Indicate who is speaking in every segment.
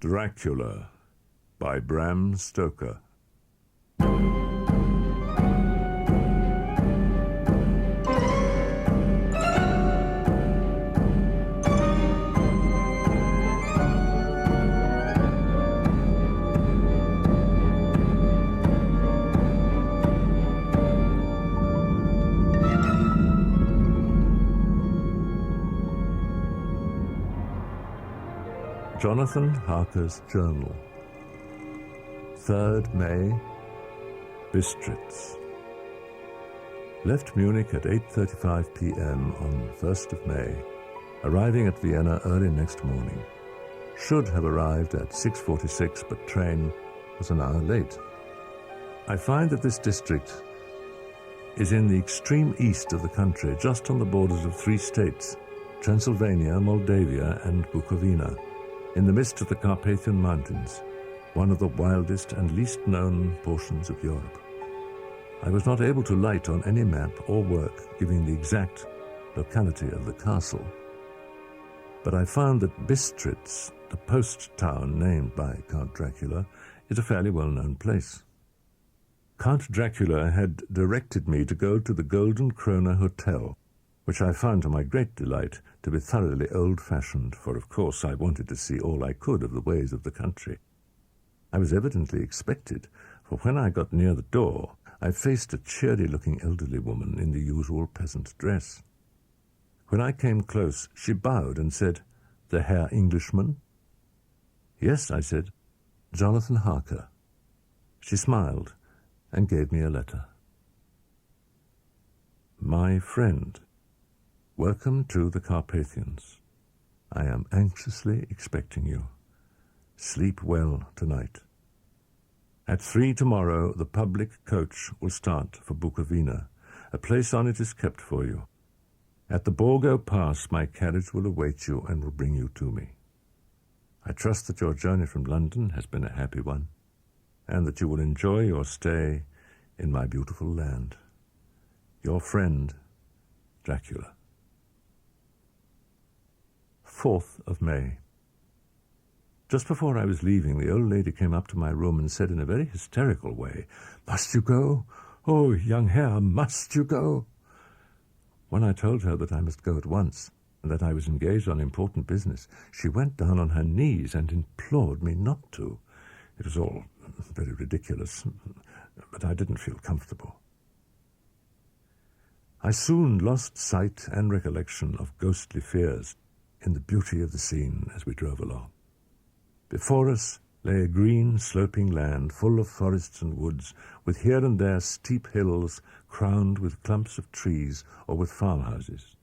Speaker 1: Dracula by Bram Stoker. Jonathan Harker's Journal. 3rd May, Bistritz. Left Munich at 8:35 p.m. on 1st of May, arriving at Vienna early next morning. Should have arrived at 6:46, but train was an hour late. I find that this district is in the extreme east of the country, just on the borders of 3 states, Transylvania, Moldavia, and Bukovina, in the midst of the Carpathian Mountains, one of the wildest and least known portions of Europe. I was not able to light on any map or work giving the exact locality of the castle, but I found that Bistritz, the post town named by Count Dracula, is a fairly well-known place. Count Dracula had directed me to go to the Golden Krone Hotel, which I found to my great delight to be thoroughly old-fashioned, for of course I wanted to see all I could of the ways of the country. I was evidently expected, for when I got near the door, I faced a cheery-looking elderly woman in the usual peasant dress. When I came close, she bowed and said, "The Herr Englishman?" "Yes," I said, "Jonathan Harker." She smiled and gave me a letter. My friend, welcome to the Carpathians. I am anxiously expecting you. Sleep well tonight. At 3 tomorrow, the public coach will start for Bukovina. A place on it is kept for you. At the Borgo Pass, my carriage will await you and will bring you to me. I trust that your journey from London has been a happy one, and that you will enjoy your stay in my beautiful land. Your friend, Dracula. 4th of May. Just before I was leaving, the old lady came up to my room and said in a very hysterical way, "Must you go? Oh, young Herr, must you go?" When I told her that I must go at once, and that I was engaged on important business, she went down on her knees and implored me not to. It was all very ridiculous, but I didn't feel comfortable. I soon lost sight and recollection of ghostly fears in the beauty of the scene as we drove along. Before us lay a green, sloping land full of forests and woods, with here and there steep hills crowned with clumps of trees or with farmhouses.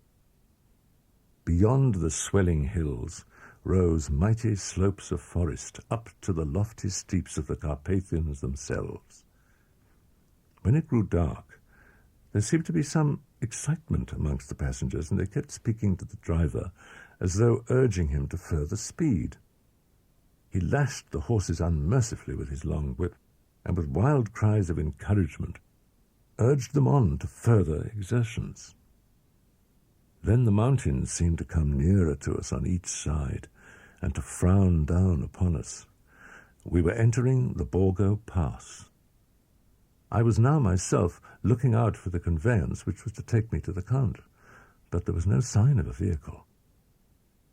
Speaker 1: Beyond the swelling hills rose mighty slopes of forest up to the lofty steeps of the Carpathians themselves. When it grew dark, there seemed to be some excitement amongst the passengers, and they kept speaking to the driver as though urging him to further speed. He lashed the horses unmercifully with his long whip, and with wild cries of encouragement urged them on to further exertions. Then the mountains seemed to come nearer to us on each side, and to frown down upon us. We were entering the Borgo Pass. I was now myself looking out for the conveyance which was to take me to the Count, but there was no sign of a vehicle.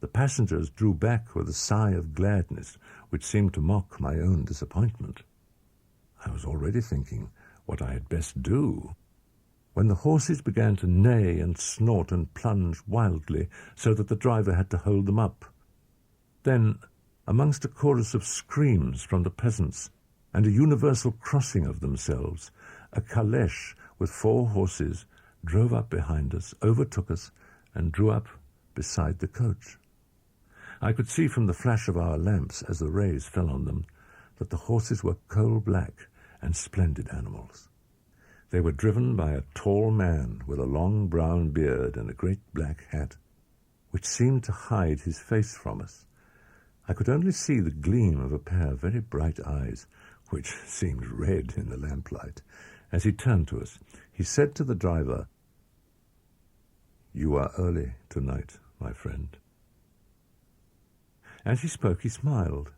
Speaker 1: The passengers drew back with a sigh of gladness which seemed to mock my own disappointment. I was already thinking what I had best do, when the horses began to neigh and snort and plunge wildly, so that the driver had to hold them up. Then, amongst a chorus of screams from the peasants and a universal crossing of themselves, a calèche with 4 horses drove up behind us, overtook us, and drew up beside the coach. I could see from the flash of our lamps as the rays fell on them that the horses were coal-black and splendid animals. They were driven by a tall man with a long brown beard and a great black hat, which seemed to hide his face from us. I could only see the gleam of a pair of very bright eyes, which seemed red in the lamplight. As he turned to us, he said to the driver, "You are early tonight, my friend." As he spoke, he smiled,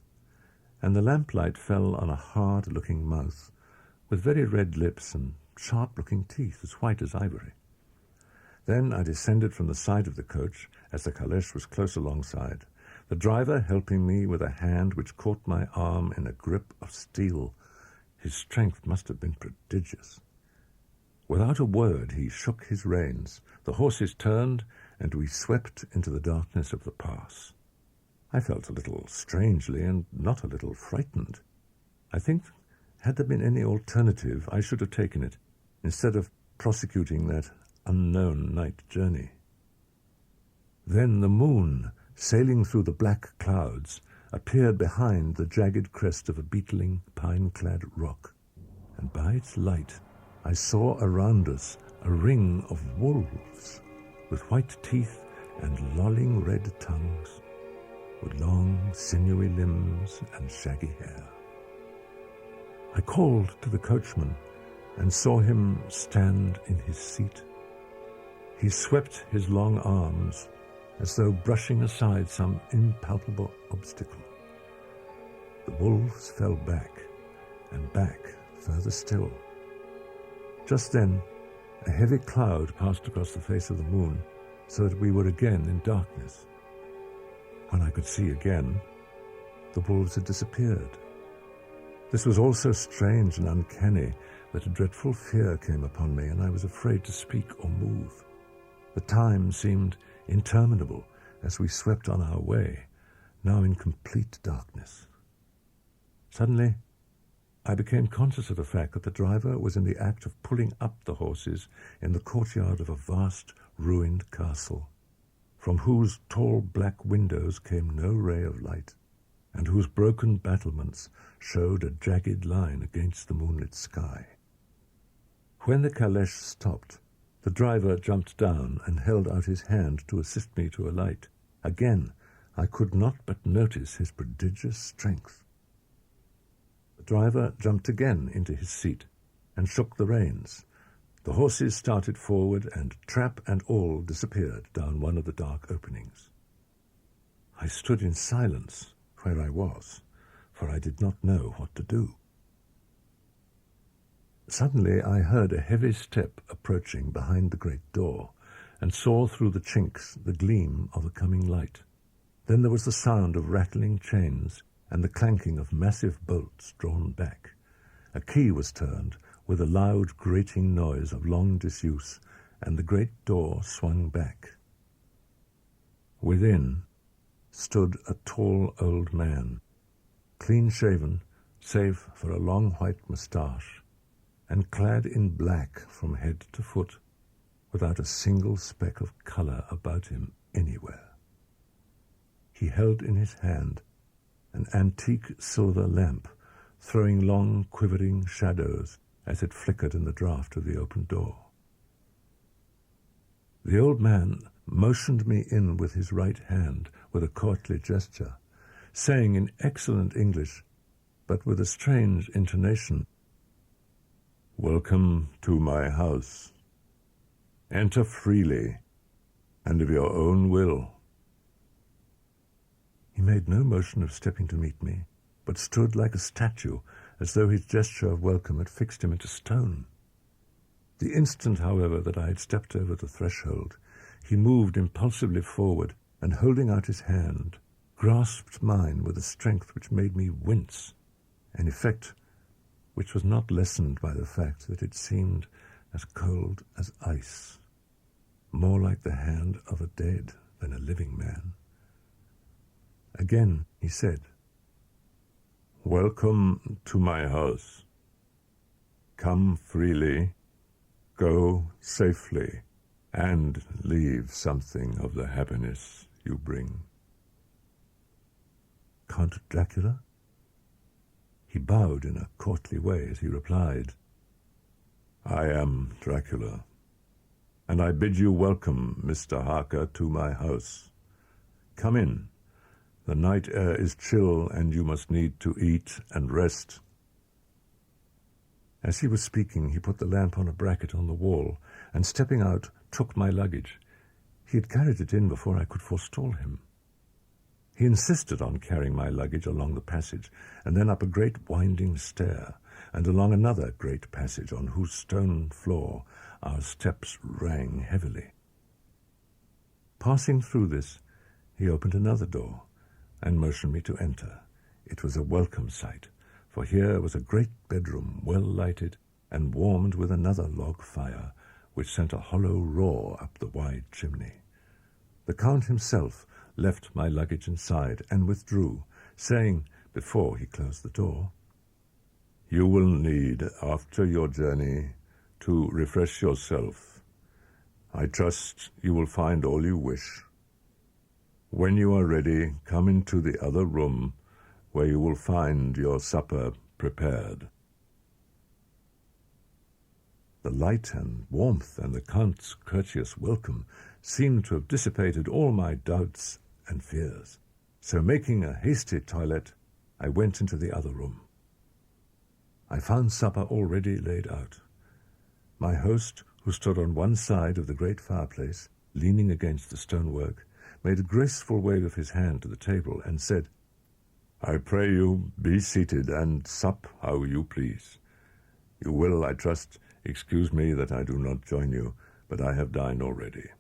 Speaker 1: and the lamplight fell on a hard-looking mouth with very red lips and sharp-looking teeth as white as ivory. Then I descended from the side of the coach as the caleche was close alongside, the driver helping me with a hand which caught my arm in a grip of steel. His strength must have been prodigious. Without a word, he shook his reins. The horses turned, and we swept into the darkness of the pass. I felt a little strangely and not a little frightened. I think, had there been any alternative, I should have taken it, instead of prosecuting that unknown night journey. Then the moon, sailing through the black clouds, appeared behind the jagged crest of a beetling, pine-clad rock, and by its light I saw around us a ring of wolves with white teeth and lolling red tongues, with long, sinewy limbs and shaggy hair. I called to the coachman and saw him stand in his seat. He swept his long arms as though brushing aside some impalpable obstacle. The wolves fell back, and back further still. Just then, a heavy cloud passed across the face of the moon, so that we were again in darkness. When I could see again, the wolves had disappeared. This was all so strange and uncanny that a dreadful fear came upon me, and I was afraid to speak or move. The time seemed interminable as we swept on our way, now in complete darkness. Suddenly, I became conscious of the fact that the driver was in the act of pulling up the horses in the courtyard of a vast, ruined castle, from whose tall black windows came no ray of light, and whose broken battlements showed a jagged line against the moonlit sky. When the caleche stopped, the driver jumped down and held out his hand to assist me to alight. Again, I could not but notice his prodigious strength. The driver jumped again into his seat and shook the reins. The horses started forward, and trap and all disappeared down one of the dark openings. I stood in silence where I was, for I did not know what to do. Suddenly I heard a heavy step approaching behind the great door, and saw through the chinks the gleam of the coming light. Then there was the sound of rattling chains and the clanking of massive bolts drawn back. A key was turned with a loud grating noise of long disuse, and the great door swung back. Within stood a tall old man, clean-shaven, save for a long white moustache, and clad in black from head to foot, without a single speck of colour about him anywhere. He held in his hand an antique silver lamp, throwing long, quivering shadows as it flickered in the draught of the open door. The old man motioned me in with his right hand with a courtly gesture, saying in excellent English, but with a strange intonation, "Welcome to my house. Enter freely, and of your own will." He made no motion of stepping to meet me, but stood like a statue, as though his gesture of welcome had fixed him into stone. The instant, however, that I had stepped over the threshold, he moved impulsively forward, and holding out his hand, grasped mine with a strength which made me wince, an effect which was not lessened by the fact that it seemed as cold as ice, more like the hand of a dead than a living man. Again he said, "Welcome to my house. Come freely, go safely, and leave something of the happiness you bring." Count Dracula? He bowed in a courtly way as he replied, "I am Dracula, and I bid you welcome, Mr. Harker, to my house. Come in. The night air is chill, and you must need to eat and rest." As he was speaking, he put the lamp on a bracket on the wall, and stepping out, took my luggage. He had carried it in before I could forestall him. He insisted on carrying my luggage along the passage, and then up a great winding stair, and along another great passage on whose stone floor our steps rang heavily. Passing through this, he opened another door, and motioned me to enter. It was a welcome sight, for here was a great bedroom, well lighted, and warmed with another log fire, which sent a hollow roar up the wide chimney. The Count himself left my luggage inside and withdrew, saying, before he closed the door, "You will need, after your journey, to refresh yourself. I trust you will find all you wish. When you are ready, come into the other room, where you will find your supper prepared." The light and warmth and the Count's courteous welcome seemed to have dissipated all my doubts and fears. So making a hasty toilet, I went into the other room. I found supper already laid out. My host, who stood on one side of the great fireplace, leaning against the stonework, made a graceful wave of his hand to the table and said, "I pray you be seated and sup how you please. You will, I trust, excuse me that I do not join you, but I have dined already."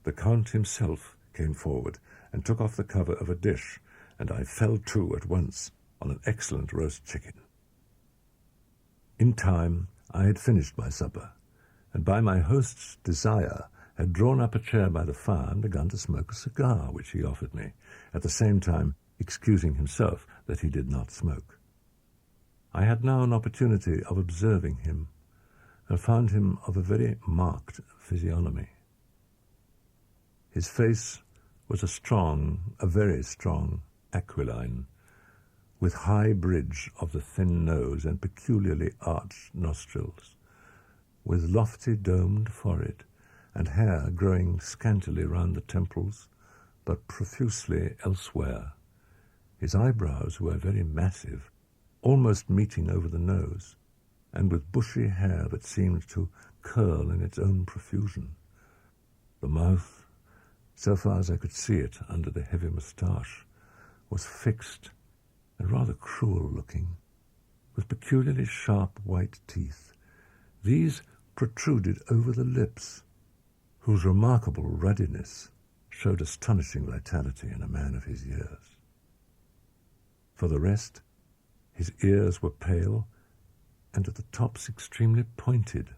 Speaker 1: The Count himself came forward and took off the cover of a dish, and I fell to at once on an excellent roast chicken. In time I had finished my supper, and by my host's desire had drawn up a chair by the fire and begun to smoke a cigar which he offered me, at the same time excusing himself that he did not smoke. I had now an opportunity of observing him, and found him of a very marked physiognomy. His face was a very strong, aquiline, with high bridge of the thin nose and peculiarly arched nostrils, with lofty domed forehead, and hair growing scantily round the temples, but profusely elsewhere. His eyebrows were very massive, almost meeting over the nose, and with bushy hair that seemed to curl in its own profusion. The mouth, so far as I could see it under the heavy moustache, was fixed and rather cruel-looking, with peculiarly sharp white teeth. These protruded over the lips, whose remarkable ruddiness showed astonishing vitality in a man of his years. For the rest, his ears were pale, and at the tops extremely pointed.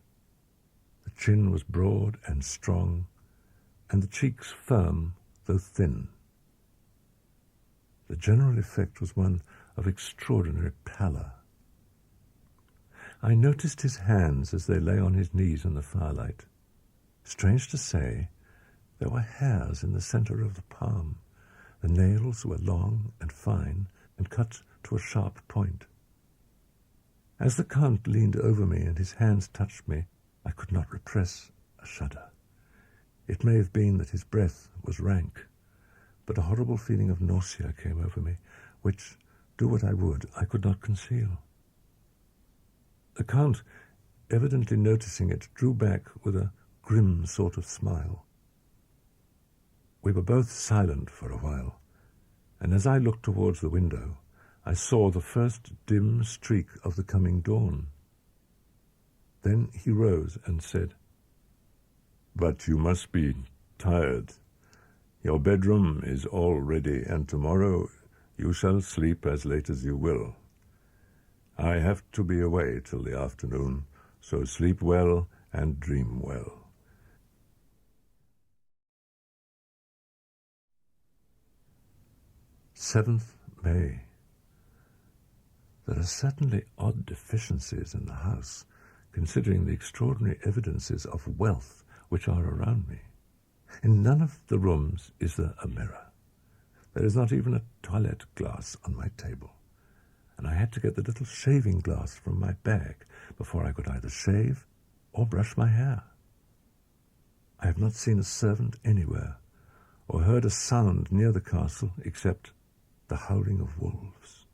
Speaker 1: The chin was broad and strong, and the cheeks firm, though thin. The general effect was one of extraordinary pallor. I noticed his hands as they lay on his knees in the firelight. Strange to say, there were hairs in the centre of the palm. The nails were long and fine, and cut to a sharp point. As the Count leaned over me and his hands touched me, I could not repress a shudder. It may have been that his breath was rank, but a horrible feeling of nausea came over me, which, do what I would, I could not conceal. The Count, evidently noticing it, drew back with a grim sort of smile. We were both silent for a while, and as I looked towards the window, I saw the first dim streak of the coming dawn. Then he rose and said, "But you must be tired. Your bedroom is all ready, and tomorrow you shall sleep as late as you will. I have to be away till the afternoon, so sleep well and dream well." 7th May. There are certainly odd deficiencies in the house, considering the extraordinary evidences of wealth which are around me. In none of the rooms is there a mirror. There is not even a toilette glass on my table, and I had to get the little shaving glass from my bag before I could either shave or brush my hair. I have not seen a servant anywhere, or heard a sound near the castle except the howling of wolves.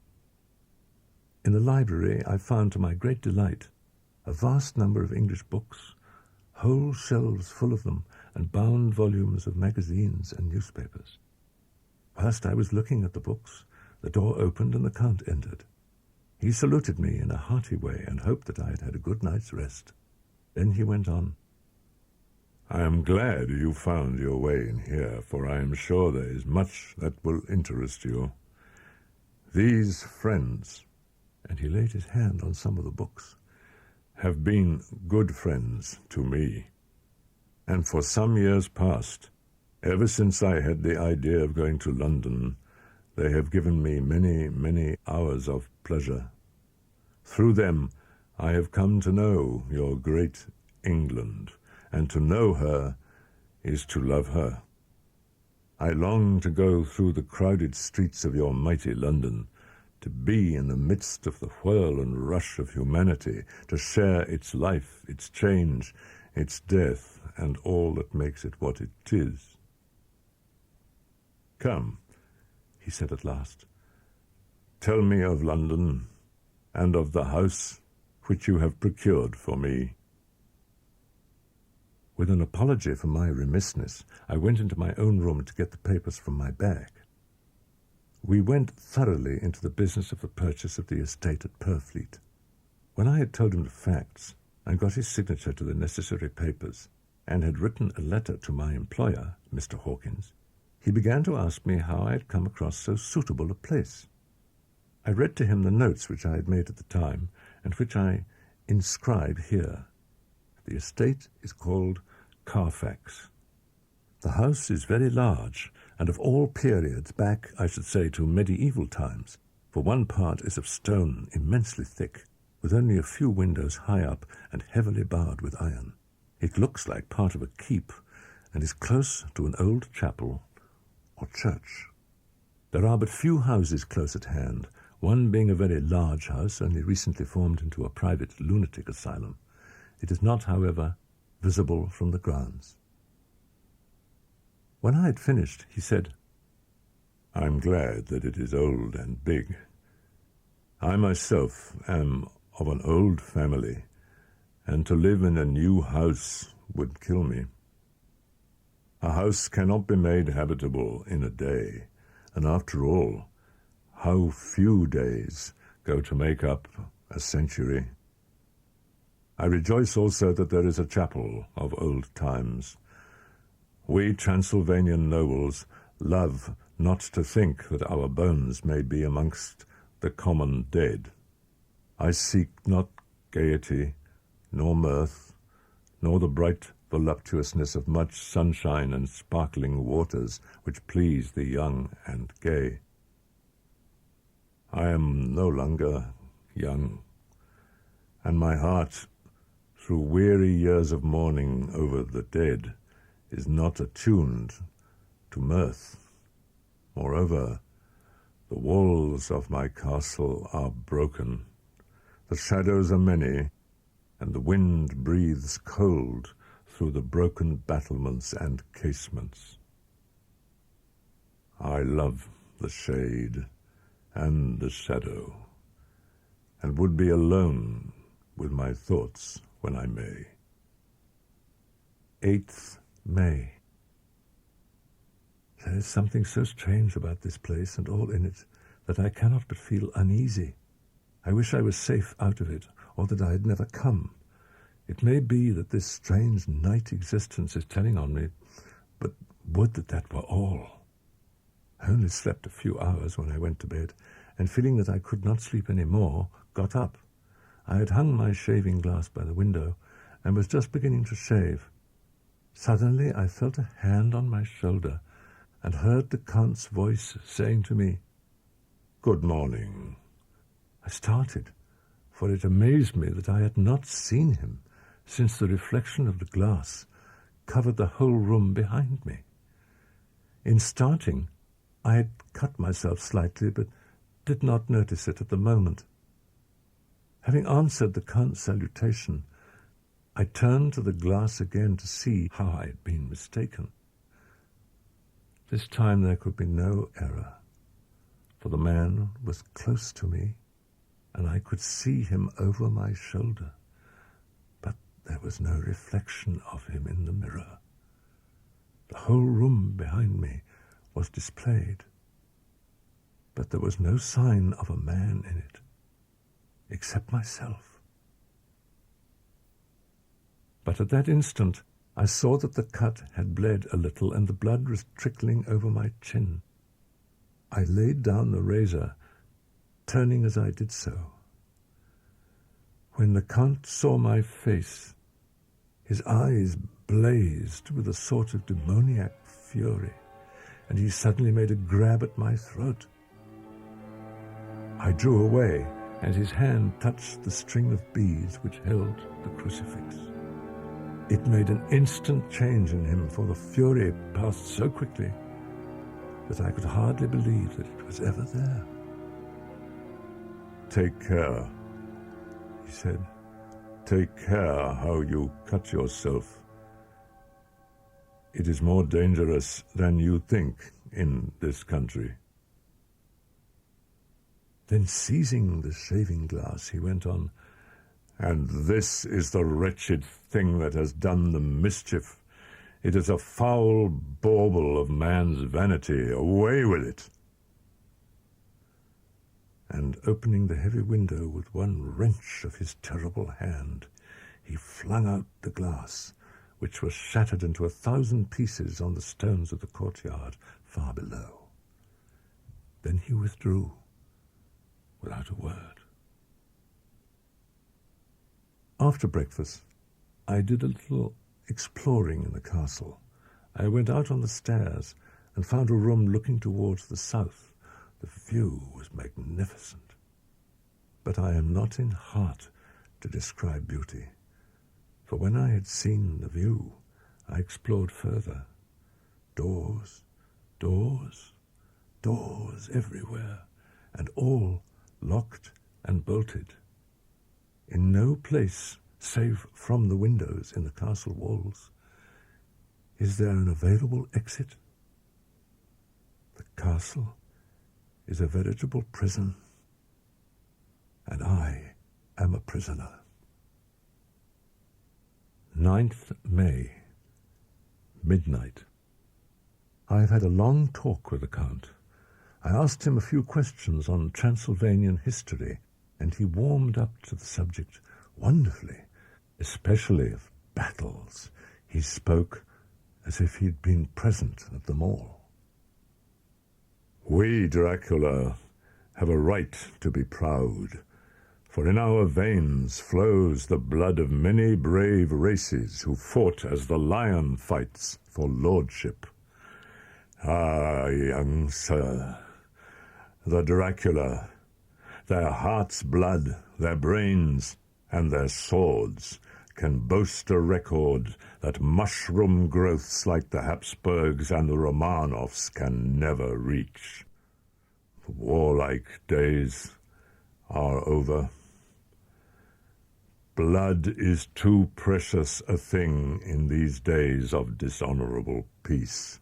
Speaker 1: In the library I found, to my great delight, a vast number of English books, whole shelves full of them, and bound volumes of magazines and newspapers. Whilst I was looking at the books, the door opened and the Count entered. He saluted me in a hearty way and hoped that I had had a good night's rest. Then he went on. I am glad you found your way in here, for I am sure there is much that will interest you. These friends, and he laid his hand on some of the books, have been good friends to me. And for some years past, ever since I had the idea of going to London, they have given me many, many hours of pleasure. Through them, I have come to know your great England, and to know her is to love her. I long to go through the crowded streets of your mighty London, to be in the midst of the whirl and rush of humanity, to share its life, its change, its death, and all that makes it what it is. Come, he said at last, tell me of London, and of the house which you have procured for me. With an apology for my remissness, I went into my own room to get the papers from my bag. We went thoroughly into the business of the purchase of the estate at Purfleet. When I had told him the facts, and got his signature to the necessary papers, and had written a letter to my employer, Mr. Hawkins, he began to ask me how I had come across so suitable a place. I read to him the notes which I had made at the time, and which I inscribe here. The estate is called Carfax. The house is very large, and of all periods, back, I should say, to medieval times, for one part is of stone immensely thick, with only a few windows high up and heavily barred with iron. It looks like part of a keep, and is close to an old chapel or church. There are but few houses close at hand, one being a very large house, only recently formed into a private lunatic asylum. It is not, however, visible from the grounds. When I had finished, he said, I'm glad that it is old and big. I myself am of an old family, and to live in a new house would kill me. A house cannot be made habitable in a day, and after all, how few days go to make up a century. I rejoice also that there is a chapel of old times. We Transylvanian nobles love not to think that our bones may be amongst the common dead. I seek not gaiety, nor mirth, nor the bright voluptuousness of much sunshine and sparkling waters which please the young and gay. I am no longer young, and my heart, through weary years of mourning over the dead, is not attuned to mirth. Moreover, the walls of my castle are broken, the shadows are many, and the wind breathes cold through the broken battlements and casements. I love the shade and the shadow, and would be alone with my thoughts when I may. 8th May. There is something so strange about this place and all in it that I cannot but feel uneasy. I wish I was safe out of it, or that I had never come. It may be that this strange night existence is telling on me, but would that that were all. I only slept a few hours when I went to bed, and feeling that I could not sleep any more, got up. I had hung my shaving glass by the window, and was just beginning to shave. Suddenly I felt a hand on my shoulder, and heard the Count's voice saying to me, "Good morning." I started, for it amazed me that I had not seen him, since the reflection of the glass covered the whole room behind me. In starting, I had cut myself slightly, but did not notice it at the moment. Having answered the Count's salutation, I turned to the glass again to see how I had been mistaken. This time there could be no error, for the man was close to me, and I could see him over my shoulder, but there was no reflection of him in the mirror. The whole room behind me was displayed, but there was no sign of a man in it, except myself. But at that instant I saw that the cut had bled a little, and the blood was trickling over my chin. I laid down the razor, turning as I did so. When the Count saw my face, his eyes blazed with a sort of demoniac fury, and he suddenly made a grab at my throat. I drew away, and his hand touched the string of beads which held the crucifix. It made an instant change in him, for the fury passed so quickly that I could hardly believe that it was ever there. "Take care," he said. "Take care how you cut yourself. It is more dangerous than you think in this country." Then, seizing the shaving glass, he went on, "And this is the wretched thing that has done the mischief. It is a foul bauble of man's vanity. Away with it!" And opening the heavy window with one wrench of his terrible hand, he flung out the glass, which was shattered into 1,000 pieces on the stones of the courtyard far below. Then he withdrew without a word. After breakfast, I did a little exploring in the castle. I went out on the stairs and found a room looking towards the south. The view was magnificent. But I am not in heart to describe beauty, for when I had seen the view, I explored further. Doors, doors, doors everywhere, and all locked and bolted. In no place, save from the windows in the castle walls, is there an available exit. The castle is a veritable prison, and I am a prisoner. 9th May, midnight. I have had a long talk with the Count. I asked him a few questions on Transylvanian history, and he warmed up to the subject wonderfully, especially of battles. He spoke as if he'd been present at them all. "We, Dracula, have a right to be proud, for in our veins flows the blood of many brave races who fought as the lion fights for lordship. Ah, young sir, the Dracula, their heart's blood, their brains, and their swords can boast a record that mushroom growths like the Habsburgs and the Romanovs can never reach. The warlike days are over. Blood is too precious a thing in these days of dishonorable peace,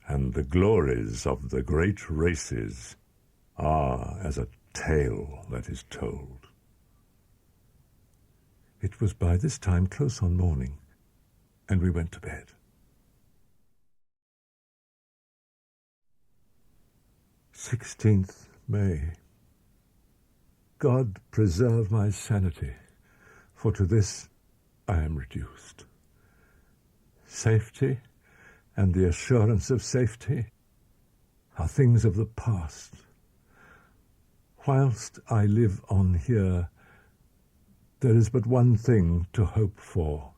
Speaker 1: and the glories of the great races are as a tale that is told." It was by this time close on morning, and we went to bed. 16th May. God preserve my sanity, for to this I am reduced. Safety and the assurance of safety are things of the past. Whilst I live on here, there is but one thing to hope for,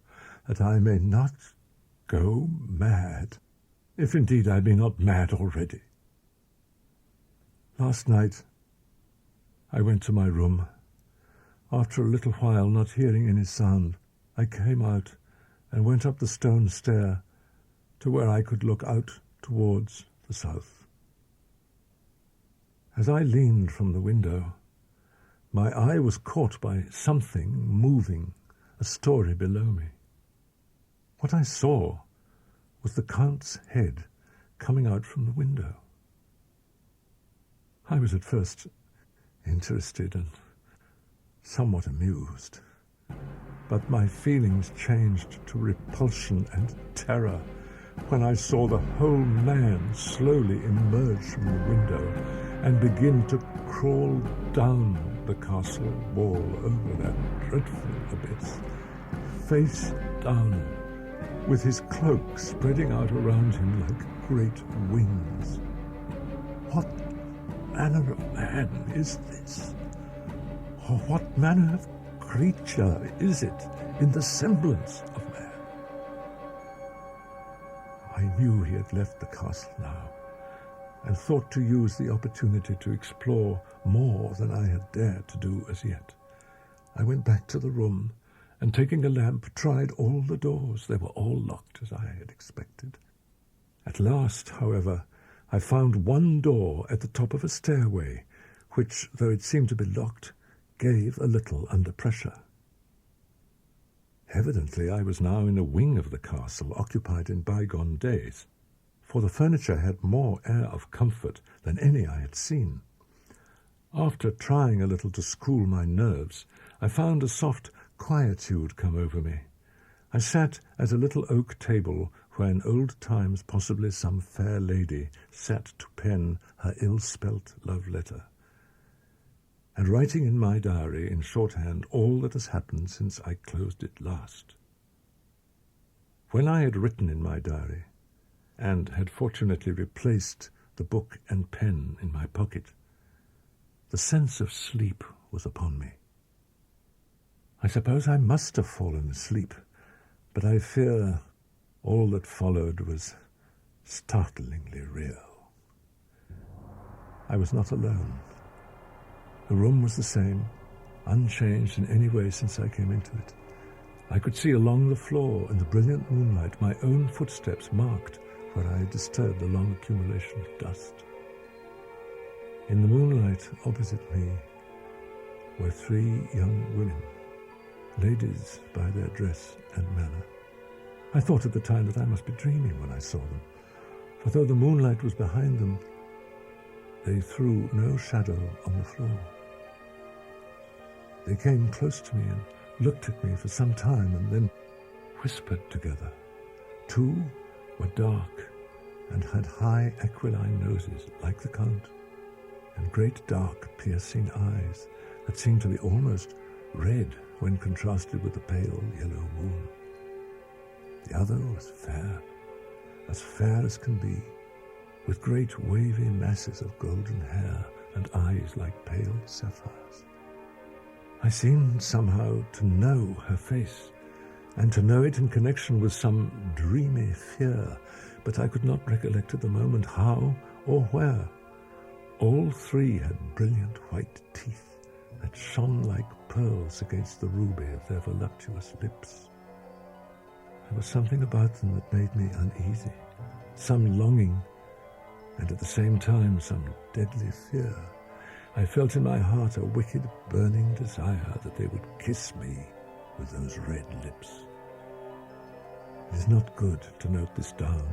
Speaker 1: that I may not go mad, if indeed I be not mad already. Last night I went to my room. After a little while, not hearing any sound, I came out and went up the stone stair to where I could look out towards the south. As I leaned from the window, my eye was caught by something moving a story below me. What I saw was the Count's head coming out from the window. I was at first interested and somewhat amused, but my feelings changed to repulsion and terror when I saw the whole man slowly emerge from the window and begin to crawl down the castle wall over that dreadful abyss, face down, with his cloak spreading out around him like great wings. What manner of man is this? Or what manner of creature is it in the semblance of man? I knew he had left the castle now, and thought to use the opportunity to explore more than I had dared to do as yet. I went back to the room, and taking a lamp, tried all the doors. They were all locked, as I had expected. At last, however, I found one door at the top of a stairway, which, though it seemed to be locked, gave a little under pressure. Evidently I was now in a wing of the castle occupied in bygone days, for the furniture had more air of comfort than any I had seen. After trying a little to school my nerves, I found a soft quietude come over me. I sat at a little oak table where in old times possibly some fair lady sat to pen her ill-spelt love letter, and writing in my diary in shorthand all that has happened since I closed it last. When I had written in my diary, and had fortunately replaced the book and pen in my pocket, the sense of sleep was upon me. I suppose I must have fallen asleep, but I fear all that followed was startlingly real. I was not alone. The room was the same, unchanged in any way since I came into it. I could see along the floor in the brilliant moonlight my own footsteps marked where I had disturbed the long accumulation of dust. In the moonlight opposite me were 3 young women, ladies by their dress and manner. I thought at the time that I must be dreaming when I saw them, for though the moonlight was behind them, they threw no shadow on the floor. They came close to me and looked at me for some time and then whispered together. 2 were dark and had high aquiline noses like the Count, and great dark piercing eyes that seemed to be almost red when contrasted with the pale yellow moon. The other was fair as can be, with great wavy masses of golden hair and eyes like pale sapphires. I seemed somehow to know her face, and to know it in connection with some dreamy fear, but I could not recollect at the moment how or where. All 3 had brilliant white teeth that shone like pearls against the ruby of their voluptuous lips. There was something about them that made me uneasy, some longing, and at the same time some deadly fear. I felt in my heart a wicked, burning desire that they would kiss me with those red lips. It is not good to note this down,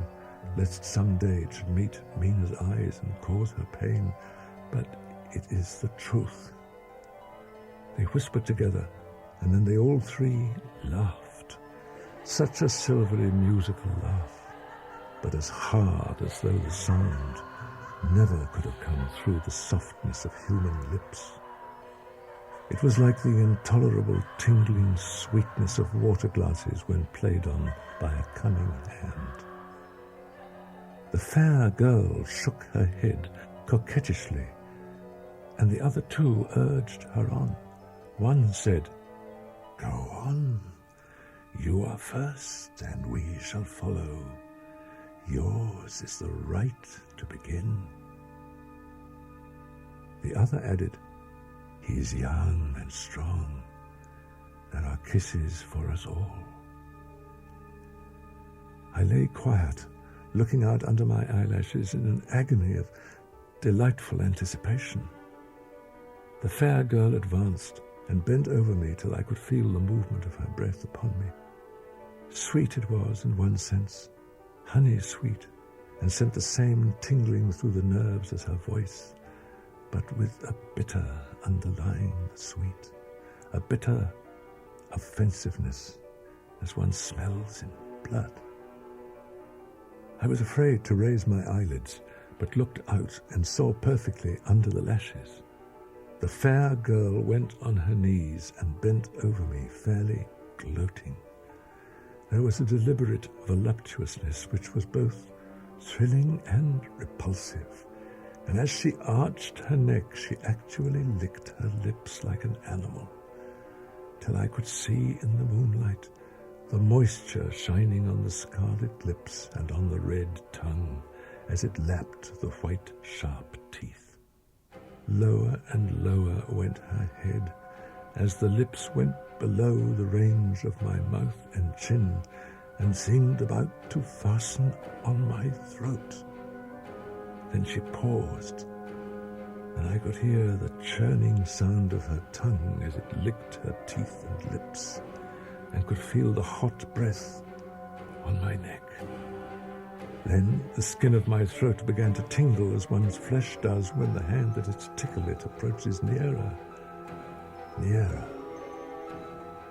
Speaker 1: lest some day it should meet Mina's eyes and cause her pain, but it is the truth. They whispered together, and then they all 3 laughed. Such a silvery musical laugh, but as hard as though the sound never could have come through the softness of human lips. It was like the intolerable tingling sweetness of water glasses when played on by a cunning hand. The fair girl shook her head coquettishly, and the other 2 urged her on. One said, "Go on, you are first, and we shall follow. Yours is the right to begin." The other added, "He's young and strong. There are kisses for us all." I lay quiet, looking out under my eyelashes in an agony of delightful anticipation. The fair girl advanced and bent over me till I could feel the movement of her breath upon me. Sweet it was in one sense, honey sweet, and sent the same tingling through the nerves as her voice, but with a bitter underlying sweet, a bitter offensiveness as one smells in blood. I was afraid to raise my eyelids, but looked out and saw perfectly under the lashes. The fair girl went on her knees and bent over me, fairly gloating. There was a deliberate voluptuousness which was both thrilling and repulsive, and as she arched her neck, she actually licked her lips like an animal, till I could see in the moonlight the moisture shining on the scarlet lips and on the red tongue as it lapped the white, sharp teeth. Lower and lower went her head as the lips went below the range of my mouth and chin and seemed about to fasten on my throat. Then she paused, and I could hear the churning sound of her tongue as it licked her teeth and lips, and could feel the hot breath on my neck. Then the skin of my throat began to tingle as one's flesh does when the hand that is to tickle it approaches nearer, nearer.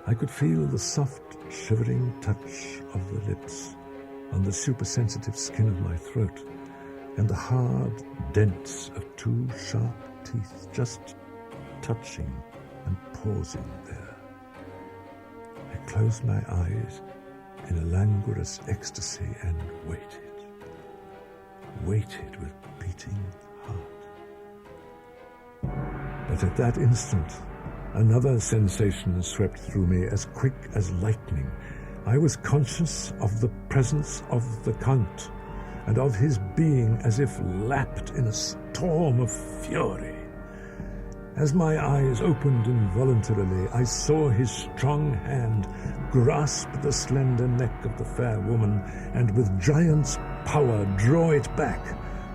Speaker 1: I could feel the soft, shivering touch of the lips on the supersensitive skin of my throat, and the hard dents of two sharp teeth just touching and pausing there. I closed my eyes in a languorous ecstasy and waited with beating heart. But at that instant, another sensation swept through me as quick as lightning. I was conscious of the presence of the Count, and of his being as if lapped in a storm of fury. As my eyes opened involuntarily, I saw his strong hand grasp the slender neck of the fair woman, and with giant's power draw it back,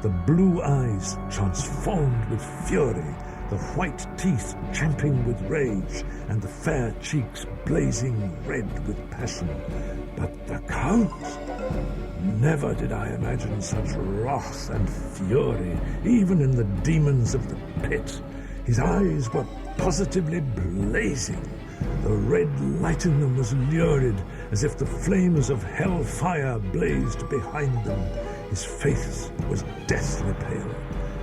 Speaker 1: the blue eyes transformed with fury, the white teeth champing with rage, and the fair cheeks blazing red with passion. But the Count! Never did I imagine such wrath and fury, even in the demons of the pit. His eyes were positively blazing. The red light in them was lurid, as if the flames of hell fire blazed behind them. His face was deathly pale,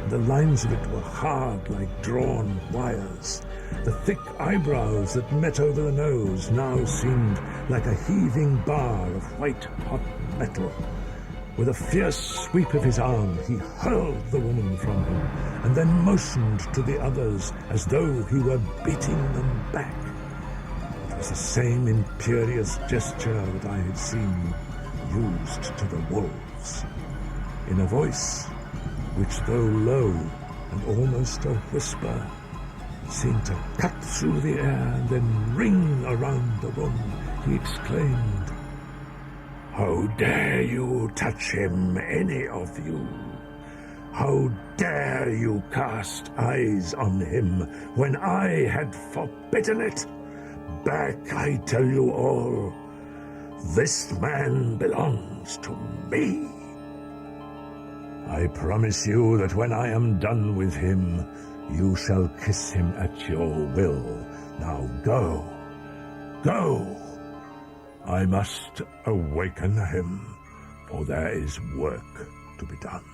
Speaker 1: and the lines of it were hard like drawn wires. The thick eyebrows that met over the nose now seemed like a heaving bar of white-hot metal. With a fierce sweep of his arm, he hurled the woman from him, and then motioned to the others as though he were beating them back. It was the same imperious gesture that I had seen used to the wolves. In a voice which, though low and almost a whisper, seemed to cut through the air and then ring around the room, he exclaimed, "How dare you touch him, any of you? How dare you cast eyes on him when I had forbidden it? Back, I tell you all. This man belongs to me. I promise you that when I am done with him, you shall kiss him at your will. Now go, go. I must awaken him, for there is work to be done."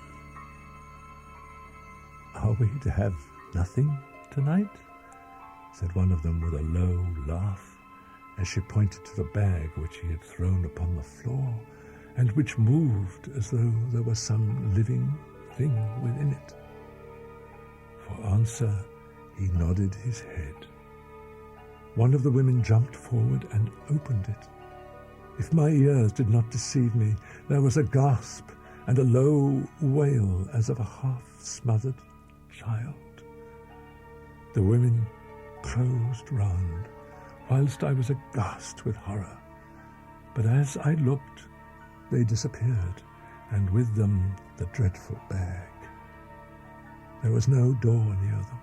Speaker 1: "Are we to have nothing tonight?" said one of them with a low laugh, as she pointed to the bag which he had thrown upon the floor, and which moved as though there was some living thing within it. For answer, he nodded his head. One of the women jumped forward and opened it. If my ears did not deceive me, there was a gasp and a low wail as of a half-smothered child. The women closed round, whilst I was aghast with horror. But as I looked, they disappeared, and with them the dreadful bag. There was no door near them,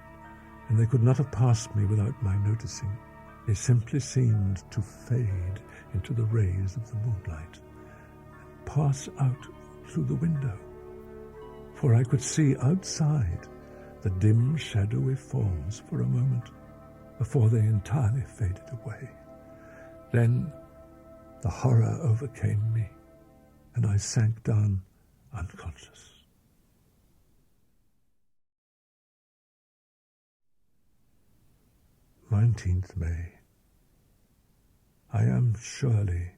Speaker 1: and they could not have passed me without my noticing. They simply seemed to fade into the rays of the moonlight and pass out through the window, for I could see outside the dim shadowy forms for a moment before they entirely faded away. Then the horror overcame me, and I sank down unconscious. 19th May. I am surely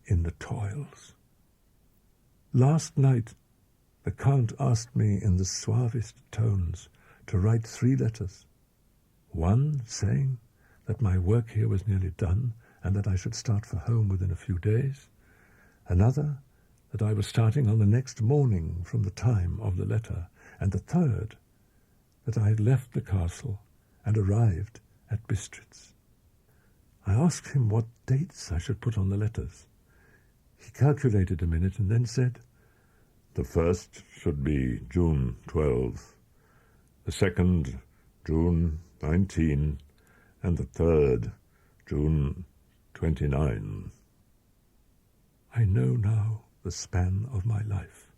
Speaker 1: in the toils. Last night the Count asked me in the suavest tones to write 3 letters, one saying that my work here was nearly done and that I should start for home within a few days, another that I was starting on the next morning from the time of the letter, and the third that I had left the castle and arrived at Bistritz. I asked him what dates I should put on the letters. He calculated a minute and then said, "The first should be June 12, the second June 19, and the third June 29. I know now the span of my life.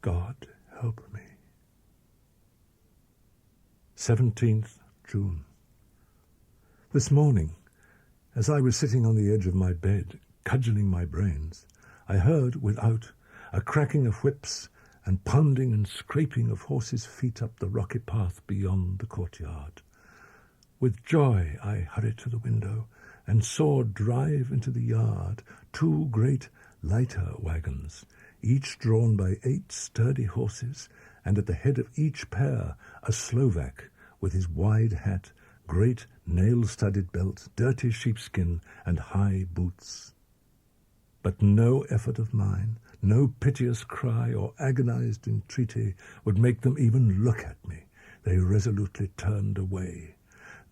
Speaker 1: God help me." 17th June. This morning, as I was sitting on the edge of my bed, cudgelling my brains, I heard without a cracking of whips and pounding and scraping of horses' feet up the rocky path beyond the courtyard. With joy I hurried to the window and saw drive into the yard 2 great lighter wagons, each drawn by 8 sturdy horses, and at the head of each pair a Slovak with his wide hat, great nail-studded belt, dirty sheepskin, and high boots. But no effort of mine, no piteous cry or agonized entreaty would make them even look at me. They resolutely turned away.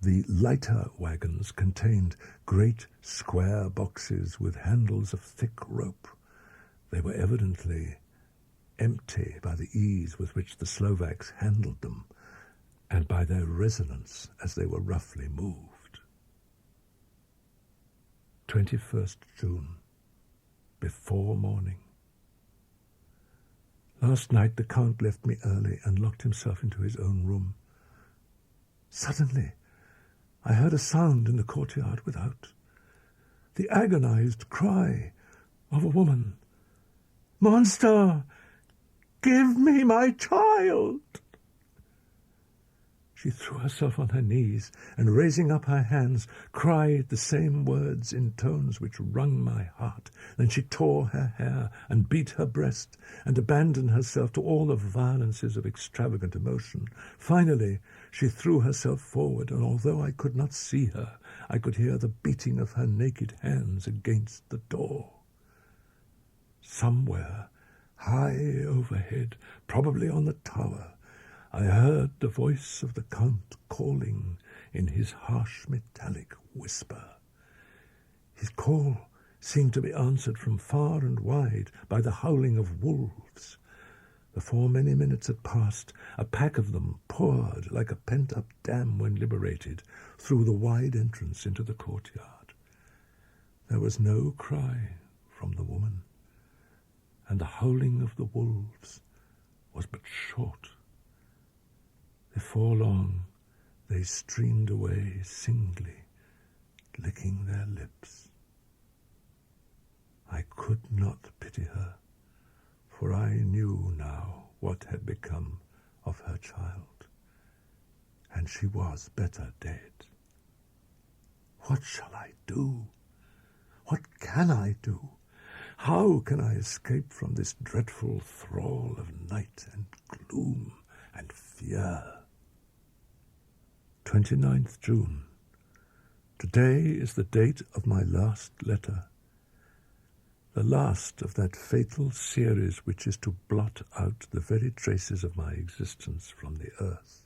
Speaker 1: The lighter wagons contained great square boxes with handles of thick rope. They were evidently empty by the ease with which the Slovaks handled them, and by their resonance as they were roughly moved. 21st June. Before morning. Last night the Count left me early and locked himself into his own room. Suddenly I heard a sound in the courtyard without, the agonized cry of a woman. "Monster, give me my child!" She threw herself on her knees and, raising up her hands, cried the same words in tones which wrung my heart. Then she tore her hair and beat her breast and abandoned herself to all the violences of extravagant emotion. Finally, she threw herself forward, and although I could not see her, I could hear the beating of her naked hands against the door. Somewhere, high overhead, probably on the tower, I heard the voice of the Count calling in his harsh metallic whisper. His call seemed to be answered from far and wide by the howling of wolves. Before many minutes had passed, a pack of them poured like a pent-up dam when liberated through the wide entrance into the courtyard. There was no cry from the woman, and the howling of the wolves was but short. Before long, they streamed away singly, licking their lips. I could not pity her, for I knew now what had become of her child, and she was better dead. What shall I do? What can I do? How can I escape from this dreadful thrall of night and gloom and fear? 29th June. Today is the date of my last letter, the last of that fatal series which is to blot out the very traces of my existence from the earth.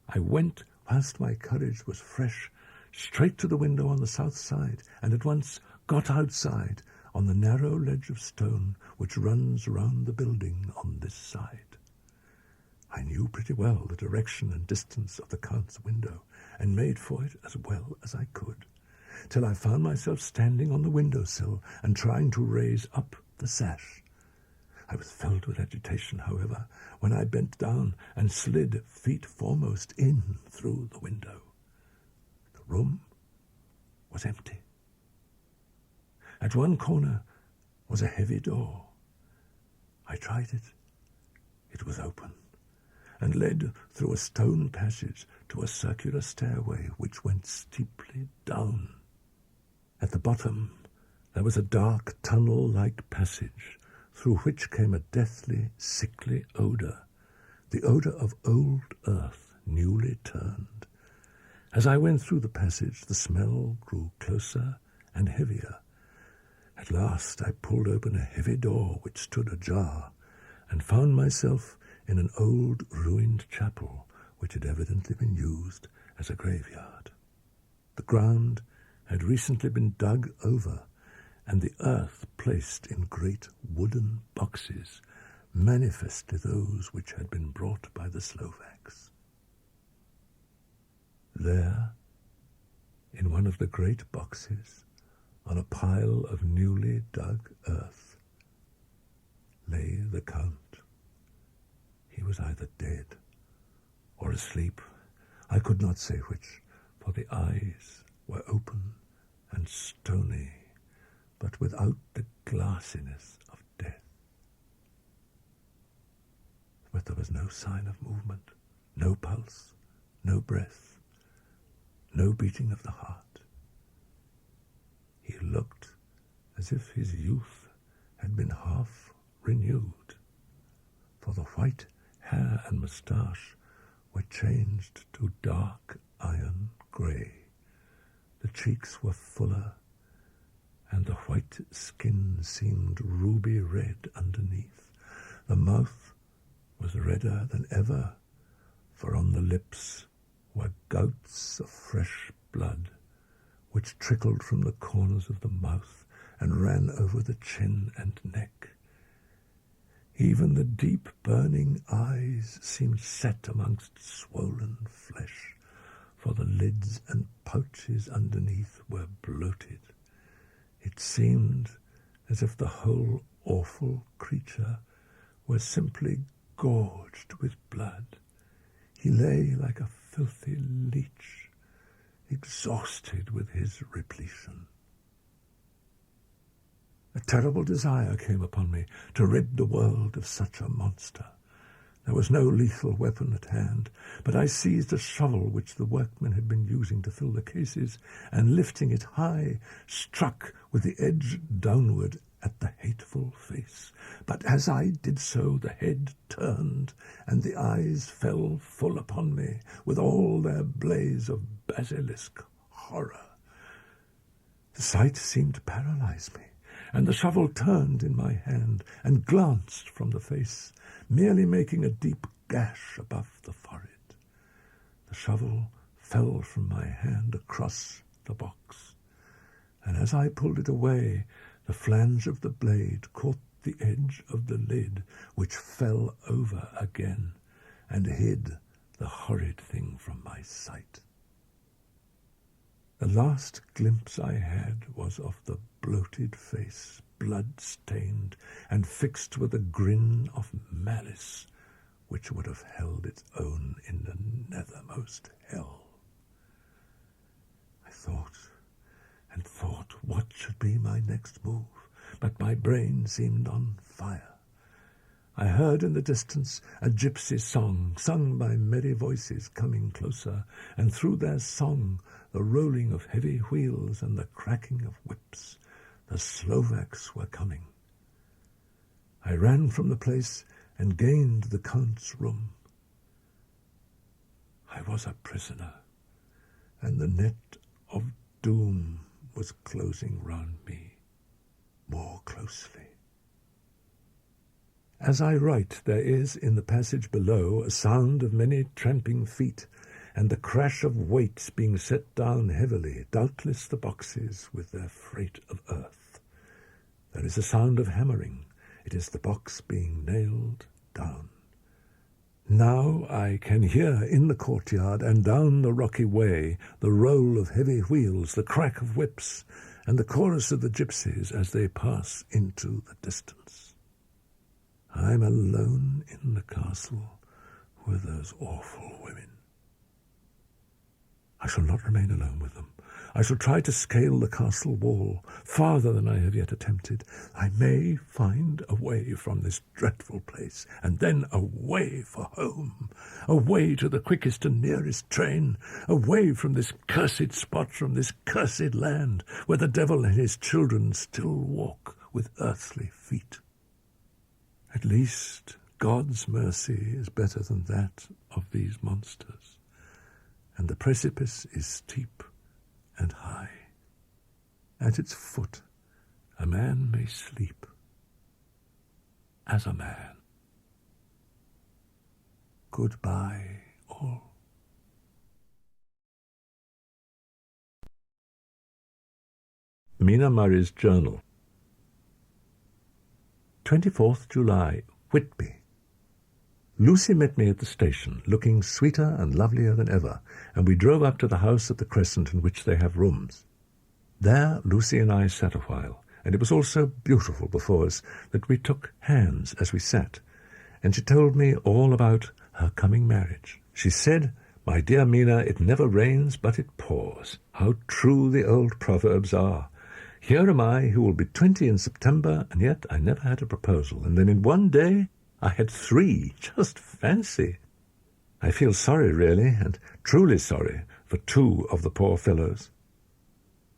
Speaker 1: I went, whilst my courage was fresh, straight to the window on the south side, and at once got outside on the narrow ledge of stone which runs round the building on this side. I knew pretty well the direction and distance of the Count's window, and made for it as well as I could, till I found myself standing on the window-sill and trying to raise up the sash. I was filled with agitation, however, when I bent down and slid feet foremost in through the window. The room was empty. At one corner was a heavy door. I tried it. It was open, and led through a stone passage to a circular stairway which went steeply down. At the bottom there was a dark tunnel-like passage through which came a deathly, sickly odour, the odour of old earth newly turned. As I went through the passage, the smell grew closer and heavier. At last I pulled open a heavy door which stood ajar, and found myself in an old ruined chapel which had evidently been used as a graveyard. The ground had recently been dug over, and the earth placed in great wooden boxes, manifestly those which had been brought by the Slovaks. There, in one of the great boxes, on a pile of newly dug earth, lay the Count. He was either dead or asleep. I could not say which, for the eyes were open and stony, but without the glassiness of death. But there was no sign of movement, no pulse, no breath, no beating of the heart. He looked as if his youth had been half renewed, for the white hair and moustache were changed to dark iron grey. The cheeks were fuller, and the white skin seemed ruby red underneath. The mouth was redder than ever, for on the lips were gouts of fresh blood, which trickled from the corners of the mouth and ran over the chin and neck. Even the deep burning eyes seemed set amongst swollen flesh, for the lids and pouches underneath were bloated. It seemed as if the whole awful creature were simply gorged with blood. He lay like a filthy leech, exhausted with his repletion. A terrible desire came upon me to rid the world of such a monster. There was no lethal weapon at hand, but I seized a shovel which the workmen had been using to fill the cases, and lifting it high, struck with the edge downward at the hateful face. But as I did so, the head turned, and the eyes fell full upon me with all their blaze of basilisk horror. The sight seemed to paralyze me, and the shovel turned in my hand and glanced from the face, merely making a deep gash above the forehead. The shovel fell from my hand across the box, and as I pulled it away, the flange of the blade caught the edge of the lid, which fell over again and hid the horrid thing from my sight. The last glimpse I had was of the bloated face, blood-stained and fixed with a grin of malice which would have held its own in the nethermost hell. I thought and thought what should be my next move, but my brain seemed on fire. I heard in the distance a gypsy song, sung by merry voices coming closer, and through their song the rolling of heavy wheels and the cracking of whips. The Slovaks were coming. I ran from the place and gained the Count's room. I was a prisoner, and the net of doom was closing round me more closely. As I write, there is in the passage below a sound of many tramping feet, and the crash of weights being set down heavily, doubtless the boxes with their freight of earth. There is a sound of hammering. It is the box being nailed down. Now I can hear in the courtyard and down the rocky way the roll of heavy wheels, the crack of whips, and the chorus of the gypsies as they pass into the distance. I'm alone in the castle with those awful women. I shall not remain alone with them. I shall try to scale the castle wall farther than I have yet attempted. I may find a way from this dreadful place, and then away for home, away to the quickest and nearest train, away from this cursed spot, from this cursed land, where the devil and his children still walk with earthly feet. At least God's mercy is better than that of these monsters, and the precipice is steep and high. At its foot a man may sleep as a man. Goodbye, all. Mina Murray's Journal. 24th July, Whitby. Lucy met me at the station, looking sweeter and lovelier than ever, and we drove up to the house at the Crescent in which they have rooms. There Lucy and I sat a while, and it was all so beautiful before us that we took hands as we sat, and she told me all about her coming marriage. She said, "My dear Mina, it never rains but it pours. How true the old proverbs are. Here am I, who will be 20 in September, and yet I never had a proposal, and then in one day I had 3. Just fancy. I feel sorry, really, and truly sorry, for 2 of the poor fellows.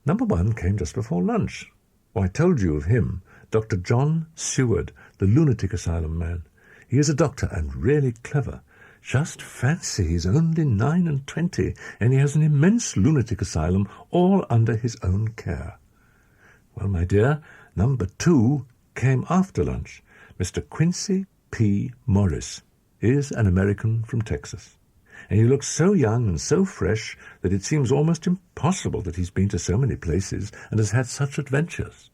Speaker 1: Number 1 came just before lunch. I told you of him, Dr. John Seward, the lunatic asylum man. He is a doctor and really clever. Just fancy, he's only 9 and 20, and he has an immense lunatic asylum all under his own care. Well, my dear, number 2 came after lunch. Mr. Quincy P. Morris is an American from Texas, and he looks so young and so fresh that it seems almost impossible that he's been to so many places and has had such adventures.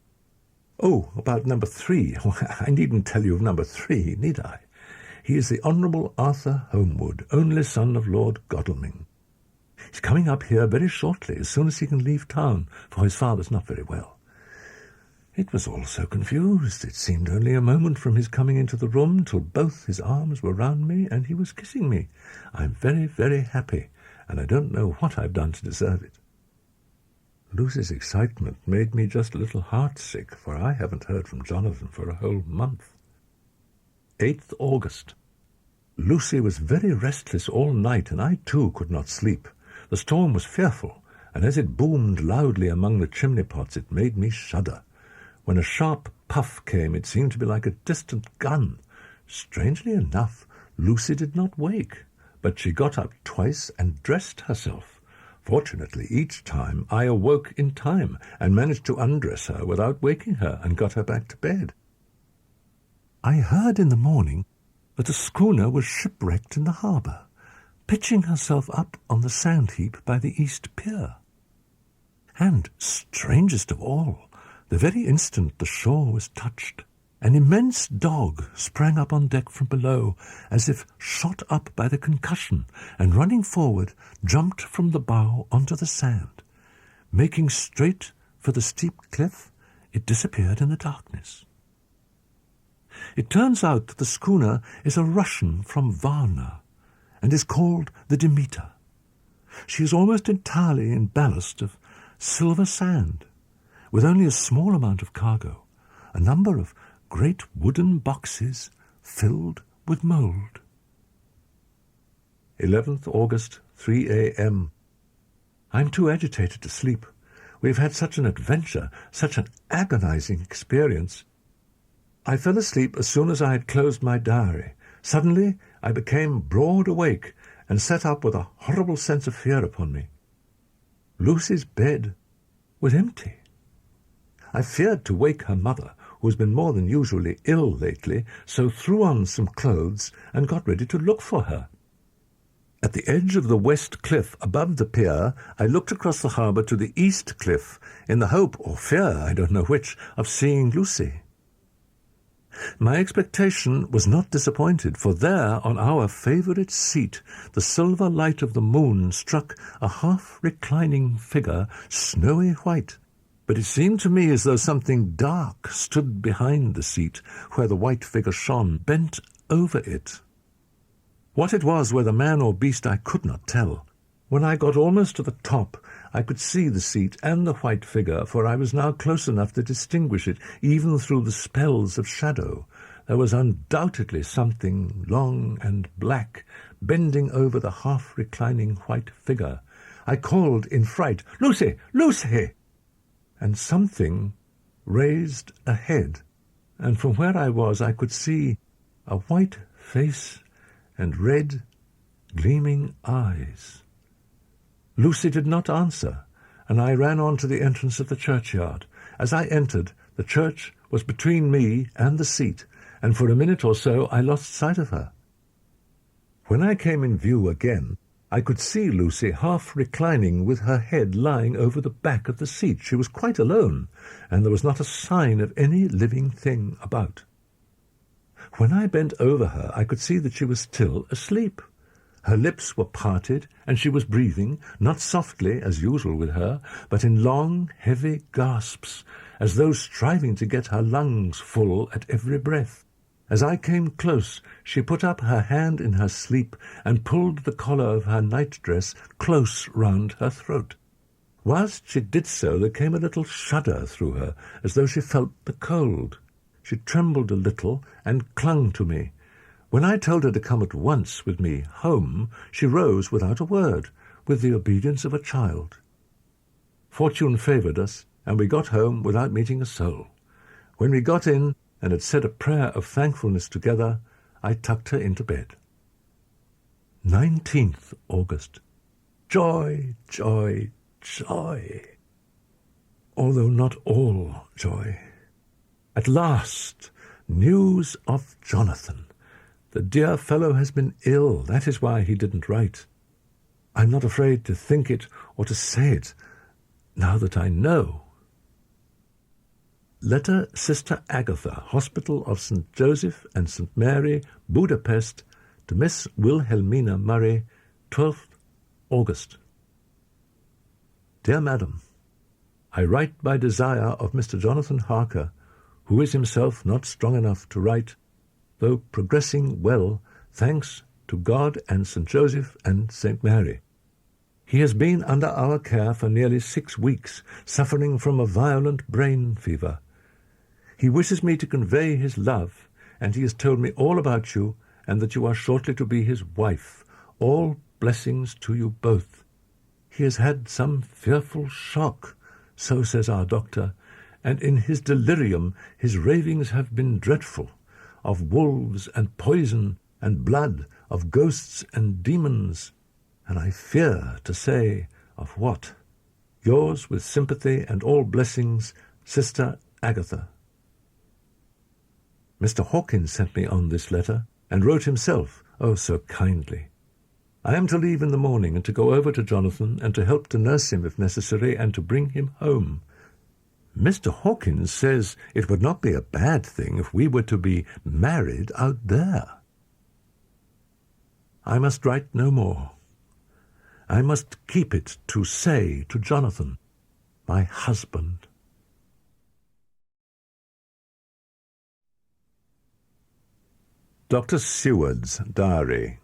Speaker 1: Oh, about number 3. I needn't tell you of number 3, need I? He is the Honourable Arthur Homewood, only son of Lord Godalming. He's coming up here very shortly, as soon as he can leave town, for his father's not very well. It was all so confused. It seemed only a moment from his coming into the room till both his arms were round me and he was kissing me. I'm very, very happy, and I don't know what I've done to deserve it. Lucy's excitement made me just a little heartsick, for I haven't heard from Jonathan for a whole month. 8th August. Lucy was very restless all night, and I too could not sleep. The storm was fearful, and as it boomed loudly among the chimney-pots it made me shudder. When a sharp puff came, it seemed to be like a distant gun. Strangely enough, Lucy did not wake, but she got up twice and dressed herself. Fortunately, each time I awoke in time and managed to undress her without waking her and got her back to bed. I heard in the morning that a schooner was shipwrecked in the harbour, pitching herself up on the sand heap by the East Pier. And, strangest of all, the very instant the shore was touched, an immense dog sprang up on deck from below, as if shot up by the concussion, and running forward, jumped from the bow onto the sand. Making straight for the steep cliff, it disappeared in the darkness. It turns out that the schooner is a Russian from Varna, and is called the Demeter. She is almost entirely in ballast of silver sand, with only a small amount of cargo, a number of great wooden boxes filled with mould. 11th August, 3 a.m. I'm too agitated to sleep. We've had such an adventure, such an agonizing experience. I fell asleep as soon as I had closed my diary. Suddenly I became broad awake and sat up with a horrible sense of fear upon me. Lucy's bed was empty. I feared to wake her mother, who has been more than usually ill lately, so threw on some clothes and got ready to look for her. At the edge of the west cliff above the pier, I looked across the harbour to the east cliff, in the hope, or fear, I don't know which, of seeing Lucy. My expectation was not disappointed, for there, on our favourite seat, the silver light of the moon struck a half-reclining figure, snowy white. But it seemed to me as though something dark stood behind the seat, where the white figure shone, bent over it. What it was, whether man or beast, I could not tell. When I got almost to the top, I could see the seat and the white figure, for I was now close enough to distinguish it, even through the spells of shadow. There was undoubtedly something long and black, bending over the half-reclining white figure. I called in fright, "Lucy! Lucy!" And something raised a head, and from where I was I could see a white face and red, gleaming eyes. Lucy did not answer, and I ran on to the entrance of the churchyard. As I entered, the church was between me and the seat, and for a minute or so I lost sight of her. When I came in view again, I could see Lucy half reclining with her head lying over the back of the seat. She was quite alone, and there was not a sign of any living thing about. When I bent over her, I could see that she was still asleep. Her lips were parted, and she was breathing, not softly, as usual with her, but in long, heavy gasps, as though striving to get her lungs full at every breath. As I came close, she put up her hand in her sleep and pulled the collar of her nightdress close round her throat. Whilst she did so, there came a little shudder through her, as though she felt the cold. She trembled a little and clung to me. When I told her to come at once with me home, she rose without a word, with the obedience of a child. Fortune favoured us, and we got home without meeting a soul. When we got in and had said a prayer of thankfulness together, I tucked her into bed. 19th August. Joy, joy, joy. Although not all joy. At last, news of Jonathan. The dear fellow has been ill. That is why he didn't write. I'm not afraid to think it or to say it, now that I know. Letter Sister Agatha, Hospital of St. Joseph and St. Mary, Budapest, to Miss Wilhelmina Murray, 12th August. Dear Madam, I write by desire of Mr. Jonathan Harker, who is himself not strong enough to write, though progressing well, thanks to God and St. Joseph and St. Mary. He has been under our care for nearly 6 weeks, suffering from a violent brain fever. He wishes me to convey his love, and he has told me all about you, and that you are shortly to be his wife. All blessings to you both. He has had some fearful shock, so says our doctor, and in his delirium his ravings have been dreadful, of wolves and poison and blood, of ghosts and demons, and I fear to say of what. Yours with sympathy and all blessings, Sister Agatha. Mr. Hawkins sent me on this letter, and wrote himself, oh, so kindly. I am to leave in the morning and to go over to Jonathan and to help to nurse him if necessary and to bring him home. Mr. Hawkins says it would not be a bad thing if we were to be married out there. I must write no more. I must keep it to say to Jonathan, my husband. Dr. Seward's diary,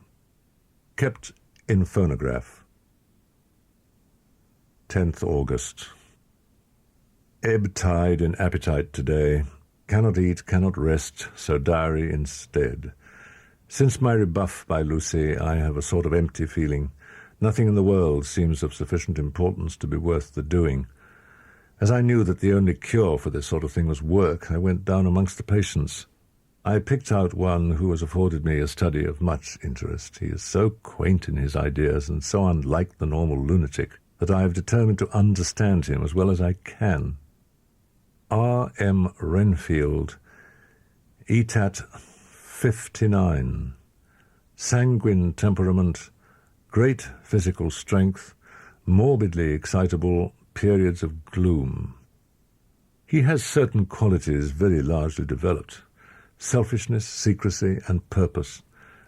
Speaker 1: kept in phonograph. 10th August. Ebb tide in appetite today. Cannot eat, cannot rest, so diary instead. Since my rebuff by Lucy, I have a sort of empty feeling. Nothing in the world seems of sufficient importance to be worth the doing. As I knew that the only cure for this sort of thing was work, I went down amongst the patients. I picked out one who has afforded me a study of much interest. He is so quaint in his ideas and so unlike the normal lunatic that I have determined to understand him as well as I can. R. M. Renfield, ETAT 59, sanguine temperament, great physical strength, morbidly excitable, periods of gloom. He has certain qualities very largely developed: selfishness, secrecy, and purpose.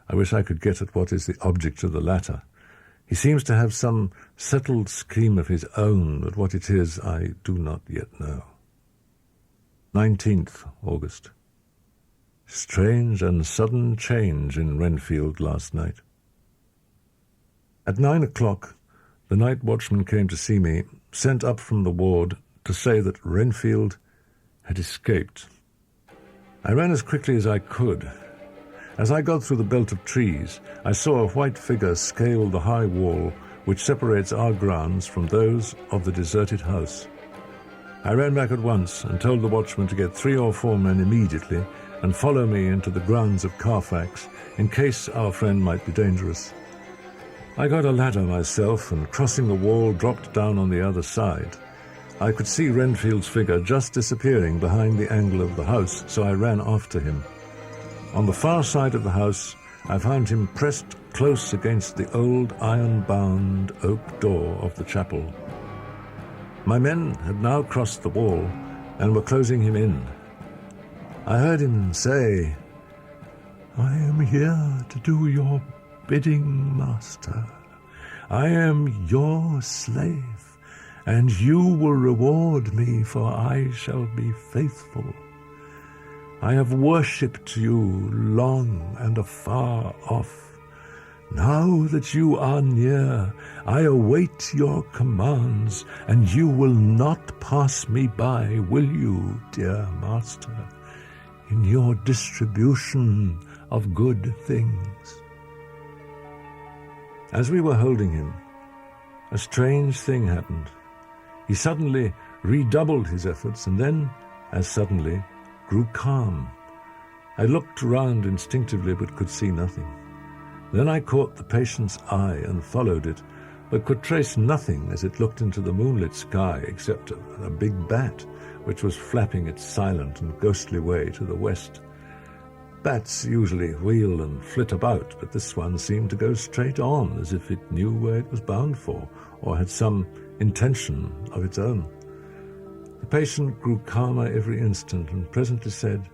Speaker 1: I wish I could get at what is the object of the latter. He seems to have some settled scheme of his own, but what it is I do not yet know. 19th August. Strange and sudden change in Renfield last night. At 9 o'clock, the night watchman came to see me, sent up from the ward to say that Renfield had escaped. I ran as quickly as I could. As I got through the belt of trees, I saw a white figure scale the high wall which separates our grounds from those of the deserted house. I ran back at once and told the watchman to get 3 or 4 men immediately and follow me into the grounds of Carfax in case our friend might be dangerous. I got a ladder myself and, crossing the wall, dropped down on the other side. I could see Renfield's figure just disappearing behind the angle of the house, so I ran after him. On the far side of the house, I found him pressed close against the old iron-bound oak door of the chapel. My men had now crossed the wall and were closing him in. I heard him say, "I am here to do your bidding, master. I am your slave, and you will reward me, for I shall be faithful. I have worshipped you long and afar off. Now that you are near, I await your commands, and you will not pass me by, will you, dear master, in your distribution of good things?" As we were holding him, a strange thing happened. He suddenly redoubled his efforts, and then, as suddenly, grew calm. I looked round instinctively but could see nothing. Then I caught the patient's eye and followed it, but could trace nothing as it looked into the moonlit sky except a big bat which was flapping its silent and ghostly way to the west. Bats usually wheel and flit about, but this one seemed to go straight on as if it knew where it was bound for or had some intention of its own. The patient grew calmer every instant and presently said,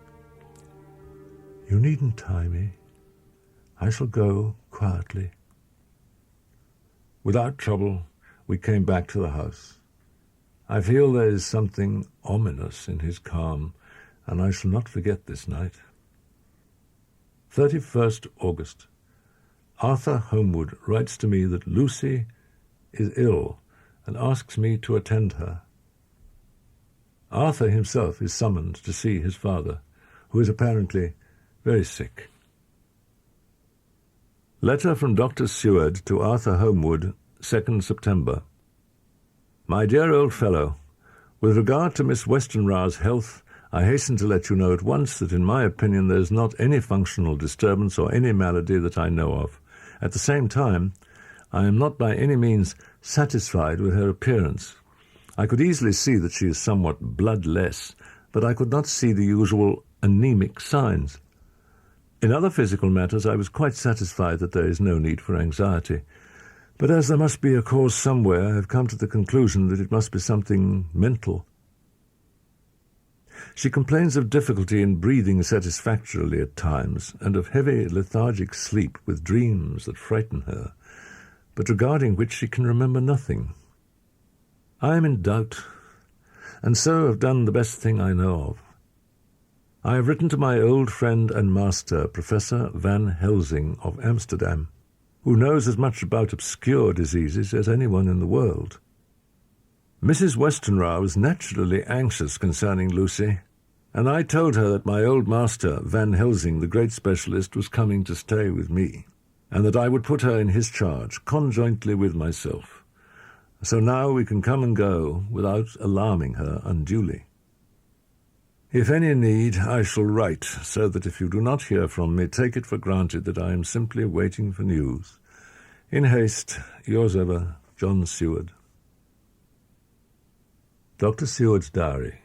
Speaker 1: "You needn't tie me. I shall go quietly." Without trouble, we came back to the house. I feel there is something ominous in his calm, and I shall not forget this night. 31st August. Arthur Homewood writes to me that Lucy is ill and asks me to attend her. Arthur himself is summoned to see his father, who is apparently very sick. Letter from Dr. Seward to Arthur Homewood, 2nd September. My dear old fellow, with regard to Miss Westenra's health, I hasten to let you know at once that in my opinion there is not any functional disturbance or any malady that I know of. At the same time, I am not by any means satisfied with her appearance. I could easily see that she is somewhat bloodless, but I could not see the usual anemic signs. In other physical matters I was quite satisfied that there is no need for anxiety, but as there must be a cause somewhere, I have come to the conclusion that it must be something mental. She complains of difficulty in breathing satisfactorily at times, and of heavy lethargic sleep with dreams that frighten her, but regarding which she can remember nothing. I am in doubt, and so have done the best thing I know of. I have written to my old friend and master, Professor Van Helsing of Amsterdam, who knows as much about obscure diseases as anyone in the world. Mrs. Westenra was naturally anxious concerning Lucy, and I told her that my old master, Van Helsing, the great specialist, was coming to stay with me, and that I would put her in his charge, conjointly with myself. So now we can come and go without alarming her unduly. If any need, I shall write, so that if you do not hear from me, take it for granted that I am simply waiting for news. In haste, yours ever, John Seward. Dr. Seward's Diary.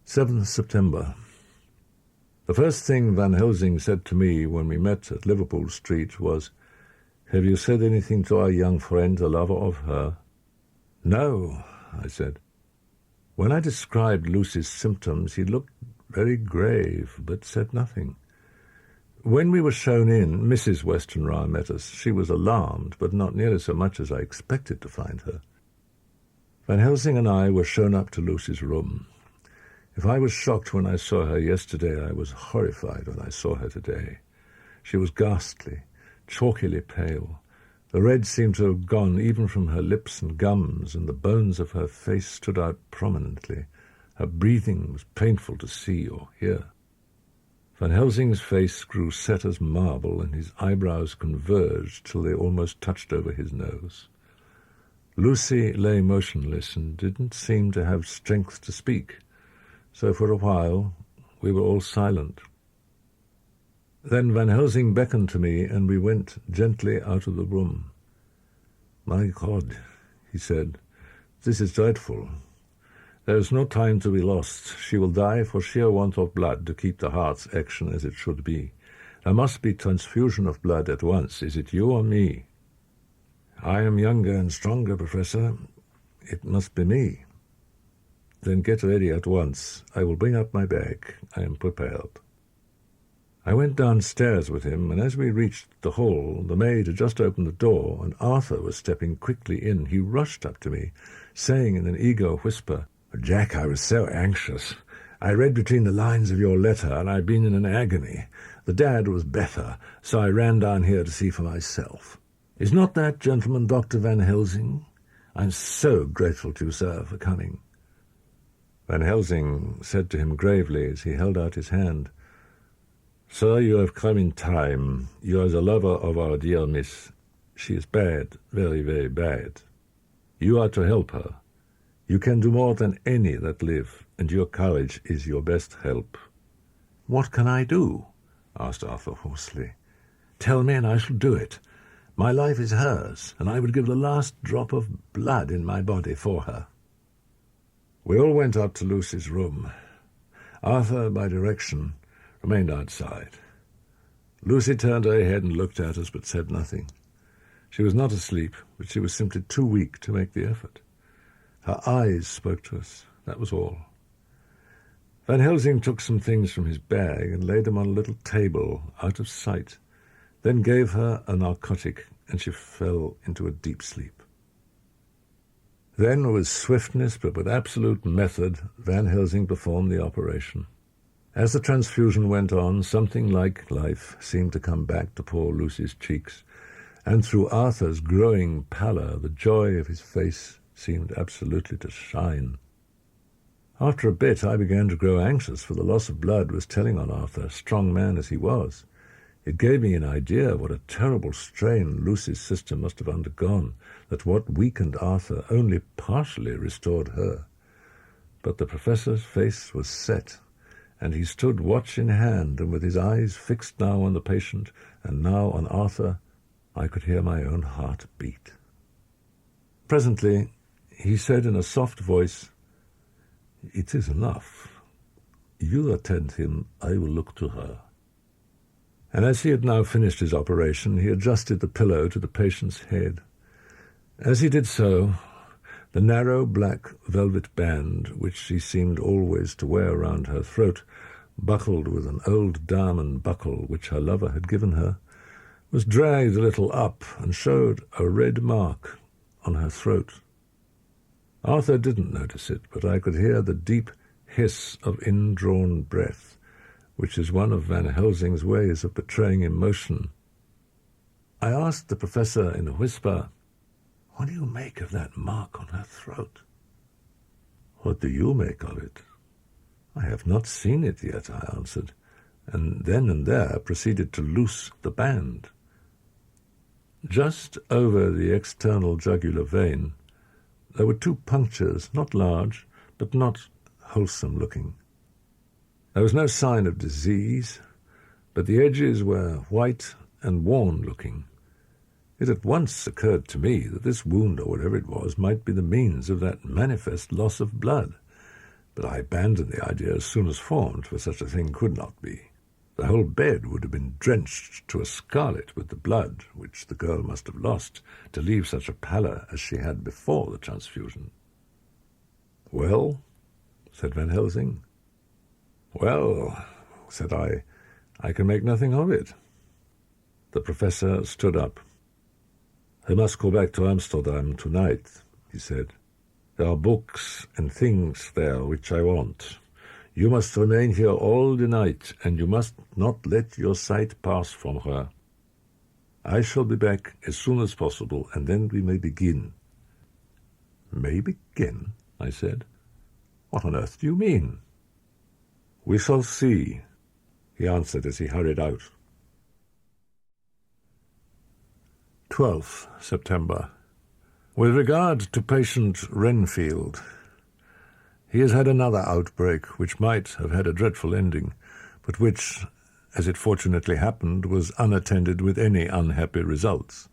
Speaker 1: 7th September. The first thing Van Helsing said to me when we met at Liverpool Street was, "Have you said anything to our young friend, the lover of her?" "No," I said. When I described Lucy's symptoms, he looked very grave, but said nothing. When we were shown in, Mrs. Westenra met us. She was alarmed, but not nearly so much as I expected to find her. Van Helsing and I were shown up to Lucy's room. If I was shocked when I saw her yesterday, I was horrified when I saw her today. She was ghastly, chalkily pale, The red seemed to have gone even from her lips and gums, and the bones of her face stood out prominently. Her breathing was painful to see or hear. Van Helsing's face grew set as marble, and his eyebrows converged till they almost touched over his nose. Lucy lay motionless and didn't seem to have strength to speak, so for a while we were all silent. Then Van Helsing beckoned to me, and we went gently out of the room. "My God," he said, "this is dreadful. There is no time to be lost. She will die for sheer want of blood to keep the heart's action as it should be. There must be transfusion of blood at once. Is it you or me?" "I am younger and stronger, Professor. It must be me." "Then get ready at once. I will bring up my bag. I am prepared." I went downstairs with him, and as we reached the hall, the maid had just opened the door, and Arthur was stepping quickly in. He rushed up to me, saying in an eager whisper, "Jack, I was so anxious. I read between the lines of your letter, and I've been in an agony. The dad was better, so I ran down here to see for myself. Is not that gentleman Dr. Van Helsing? I'm so grateful to you, sir, for coming." Van Helsing said to him gravely as he held out his hand, "Sir, you have come in time. You are the lover of our dear miss. She is bad, very, very bad. You are to help her. You can do more than any that live, and your courage is your best help." "What can I do?" asked Arthur hoarsely. "Tell me, and I shall do it. My life is hers, and I would give the last drop of blood in my body for her." We all went up to Lucy's room. Arthur, by direction, remained outside. Lucy turned her head and looked at us, but said nothing. She was not asleep, but she was simply too weak to make the effort. Her eyes spoke to us, that was all. Van Helsing took some things from his bag and laid them on a little table, out of sight, then gave her a narcotic, and she fell into a deep sleep. Then, with swiftness but with absolute method, Van Helsing performed the operation. As the transfusion went on, something like life seemed to come back to poor Lucy's cheeks, and through Arthur's growing pallor, the joy of his face seemed absolutely to shine. After a bit, I began to grow anxious, for the loss of blood was telling on Arthur, strong man as he was. It gave me an idea of what a terrible strain Lucy's system must have undergone, that what weakened Arthur only partially restored her. But the professor's face was set, and he stood watch in hand, and with his eyes fixed now on the patient and now on Arthur, I could hear my own heart beat. Presently he said in a soft voice, "It is enough. You attend him, I will look to her." And as he had now finished his operation, he adjusted the pillow to the patient's head. As he did so, the narrow black velvet band, which she seemed always to wear round her throat, buckled with an old diamond buckle which her lover had given her, was dragged a little up and showed a red mark on her throat. Arthur didn't notice it, but I could hear the deep hiss of indrawn breath, which is one of Van Helsing's ways of betraying emotion. I asked the professor in a whisper, "What do you make of that mark on her throat?" "What do you make of it?" "I have not seen it yet," I answered, and then and there proceeded to loose the band. Just over the external jugular vein, there were 2 punctures, not large, but not wholesome-looking. There was no sign of disease, but the edges were white and worn-looking. It at once occurred to me that this wound, or whatever it was, might be the means of that manifest loss of blood, but I abandoned the idea as soon as formed, for such a thing could not be. The whole bed would have been drenched to a scarlet with the blood which the girl must have lost to leave such a pallor as she had before the transfusion. "Well?" said Van Helsing. "Well," said I can make nothing of it." The professor stood up. "I must go back to Amsterdam tonight," he said. "There are books and things there which I want. You must remain here all the night, and you must not let your sight pass from her." I shall be back as soon as possible, and then we may begin." "May begin?" I said. "What on earth do you mean?" "We shall see," he answered as he hurried out. 12th September. With regard to patient Renfield, he has had another outbreak which might have had a dreadful ending, but which, as it fortunately happened, was unattended with any unhappy results.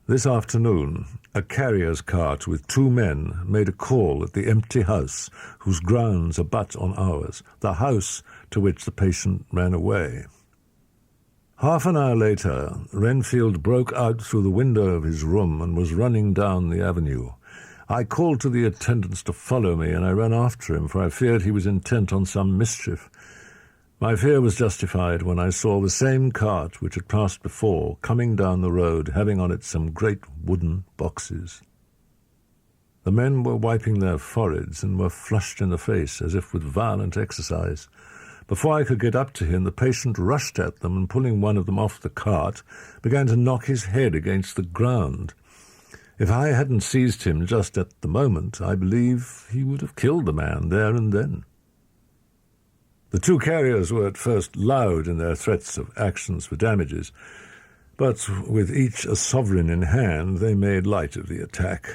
Speaker 1: This afternoon, a carrier's cart with 2 men made a call at the empty house whose grounds abut on ours, the house to which the patient ran away. Half an hour later, Renfield broke out through the window of his room and was running down the avenue. I called to the attendants to follow me, and I ran after him, for I feared he was intent on some mischief. My fear was justified when I saw the same cart which had passed before coming down the road, having on it some great wooden boxes. The men were wiping their foreheads and were flushed in the face, as if with violent exercise. Before I could get up to him, the patient rushed at them and, pulling one of them off the cart, began to knock his head against the ground. If I hadn't seized him just at the moment, I believe he would have killed the man there and then. The 2 carriers were at first loud in their threats of actions for damages, but with each a sovereign in hand, they made light of the attack.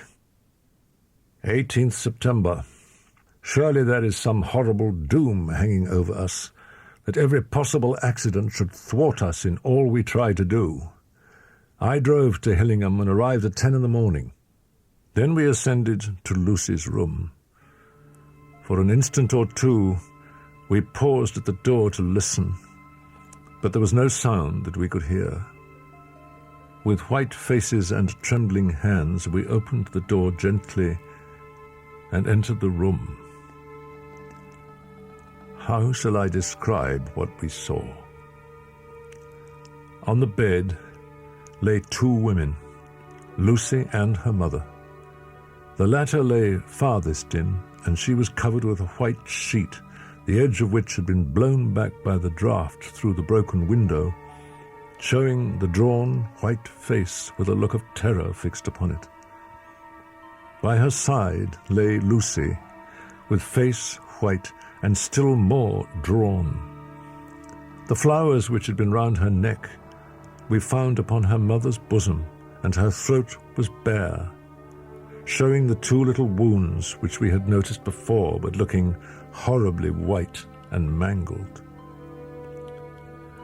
Speaker 1: 18th September. Surely there is some horrible doom hanging over us, that every possible accident should thwart us in all we try to do. I drove to Hillingham and arrived at 10 in the morning. Then we ascended to Lucy's room. For an instant or two, we paused at the door to listen, but there was no sound that we could hear. With white faces and trembling hands, we opened the door gently and entered the room. How shall I describe what we saw? On the bed lay 2 women, Lucy and her mother. The latter lay farthest in, and she was covered with a white sheet, the edge of which had been blown back by the draught through the broken window, showing the drawn white face with a look of terror fixed upon it. By her side lay Lucy, with face white and still more drawn. The flowers which had been round her neck we found upon her mother's bosom, and her throat was bare, showing the 2 little wounds which we had noticed before, but looking horribly white and mangled.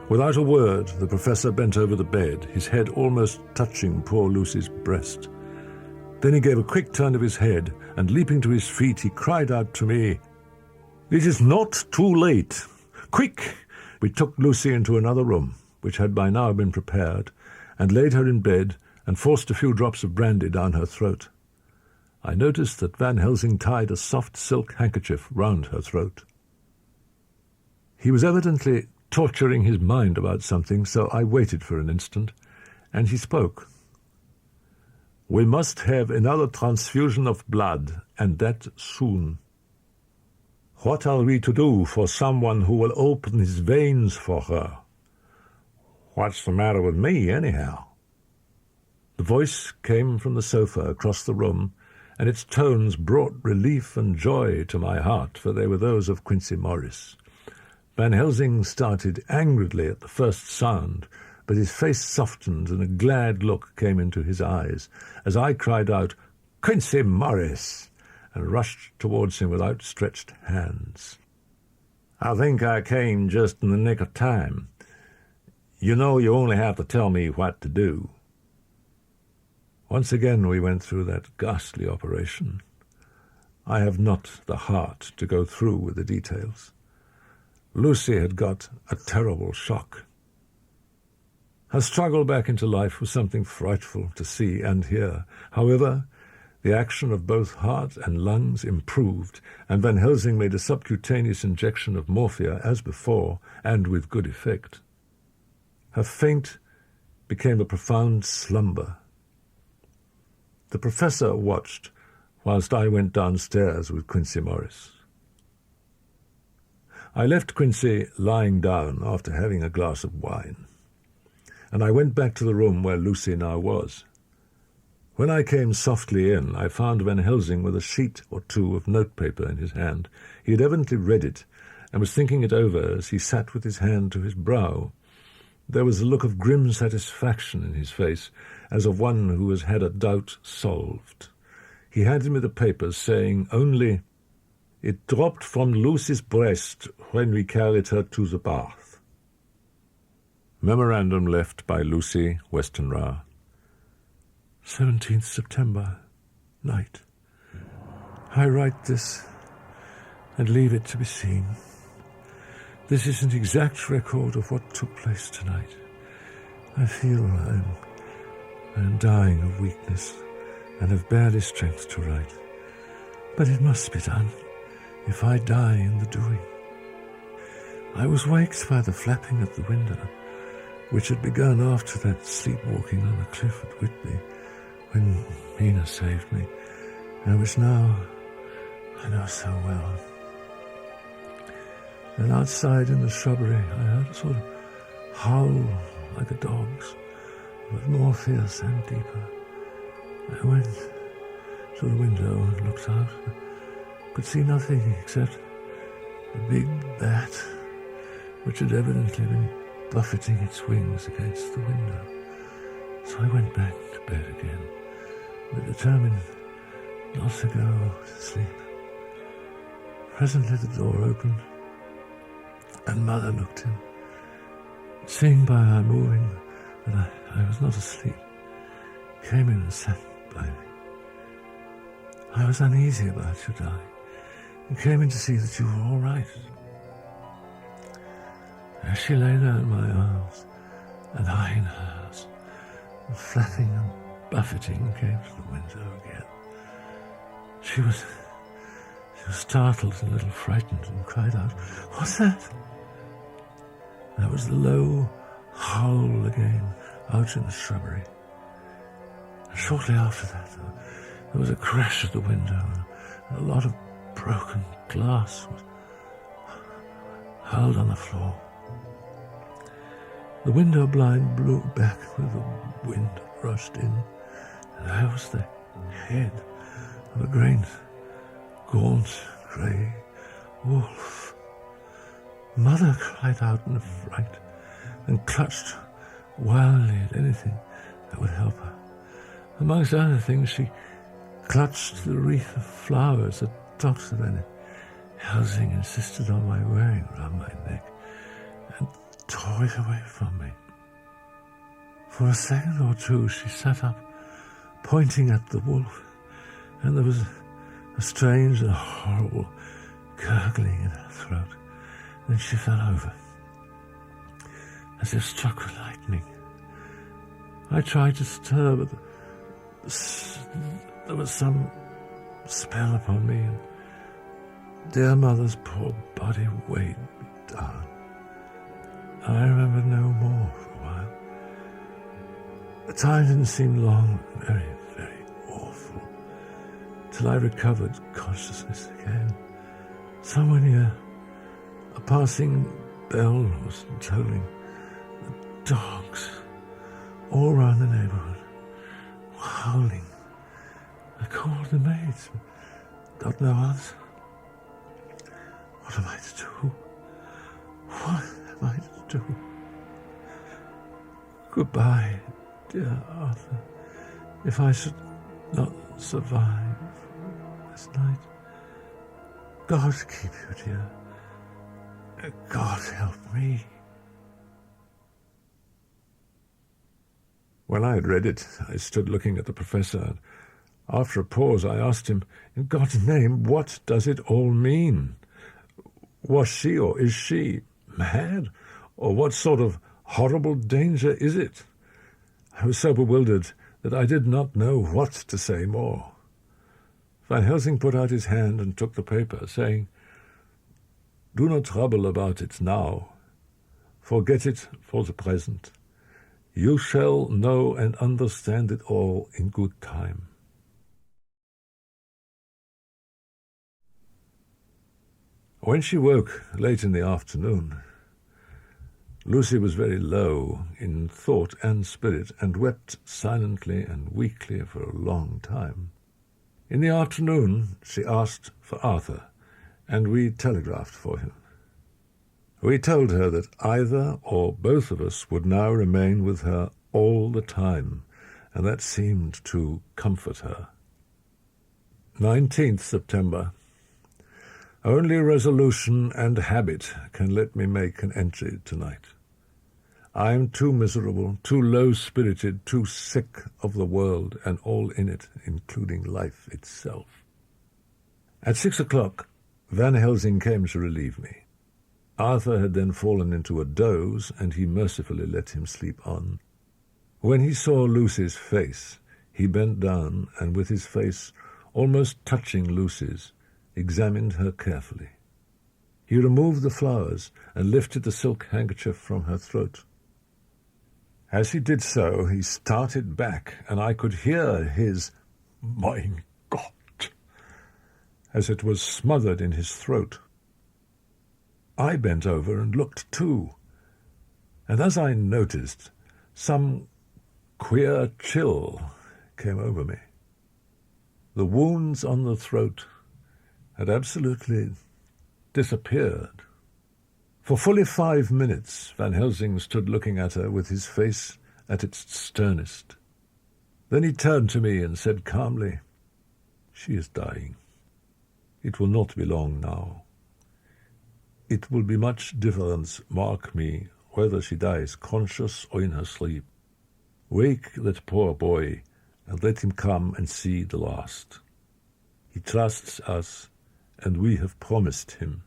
Speaker 1: Without a word, the professor bent over the bed, his head almost touching poor Lucy's breast. Then he gave a quick turn of his head, and leaping to his feet, he cried out to me, "It is not too late. Quick!" We took Lucy into another room, which had by now been prepared, and laid her in bed and forced a few drops of brandy down her throat. I noticed that Van Helsing tied a soft silk handkerchief round her throat. He was evidently torturing his mind about something, so I waited for an instant, and he spoke. "We must have another transfusion of blood, and that soon. What are we to do for someone who will open his veins for her?" "What's the matter with me, anyhow?" The voice came from the sofa across the room, and its tones brought relief and joy to my heart, for they were those of Quincey Morris. Van Helsing started angrily at the first sound, but his face softened and a glad look came into his eyes as I cried out, "Quincey Morris!" and rushed towards him with outstretched hands. "I think I came just in the nick of time. You know you only have to tell me what to do." Once again we went through that ghastly operation. I have not the heart to go through with the details. Lucy had got a terrible shock. Her struggle back into life was something frightful to see and hear. However, the action of both heart and lungs improved, and Van Helsing made a subcutaneous injection of morphia as before, and with good effect. Her faint became a profound slumber. The professor watched whilst I went downstairs with Quincey Morris. I left Quincey lying down after having a glass of wine. and I went back to the room where Lucy now was. When I came softly in, I found Van Helsing with a sheet or two of notepaper in his hand. He had evidently read it, and was thinking it over as he sat with his hand to his brow. There was a look of grim satisfaction in his face, as of one who has had a doubt solved. He handed me the papers, saying only, "It dropped from Lucy's breast when we carried her to the bath." Memorandum left by Lucy Westenra. 17th September, night. I write this and leave it to be seen. This is an exact record of what took place tonight. I feel I am dying of weakness and have barely strength to write. But it must be done, if I die in the doing. I was waked by the flapping at the window, which had begun after that sleepwalking on the cliff at Whitby, when Mina saved me, and which now I know so well. And outside in the shrubbery I heard a sort of howl like a dog's, but more fierce and deeper. I went to the window and looked out. I could see nothing except a big bat, which had evidently been buffeting its wings against the window. So I went back to bed again, but determined not to go to sleep. Presently the door opened, and Mother looked in. Seeing by my moving that I was not asleep, came in and sat by me. I was uneasy about you, darling, and came in to see that you were all right. As she lay there in my arms, and I in hers, and flapping and buffeting came to the window again. She was startled and a little frightened, and cried out, "What's that?" There was the low howl again out in the shrubbery. And shortly after that, there was a crash at the window, and a lot of broken glass was hurled on the floor. The window blind blew back with the wind rushed in, and there was the head of a great, gaunt, grey wolf. Mother cried out in affright and clutched wildly at anything that would help her. Amongst other things, she clutched the wreath of flowers that Dr. Van Helsing insisted on my wearing round my neck, and tore it away from me. For a second or two she sat up, pointing at the wolf, and there was a strange and horrible gurgling in her throat. Then she fell over, as if struck with lightning. I tried to stir, but there was some spell upon me, and dear Mother's poor body weighed me down. I remember no more for a while. The time didn't seem long, very, very awful, till I recovered consciousness again. Somewhere near, a passing bell was tolling. The dogs, all round the neighbourhood, were howling. I called the maids, got no answer. What am I to do? What am I to do? Goodbye, dear Arthur. If I should not survive this night, God keep you, dear. God help me. When I had read it, I stood looking at the professor, and after a pause I asked him, "In God's name, what does it all mean? Was she, or is she, mad? Or what sort of horrible danger is it?" I was so bewildered that I did not know what to say more. Van Helsing put out his hand and took the paper, saying, "Do not trouble about it now. Forget it for the present. You shall know and understand it all in good time." When she woke late in the afternoon, Lucy was very low in thought and spirit, and wept silently and weakly for a long time. In the afternoon she asked for Arthur, and we telegraphed for him. We told her that either or both of us would now remain with her all the time, and that seemed to comfort her. 19th September. Only resolution and habit can let me make an entry tonight. I am too miserable, too low-spirited, too sick of the world and all in it, including life itself. At 6 o'clock, Van Helsing came to relieve me. Arthur had then fallen into a doze, and he mercifully let him sleep on. When he saw Lucy's face, he bent down, and with his face almost touching Lucy's, examined her carefully. He removed the flowers and lifted the silk handkerchief from her throat. As he did so, he started back, and I could hear his "Mein Gott," as it was smothered in his throat. I bent over and looked too, and as I noticed, some queer chill came over me. The wounds on the throat had absolutely disappeared. For fully 5 minutes, Van Helsing stood looking at her with his face at its sternest. Then he turned to me and said calmly, "She is dying. It will not be long now. It will be much difference, mark me, whether she dies conscious or in her sleep. Wake that poor boy, and let him come and see the last. He trusts us, and we have promised him."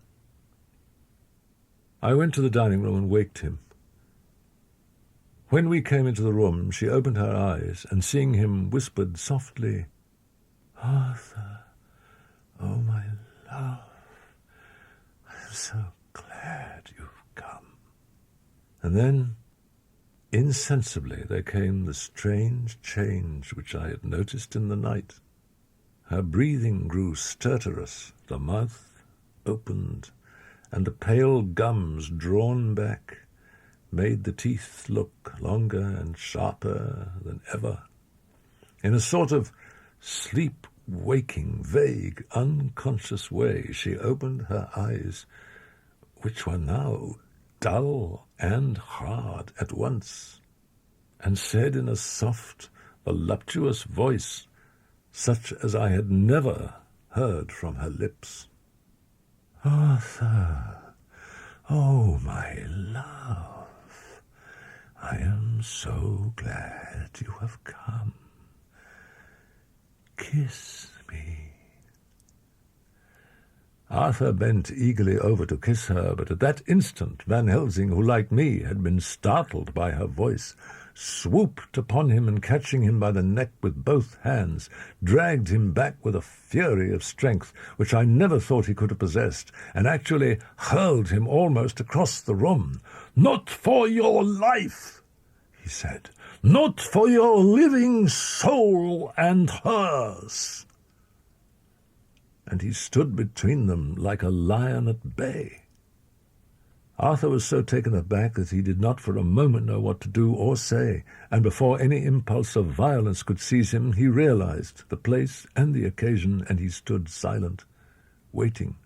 Speaker 1: I went to the dining room and waked him. When we came into the room, she opened her eyes, and seeing him, whispered softly, "Arthur, oh my love, I am so glad you've come." And then, insensibly, there came the strange change which I had noticed in the night. Her breathing grew stertorous, the mouth opened, and the pale gums, drawn back, made the teeth look longer and sharper than ever. In a sort of sleep-waking, vague, unconscious way, she opened her eyes, which were now dull and hard at once, and said in a soft, voluptuous voice, such as I had never heard from her lips, "Arthur, oh my love, I am so glad you have come. Kiss me." Arthur bent eagerly over to kiss her, but at that instant Van Helsing, who, like me, had been startled by her voice, swooped upon him and, catching him by the neck with both hands, dragged him back with a fury of strength which I never thought he could have possessed, and actually hurled him almost across the room. "Not for your life," he said. "Not for your living soul and hers." And he stood between them like a lion at bay. Arthur was so taken aback that he did not for a moment know what to do or say, and before any impulse of violence could seize him, he realized the place and the occasion, and he stood silent, waiting.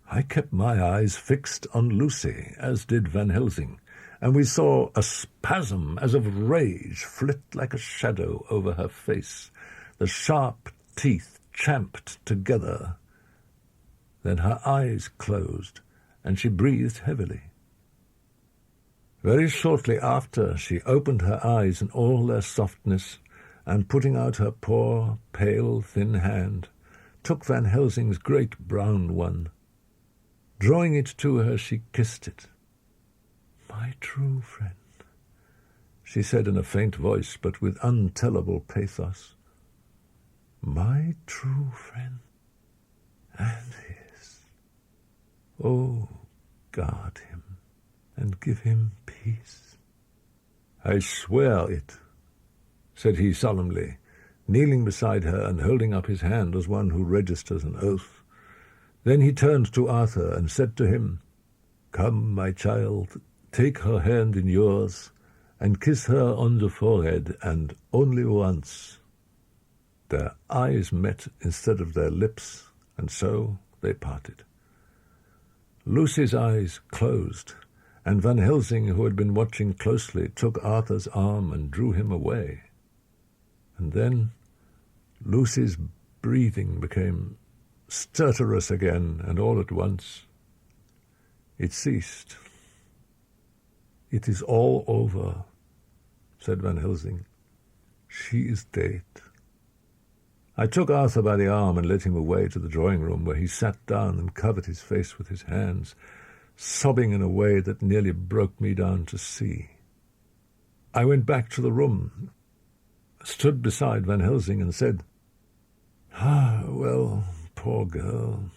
Speaker 1: I kept my eyes fixed on Lucy, as did Van Helsing, and we saw a spasm as of rage flit like a shadow over her face, the sharp teeth champed together. Then her eyes closed, and she breathed heavily. Very shortly after, she opened her eyes in all their softness, and putting out her poor, pale, thin hand, took Van Helsing's great brown one. Drawing it to her, she kissed it. "My true friend," she said in a faint voice, but with untellable pathos. "My true friend, and his. Oh, guard him, and give him peace." "I swear it," said he solemnly, kneeling beside her and holding up his hand as one who registers an oath. Then he turned to Arthur and said to him, "Come, my child, take her hand in yours and kiss her on the forehead, and only once. Their eyes met instead of their lips, and so they parted. Lucy's eyes closed, and Van Helsing, who had been watching closely, took Arthur's arm and drew him away. And then Lucy's breathing became stertorous again, and all at once it ceased. "It is all over," said Van Helsing. "She is dead." I took Arthur by the arm and led him away to the drawing-room, where he sat down and covered his face with his hands, sobbing in a way that nearly broke me down to see. I went back to the room, stood beside Van Helsing, and said, "Well, poor girl,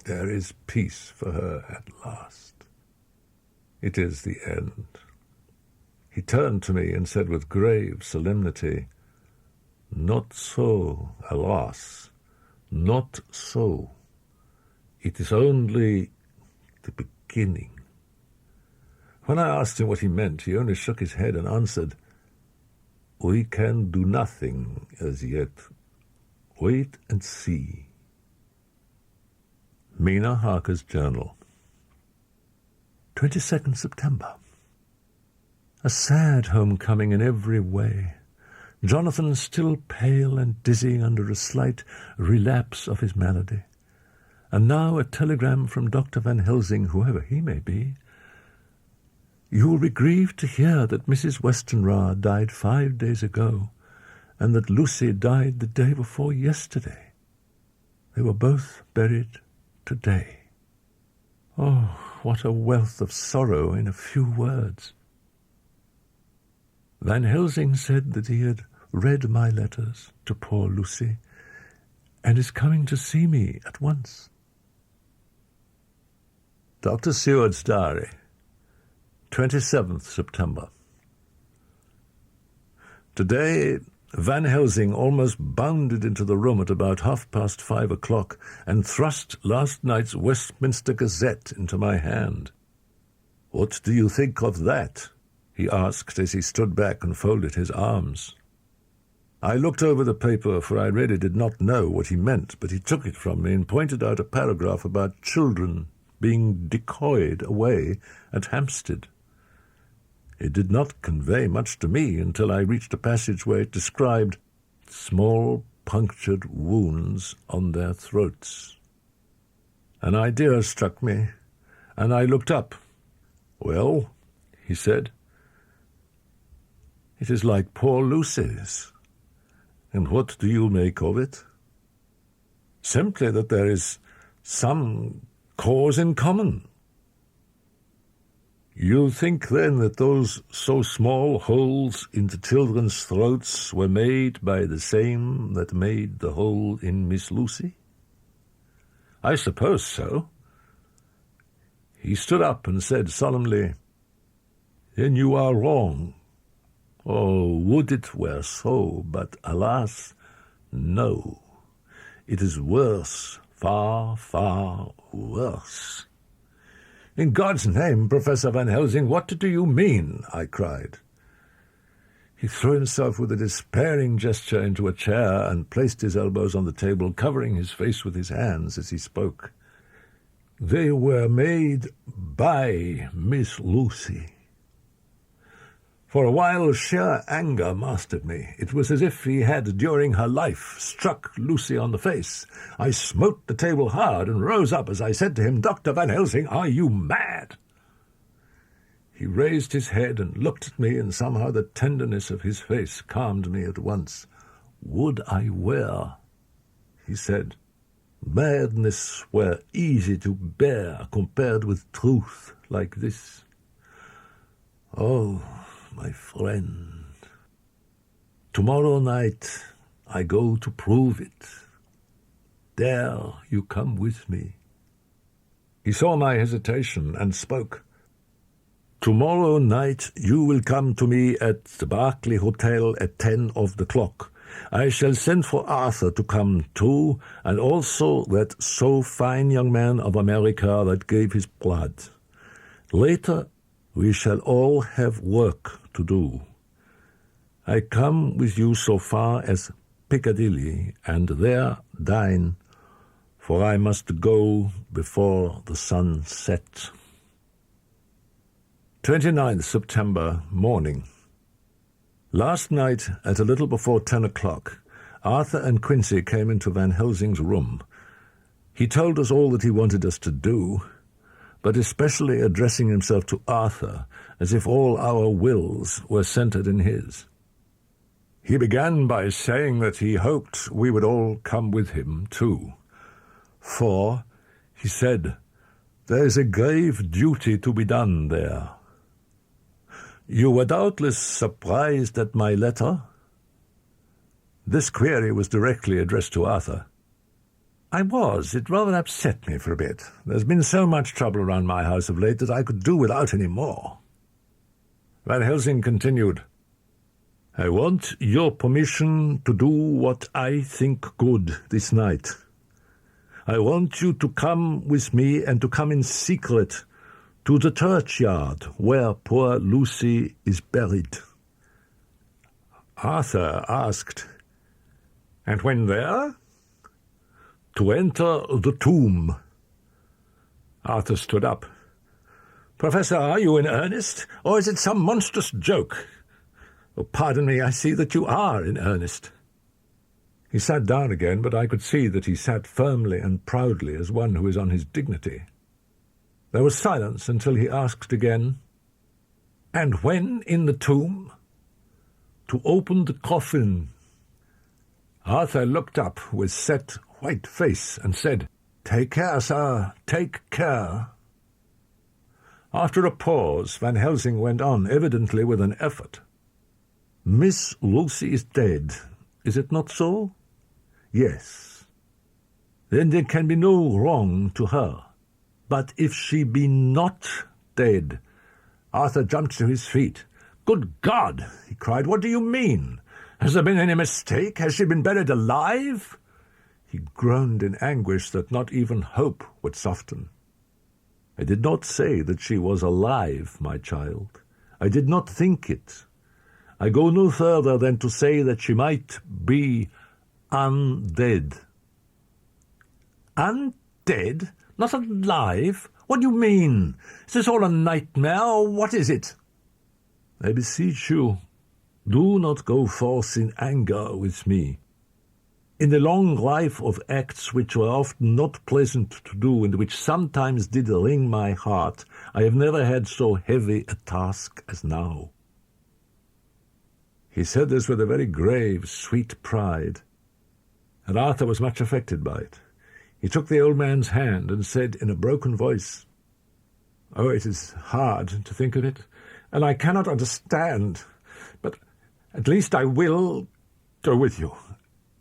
Speaker 1: there is peace for her at last. It is the end." He turned to me and said with grave solemnity, "Not so, alas, not so. It is only the beginning." When I asked him what he meant, he only shook his head and answered, "We can do nothing as yet. Wait and see." Mina Harker's Journal. 22nd September. A sad homecoming in every way. Jonathan still pale and dizzy under a slight relapse of his malady. And now a telegram from Dr. Van Helsing, whoever he may be. "You will be grieved to hear that Mrs. Westenra died 5 days ago, and that Lucy died the day before yesterday. They were both buried today." Oh, what a wealth of sorrow in a few words. Van Helsing said that he had read my letters to poor Lucy, and is coming to see me at once. Dr. Seward's Diary, 27th September. Today, Van Helsing almost bounded into the room at about 5:30 and thrust last night's Westminster Gazette into my hand. "What do you think of that?" he asked as he stood back and folded his arms. I looked over the paper, for I really did not know what he meant, but he took it from me and pointed out a paragraph about children being decoyed away at Hampstead. It did not convey much to me until I reached a passage where it described small punctured wounds on their throats. An idea struck me, and I looked up. "Well," he said, "it is like poor Lucy's. And what do you make of it?" "Simply that there is some cause in common." "You think, then, that those so small holes in the children's throats were made by the same that made the hole in Miss Lucy?" "I suppose so." He stood up and said solemnly, "Then you are wrong. Oh, would it were so, but alas, no. It is worse, far, far worse." "In God's name, Professor Van Helsing, what do you mean?" I cried. He threw himself with a despairing gesture into a chair and placed his elbows on the table, covering his face with his hands as he spoke. "They were made by Miss Lucy." For a while sheer anger mastered me. It was as if he had, during her life, struck Lucy on the face. I smote the table hard and rose up as I said to him, "Dr. Van Helsing, are you mad?" He raised his head and looked at me, and somehow the tenderness of his face calmed me at once. "Would I were," he said, "madness were easy to bear compared with truth like this. Oh, my friend, tomorrow night I go to prove it. Dare you come with me?" He saw my hesitation and spoke. "Tomorrow night you will come to me at the Berkeley Hotel at 10 of the clock. I shall send for Arthur to come too, and also that so fine young man of America that gave his blood. Later We shall all have work to do. I come with you so far as Piccadilly, and there dine, for I must go before the sun set. 29th September, morning. Last night, at a little before 10 o'clock, Arthur and Quincy came into Van Helsing's room. He told us all that he wanted us to do, but especially addressing himself to Arthur, as if all our wills were centred in his. He began by saying that he hoped we would all come with him, too. For, he said, there is a grave duty to be done there. You were doubtless surprised at my letter? This query was directly addressed to Arthur. I was. It rather upset me for a bit. There's been so much trouble around my house of late that I could do without any more. Van Helsing continued, I want your permission to do what I think good this night. I want you to come with me and to come in secret to the churchyard where poor Lucy is buried. Arthur asked, And when there? To enter the tomb. Arthur stood up. Professor, are you in earnest, or is it some monstrous joke? Oh, pardon me, I see that you are in earnest. He sat down again, but I could see that he sat firmly and proudly as one who is on his dignity. There was silence until he asked again, And when in the tomb? To open the coffin. Arthur looked up with set white face and said, Take care, sir, take care. After a pause, Van Helsing went on, evidently with an effort. Miss Lucy is dead, is it not so? Yes. Then there can be no wrong to her. But if she be not dead... Arthur jumped to his feet. Good God, he cried, what do you mean? Has there been any mistake? Has she been buried alive? He groaned in anguish that not even hope would soften. I did not say that she was alive, my child. I did not think it. I go no further than to say that she might be undead. Undead? Not alive? What do you mean? Is this all a nightmare, or what is it? I beseech you, do not go forth in anger with me. In the long life of acts which were often not pleasant to do, and which sometimes did wring my heart, I have never had so heavy a task as now. He said this with a very grave, sweet pride, and Arthur was much affected by it. He took the old man's hand and said in a broken voice, Oh, it is hard to think of it, and I cannot understand, but at least I will go with you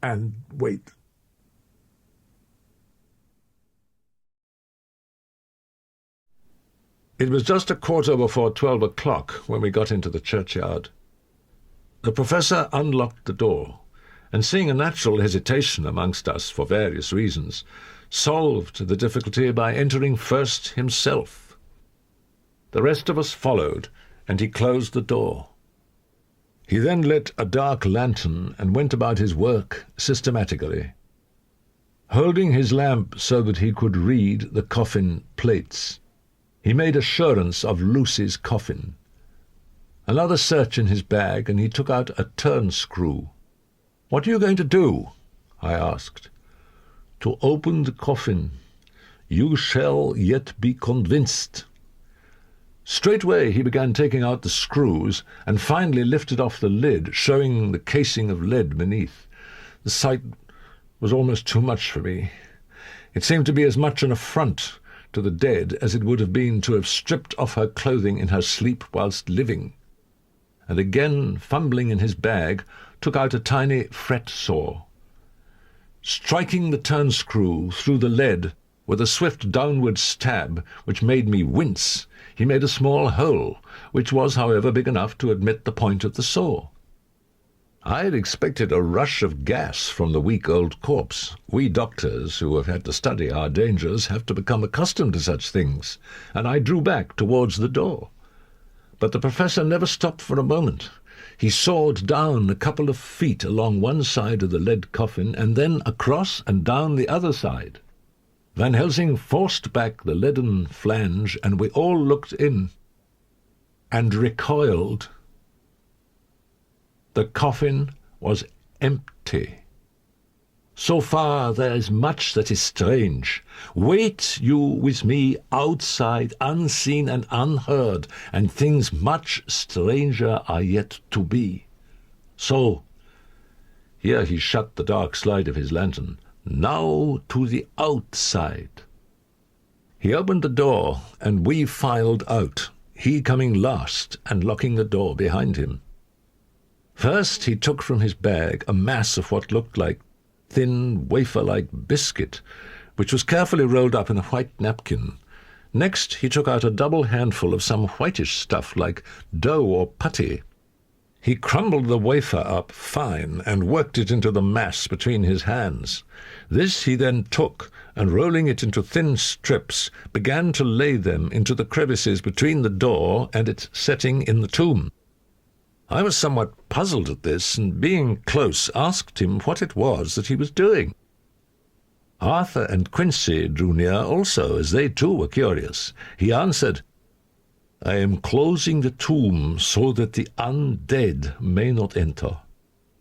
Speaker 1: and wait. It was just a quarter before 12 o'clock when we got into the churchyard. The professor unlocked the door, and seeing a natural hesitation amongst us for various reasons, solved the difficulty by entering first himself. The rest of us followed, and he closed the door. He then lit a dark lantern and went about his work systematically, holding his lamp so that he could read the coffin plates. He made assurance of Lucy's coffin. Another search in his bag, and he took out a turn-screw. "What are you going to do?" I asked. "To open the coffin. You shall yet be convinced." Straightway he began taking out the screws, and finally lifted off the lid, showing the casing of lead beneath. The sight was almost too much for me. It seemed to be as much an affront to the dead as it would have been to have stripped off her clothing in her sleep whilst living. And again, fumbling in his bag, took out a tiny fret saw. Striking the turn-screw through the lead with a swift downward stab which made me wince, he made a small hole, which was, however, big enough to admit the point of the saw. I had expected a rush of gas from the weak old corpse. We doctors, who have had to study our dangers, have to become accustomed to such things, and I drew back towards the door. But the professor never stopped for a moment. He soared down a couple of feet along one side of the lead coffin, and then across and down the other side. Van Helsing forced back the leaden flange, and we all looked in and recoiled. The coffin was empty. So far there is much that is strange. Wait you with me outside, unseen and unheard, and things much stranger are yet to be. So, here he shut the dark slide of his lantern, now to the outside. He opened the door, and we filed out, he coming last and locking the door behind him. First he took from his bag a mass of what looked like thin, wafer-like biscuit, which was carefully rolled up in a white napkin. Next he took out a double handful of some whitish stuff like dough or putty. He crumbled the wafer up fine and worked it into the mass between his hands. This he then took, and rolling it into thin strips, began to lay them into the crevices between the door and its setting in the tomb. I was somewhat puzzled at this, and being close, asked him what it was that he was doing. Arthur and Quincy drew near also, as they too were curious. He answered, "I am closing the tomb so that the undead may not enter."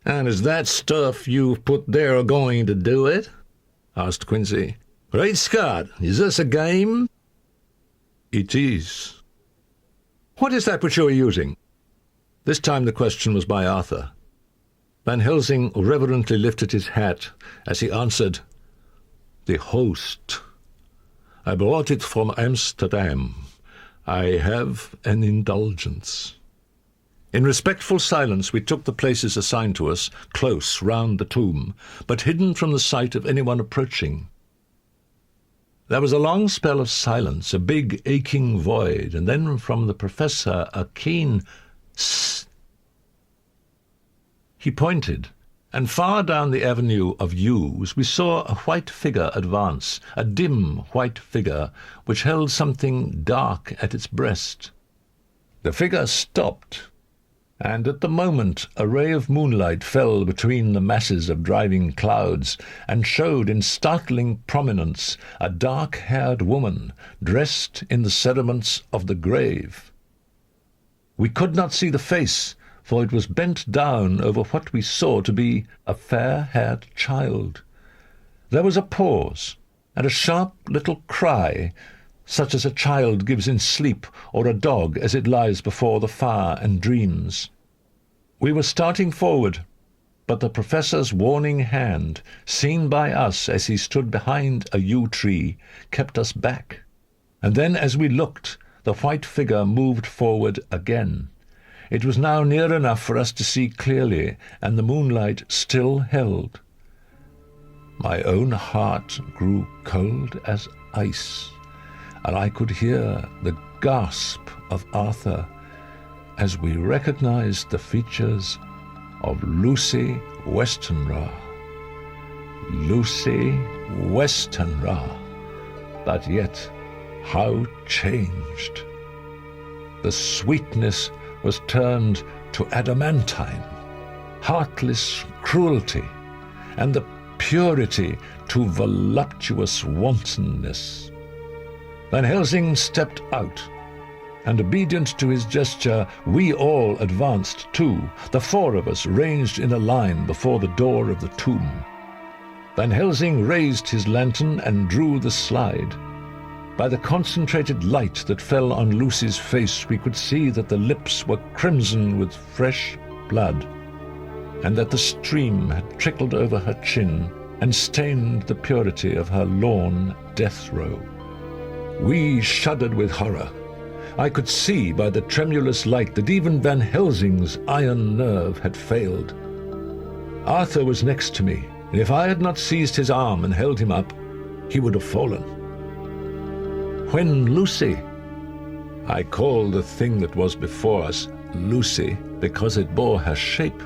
Speaker 1: "And is that stuff you've put there going to do it?" asked Quincy. "Great Scott, is this a game?" "It is." "What is that which you are using?" This time the question was by Arthur. Van Helsing reverently lifted his hat as he answered, "The host. I brought it from Amsterdam. I have an indulgence." In respectful silence we took the places assigned to us, close round the tomb, but hidden from the sight of anyone approaching. There was a long spell of silence, a big aching void, and then from the professor a keen "Sst." He pointed, and far down the avenue of yews we saw a white figure advance, a dim white figure which held something dark at its breast. The figure stopped, and at the moment a ray of moonlight fell between the masses of driving clouds and showed in startling prominence a dark-haired woman dressed in the cerements of the grave. We could not see the face, for it was bent down over what we saw to be a fair-haired child. There was a pause, and a sharp little cry, such as a child gives in sleep, or a dog as it lies before the fire and dreams. We were starting forward, but the professor's warning hand, seen by us as he stood behind a yew tree, kept us back. And then, as we looked, the white figure moved forward again. It was now near enough for us to see clearly, and the moonlight still held. My own heart grew cold as ice, and I could hear the gasp of Arthur as we recognized the features of Lucy Westenra. Lucy Westenra. But yet, how changed! The sweetness was turned to adamantine, heartless cruelty, and the purity to voluptuous wantonness. Van Helsing stepped out, and obedient to his gesture, we all advanced too, the four of us ranged in a line before the door of the tomb. Van Helsing raised his lantern and drew the slide. By the concentrated light that fell on Lucy's face, we could see that the lips were crimson with fresh blood, and that the stream had trickled over her chin and stained the purity of her lawn death robe. We shuddered with horror. I could see by the tremulous light that even Van Helsing's iron nerve had failed. Arthur was next to me, and if I had not seized his arm and held him up, he would have fallen. When Lucy, I called the thing that was before us Lucy because it bore her shape,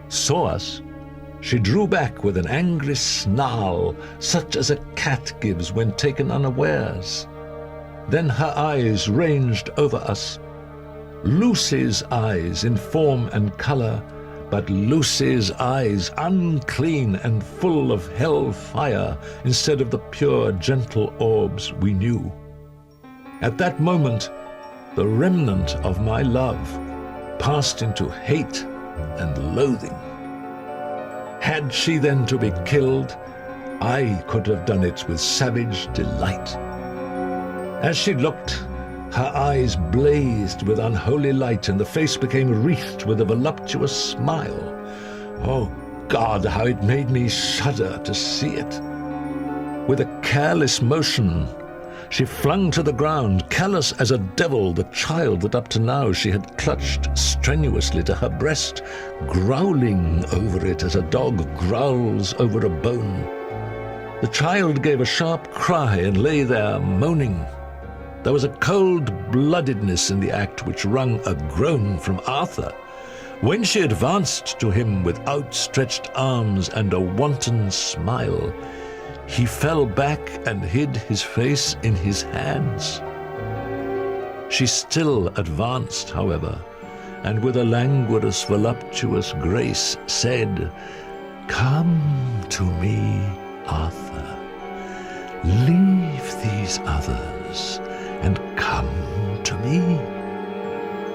Speaker 1: saw us, she drew back with an angry snarl, such as a cat gives when taken unawares. Then her eyes ranged over us, Lucy's eyes in form and colour, but Lucy's eyes unclean and full of hell fire instead of the pure, gentle orbs we knew. At that moment, the remnant of my love passed into hate and loathing. Had she then to be killed, I could have done it with savage delight. As she looked, her eyes blazed with unholy light, and the face became wreathed with a voluptuous smile. Oh God, how it made me shudder to see it. With a careless motion, she flung to the ground, callous as a devil, the child that up to now she had clutched strenuously to her breast, growling over it as a dog growls over a bone. The child gave a sharp cry and lay there moaning. There was a cold-bloodedness in the act which wrung a groan from Arthur. When she advanced to him with outstretched arms and a wanton smile, he fell back and hid his face in his hands. She still advanced, however, and with a languorous, voluptuous grace said, "Come to me, Arthur. Leave these others and come to me.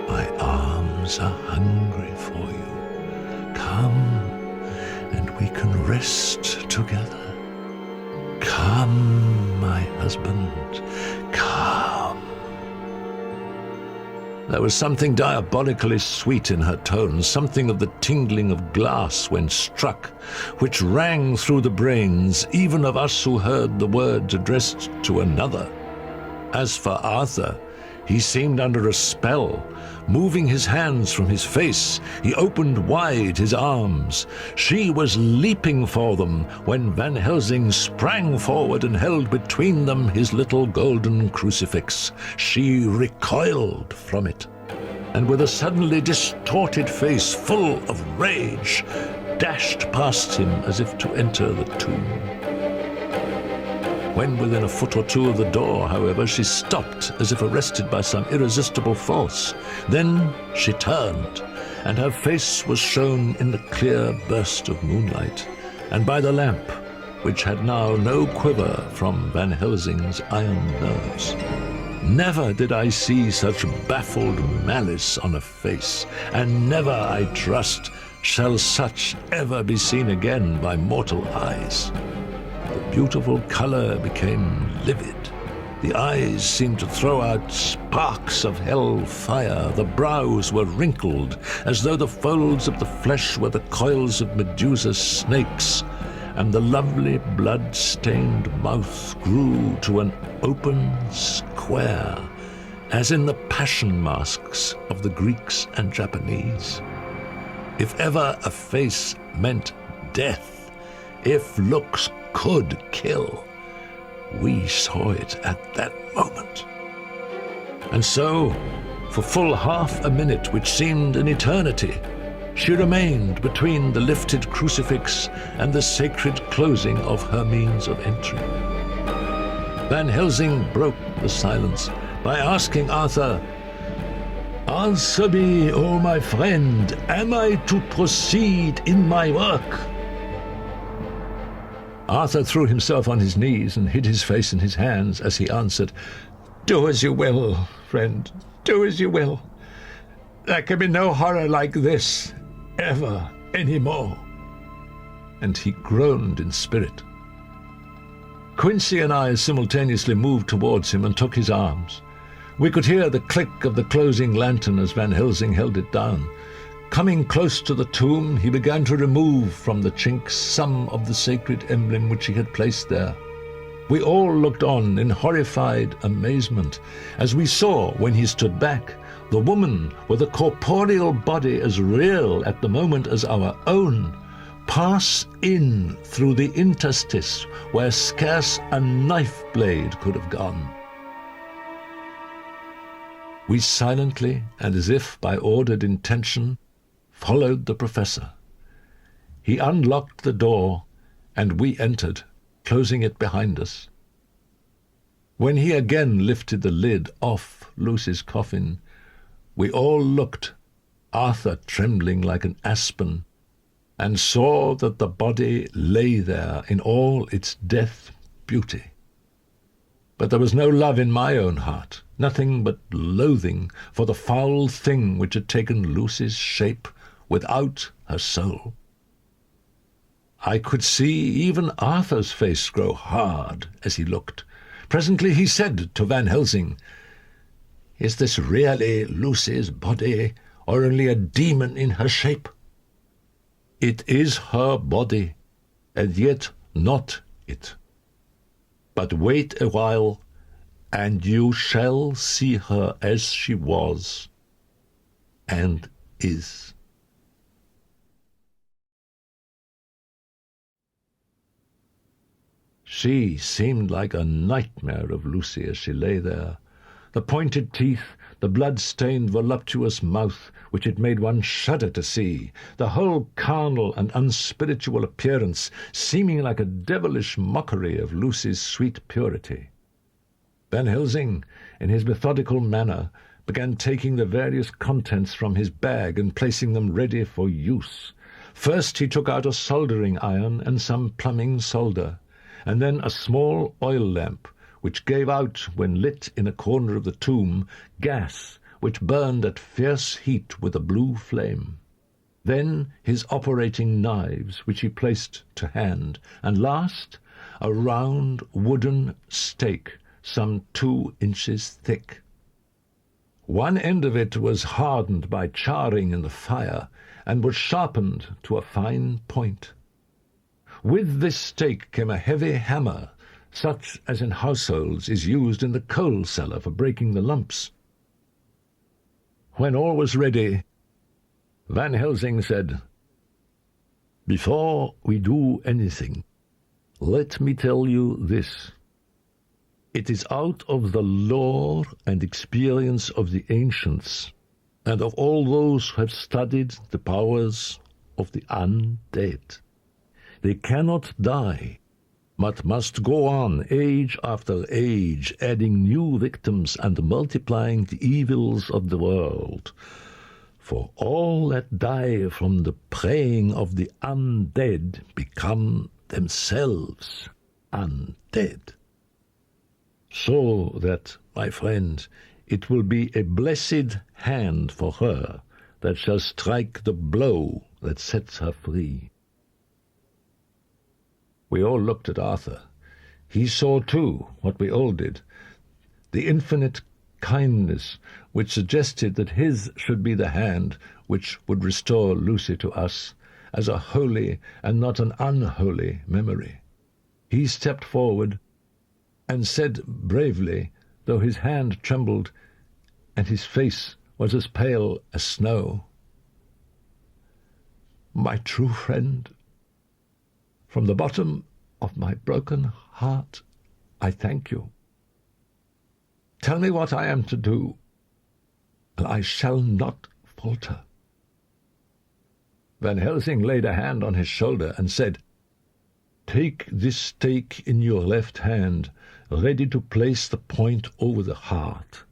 Speaker 1: My arms are hungry for you. Come, and we can rest together. Come, my husband, come." There was something diabolically sweet in her tone, something of the tingling of glass when struck, which rang through the brains even of us who heard the words addressed to another. As for Arthur, he seemed under a spell. Moving his hands from his face, he opened wide his arms. She was leaping for them when Van Helsing sprang forward and held between them his little golden crucifix. She recoiled from it, and with a suddenly distorted face full of rage, dashed past him as if to enter the tomb. When within a foot or two of the door, however, she stopped as if arrested by some irresistible force. Then she turned, and her face was shown in the clear burst of moonlight, and by the lamp, which had now no quiver from Van Helsing's iron nerves. Never did I see such baffled malice on a face, and never, I trust, shall such ever be seen again by mortal eyes. The beautiful color became livid. The eyes seemed to throw out sparks of hell fire. The brows were wrinkled, as though the folds of the flesh were the coils of Medusa's snakes, and the lovely blood-stained mouth grew to an open square, as in the passion masks of the Greeks and Japanese. If ever a face meant death, if looks could kill, we saw it at that moment. And so, for full half a minute, which seemed an eternity, she remained between the lifted crucifix and the sacred closing of her means of entry. Van Helsing broke the silence by asking Arthur, "Answer me, O my friend, am I to proceed in my work?" Arthur threw himself on his knees and hid his face in his hands as he answered, "Do as you will, friend, do as you will. There can be no horror like this, ever any more." And he groaned in spirit. Quincy and I simultaneously moved towards him and took his arms. We could hear the click of the closing lantern as Van Helsing held it down. Coming close to the tomb, he began to remove from the chinks some of the sacred emblem which he had placed there. We all looked on in horrified amazement as we saw, when he stood back, the woman with a corporeal body as real at the moment as our own, pass in through the interstice where scarce a knife blade could have gone. We silently, and as if by ordered intention, followed the professor. He unlocked the door, and we entered, closing it behind us. When he again lifted the lid off Lucy's coffin, We all looked, Arthur trembling like an aspen, and saw that the body lay there in all its death beauty. But there was no love in my own heart, nothing but loathing for the foul thing which had taken Lucy's shape without her soul. I could see even Arthur's face grow hard as he looked. Presently he said to Van Helsing, "Is this really Lucy's body, or only a demon in her shape?" "It is her body, and yet not it. But wait a while, and you shall see her as she was, and is." She seemed like a nightmare of Lucy as she lay there. The pointed teeth, the blood-stained voluptuous mouth, which it made one shudder to see, the whole carnal and unspiritual appearance seeming like a devilish mockery of Lucy's sweet purity. Van Helsing, in his methodical manner, began taking the various contents from his bag and placing them ready for use. First he took out a soldering iron and some plumbing solder, and then a small oil lamp, which gave out, when lit in a corner of the tomb, gas which burned at fierce heat with a blue flame. Then his operating knives, which he placed to hand, and last, a round wooden stake some 2 inches thick. One end of it was hardened by charring in the fire, and was sharpened to a fine point. With this stake came a heavy hammer, such as in households is used in the coal cellar for breaking the lumps. When all was ready, Van Helsing said, "Before we do anything, let me tell you this. It is out of the lore and experience of the ancients, and of all those who have studied the powers of the undead. They cannot die, but must go on age after age, adding new victims and multiplying the evils of the world. For all that die from the preying of the undead become themselves undead. So that, my friend, it will be a blessed hand for her that shall strike the blow that sets her free." We all looked at Arthur. He saw, too, what we all did, the infinite kindness which suggested that his should be the hand which would restore Lucy to us as a holy and not an unholy memory. He stepped forward and said bravely, though his hand trembled and his face was as pale as snow, "My true friend, from the bottom of my broken heart, I thank you. Tell me what I am to do, and I shall not falter." Van Helsing laid a hand on his shoulder and said, "Take this stake in your left hand, ready to place the point over the heart,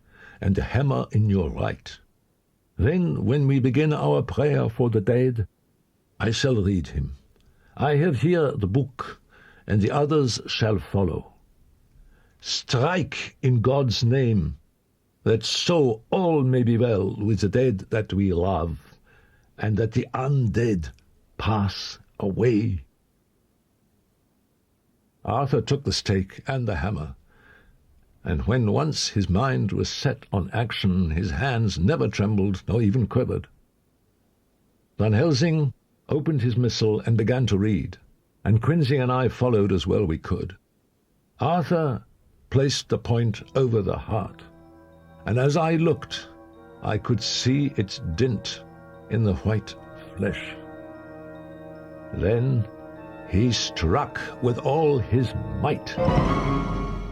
Speaker 1: and the hammer in your right. Then, when we begin our prayer for the dead, I shall read him. I have here the book, and the others shall follow. Strike in God's name, that so all may be well with the dead that we love, and that the undead pass away." Arthur took the stake and the hammer, and when once his mind was set on action, his hands never trembled nor even quivered. Van Helsing opened his missal and began to read, and Quincy and I followed as well we could. Arthur placed the point over the heart, and as I looked, I could see its dint in the white flesh. Then he struck with all his might.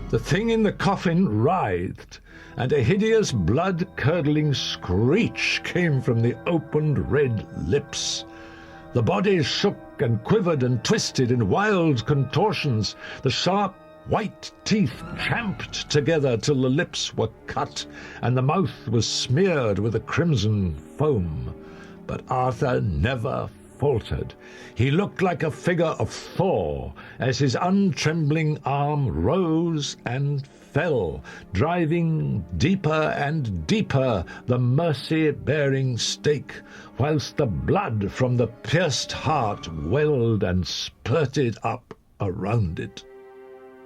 Speaker 1: The thing in the coffin writhed, and a hideous blood-curdling screech came from the opened red lips. The body shook and quivered and twisted in wild contortions. The sharp white teeth champed together till the lips were cut, and the mouth was smeared with a crimson foam. But Arthur never faltered. He looked like a figure of Thor as his untrembling arm rose and fell, driving deeper and deeper the mercy-bearing stake, whilst the blood from the pierced heart welled and spurted up around it.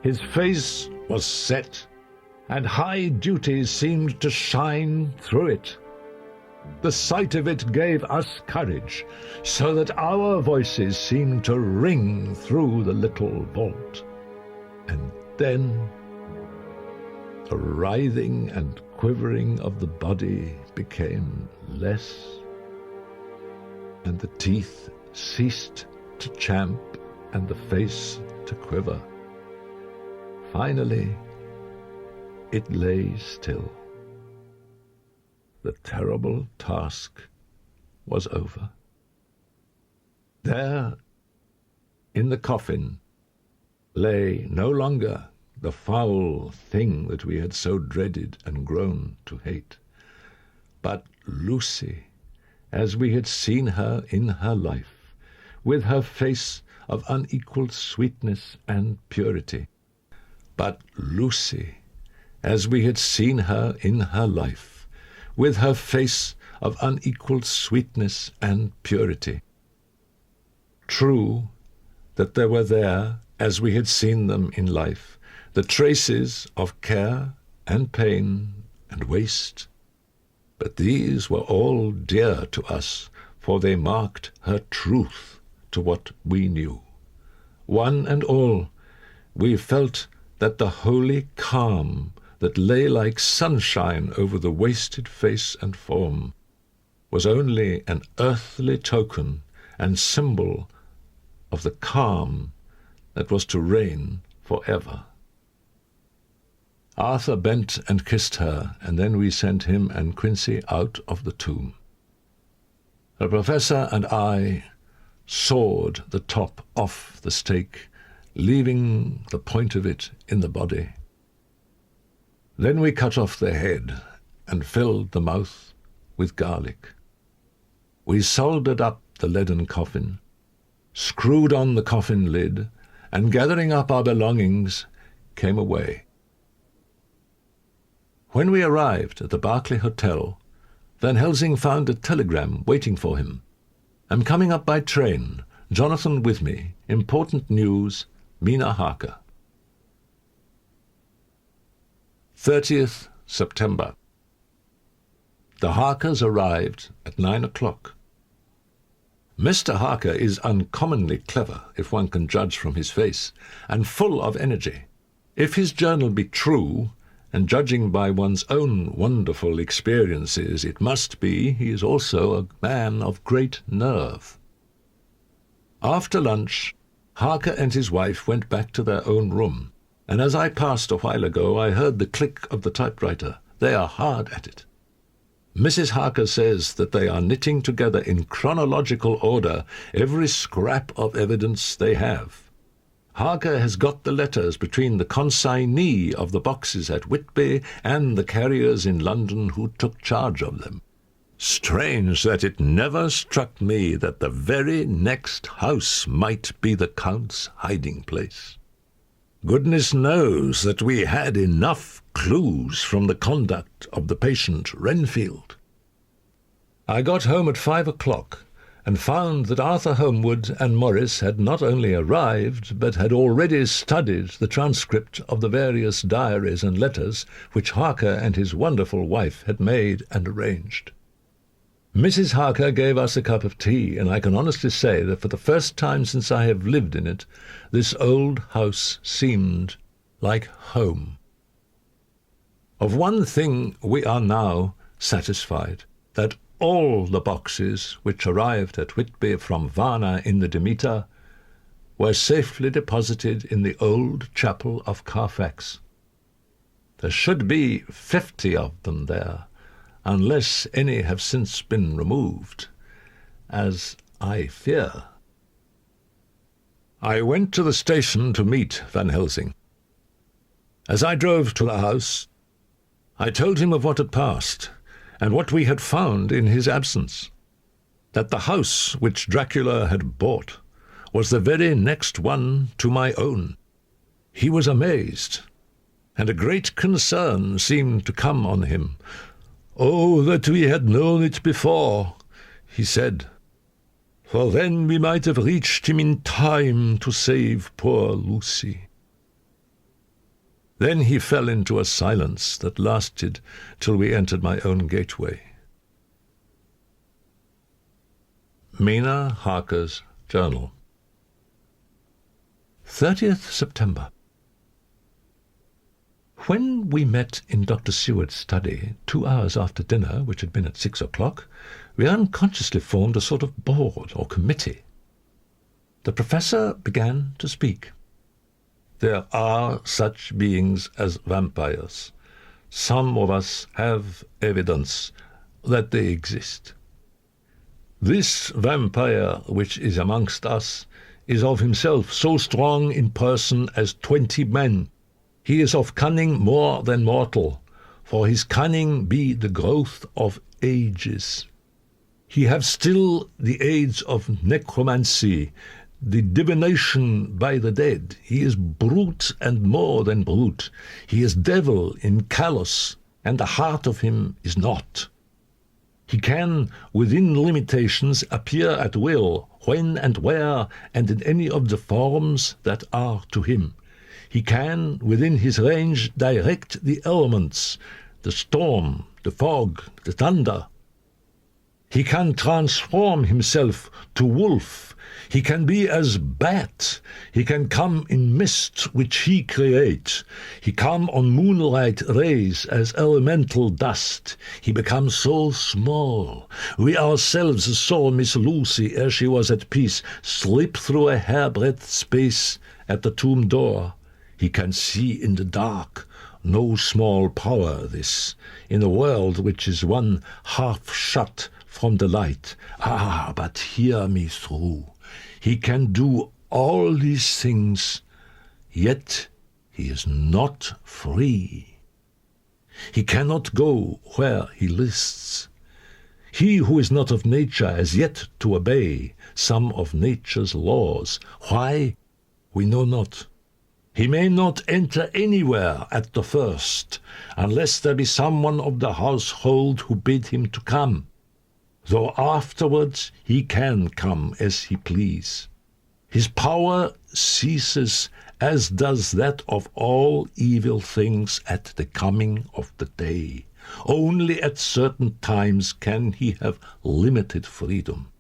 Speaker 1: His face was set, and high duty seemed to shine through it. The sight of it gave us courage, so that our voices seemed to ring through the little vault. And then the writhing and quivering of the body became less, and the teeth ceased to champ and the face to quiver. Finally, it lay still. The terrible task was over. There, in the coffin, lay no longer the foul thing that we had so dreaded and grown to hate, but Lucy, as we had seen her in her life, with her face of unequalled sweetness and purity. But Lucy, as we had seen her in her life, with her face of unequalled sweetness and purity. True that there were there, as we had seen them in life, the traces of care and pain and waste, but these were all dear to us, for they marked her truth to what we knew. One and all, we felt that the holy calm that lay like sunshine over the wasted face and form was only an earthly token and symbol of the calm that was to reign forever. Arthur bent and kissed her, and then we sent him and Quincy out of the tomb. The professor and I sawed the top off the stake, leaving the point of it in the body. Then we cut off the head and filled the mouth with garlic. We soldered up the leaden coffin, screwed on the coffin lid, and gathering up our belongings, came away. When we arrived at the Berkeley Hotel, Van Helsing found a telegram waiting for him. "I'm coming up by train. Jonathan with me. Important news. Mina Harker." 30th September. The Harkers arrived at 9 o'clock. Mr. Harker is uncommonly clever, if one can judge from his face, and full of energy. If his journal be true, and judging by one's own wonderful experiences, it must be, he is also a man of great nerve. After lunch, Harker and his wife went back to their own room, and as I passed a while ago, I heard the click of the typewriter. They are hard at it. Mrs. Harker says that they are knitting together in chronological order every scrap of evidence they have. Harker has got the letters between the consignee of the boxes at Whitby and the carriers in London who took charge of them. Strange that it never struck me that the very next house might be the Count's hiding-place. Goodness knows that we had enough clues from the conduct of the patient Renfield. I got home at 5 o'clock and found that Arthur Holmwood and Morris had not only arrived, but had already studied the transcript of the various diaries and letters which Harker and his wonderful wife had made and arranged. Mrs. Harker gave us a cup of tea, and I can honestly say that for the first time since I have lived in it, this old house seemed like home. Of one thing we are now satisfied, that all the boxes which arrived at Whitby from Varna in the Demeter were safely deposited in the old chapel of Carfax. There should be 50 of them there, unless any have since been removed, as I fear. I went to the station to meet Van Helsing. As I drove to the house, I told him of what had passed, and what we had found in his absence. That the house which Dracula had bought was the very next one to my own. He was amazed, and a great concern seemed to come on him. "Oh, that we had known it before," he said, "for then we might have reached him in time to save poor Lucy." Then he fell into a silence that lasted till we entered my own gateway. Mina Harker's Journal. 30th September. When we met in Dr. Seward's study 2 hours after dinner, which had been at 6 o'clock, we unconsciously formed a sort of board or committee. The professor began to speak. "There are such beings as vampires. Some of us have evidence that they exist. This vampire which is amongst us is of himself so strong in person as 20 men. He is of cunning more than mortal, for his cunning be the growth of ages. He have still the aids of necromancy, the divination by the dead. He is brute and more than brute. He is devil in callous, and the heart of him is not. He can, within limitations, appear at will, when and where, and in any of the forms that are to him. He can, within his range, direct the elements, the storm, the fog, the thunder. He can transform himself to wolf. He can be as bat. He can come in mist which he creates. He come on moonlight rays as elemental dust. He becomes so small. We ourselves saw Miss Lucy, ere she was at peace, slip through a hairbreadth space at the tomb door. He can see in the dark. No small power, this, in a world which is one half shut from the light. Ah, but hear me through. He can do all these things, yet he is not free. He cannot go where he lists. He who is not of nature has yet to obey some of nature's laws. Why? We know not. He may not enter anywhere at the first, unless there be someone of the household who bid him to come, though afterwards he can come as he please. His power ceases, as does that of all evil things at the coming of the day. Only at certain times can he have limited freedom.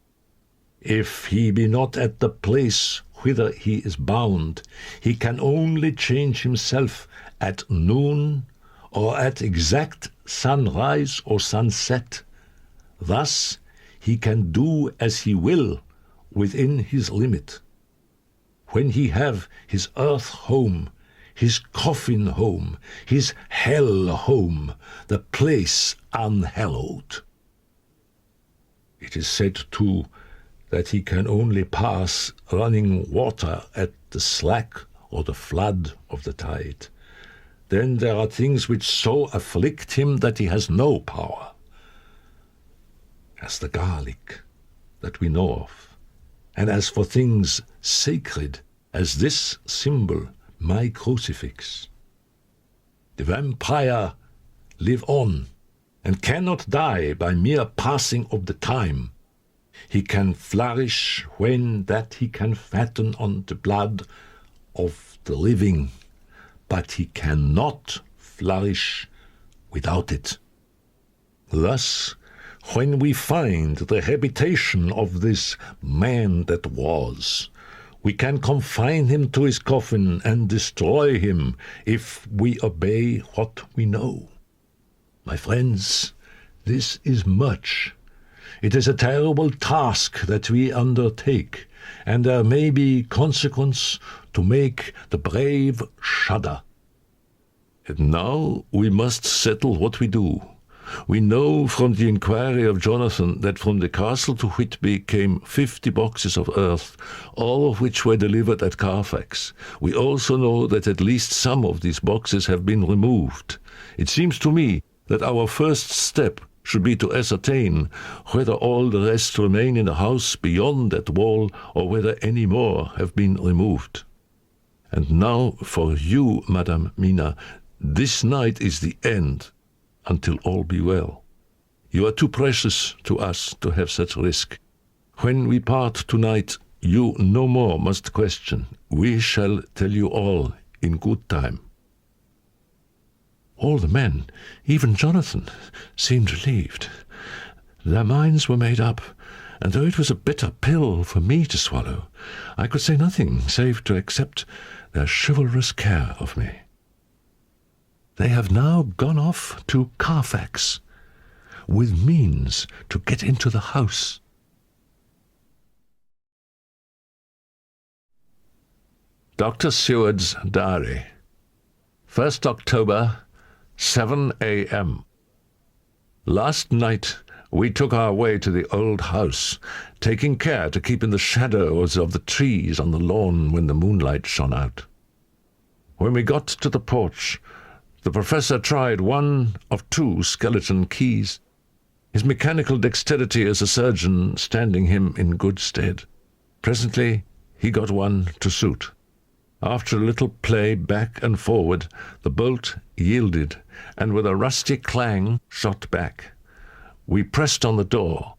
Speaker 1: If he be not at the place whither he is bound, he can only change himself at noon or at exact sunrise or sunset. Thus he can do as he will within his limit. When he have his earth home, his coffin home, his hell home, the place unhallowed. It is said, too, that he can only pass running water at the slack or the flood of the tide. Then there are things which so afflict him that he has no power, as the garlic that we know of, and as for things sacred as this symbol, my crucifix. The vampire live on, and cannot die by mere passing of the time. He can flourish when that he can fatten on the blood of the living, but he cannot flourish without it. Thus, when we find the habitation of this man that was, we can confine him to his coffin and destroy him if we obey what we know. My friends, this is much. It is a terrible task that we undertake, and there may be consequence to make the brave shudder. And now we must settle what we do. We know from the inquiry of Jonathan that from the castle to Whitby came 50 boxes of earth, all of which were delivered at Carfax. We also know that at least some of these boxes have been removed. It seems to me that our first step should be to ascertain whether all the rest remain in the house beyond that wall or whether any more have been removed. And now for you, Madame Mina, this night is the end, until all be well. You are too precious to us to have such risk. When we part tonight, you no more must question. We shall tell you all in good time. All the men, even Jonathan, seemed relieved. Their minds were made up, and though it was a bitter pill for me to swallow, I could say nothing save to accept their chivalrous care of me. They have now gone off to Carfax, with means to get into the house. Dr. Seward's Diary, 1st October, 7 a.m. Last night we took our way to the old house, taking care to keep in the shadows of the trees on the lawn when the moonlight shone out. When we got to the porch, the professor tried one of 2 skeleton keys, his mechanical dexterity as a surgeon standing him in good stead. Presently he got one to suit. After a little play back and forward, the bolt yielded, and with a rusty clang shot back. We pressed on the door.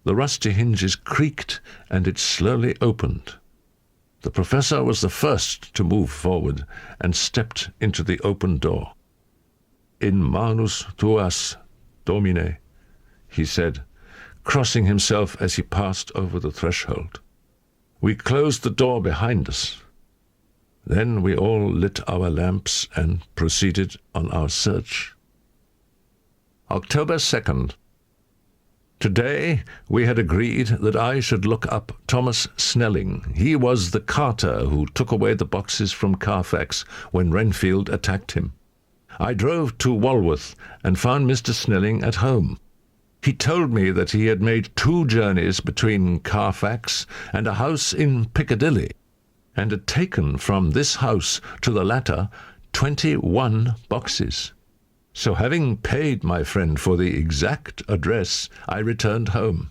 Speaker 1: The rusty hinges creaked, and it slowly opened. The professor was the first to move forward, and stepped into the open door. "In manus tuas, Domine," he said, crossing himself as he passed over the threshold. We closed the door behind us. Then we all lit our lamps and proceeded on our search. October 2nd. Today we had agreed that I should look up Thomas Snelling. He was the carter who took away the boxes from Carfax when Renfield attacked him. I drove to Walworth and found Mr. Snelling at home. He told me that he had made 2 journeys between Carfax and a house in Piccadilly, and had taken from this house to the latter 21 boxes. So having paid my friend for the exact address, I returned home.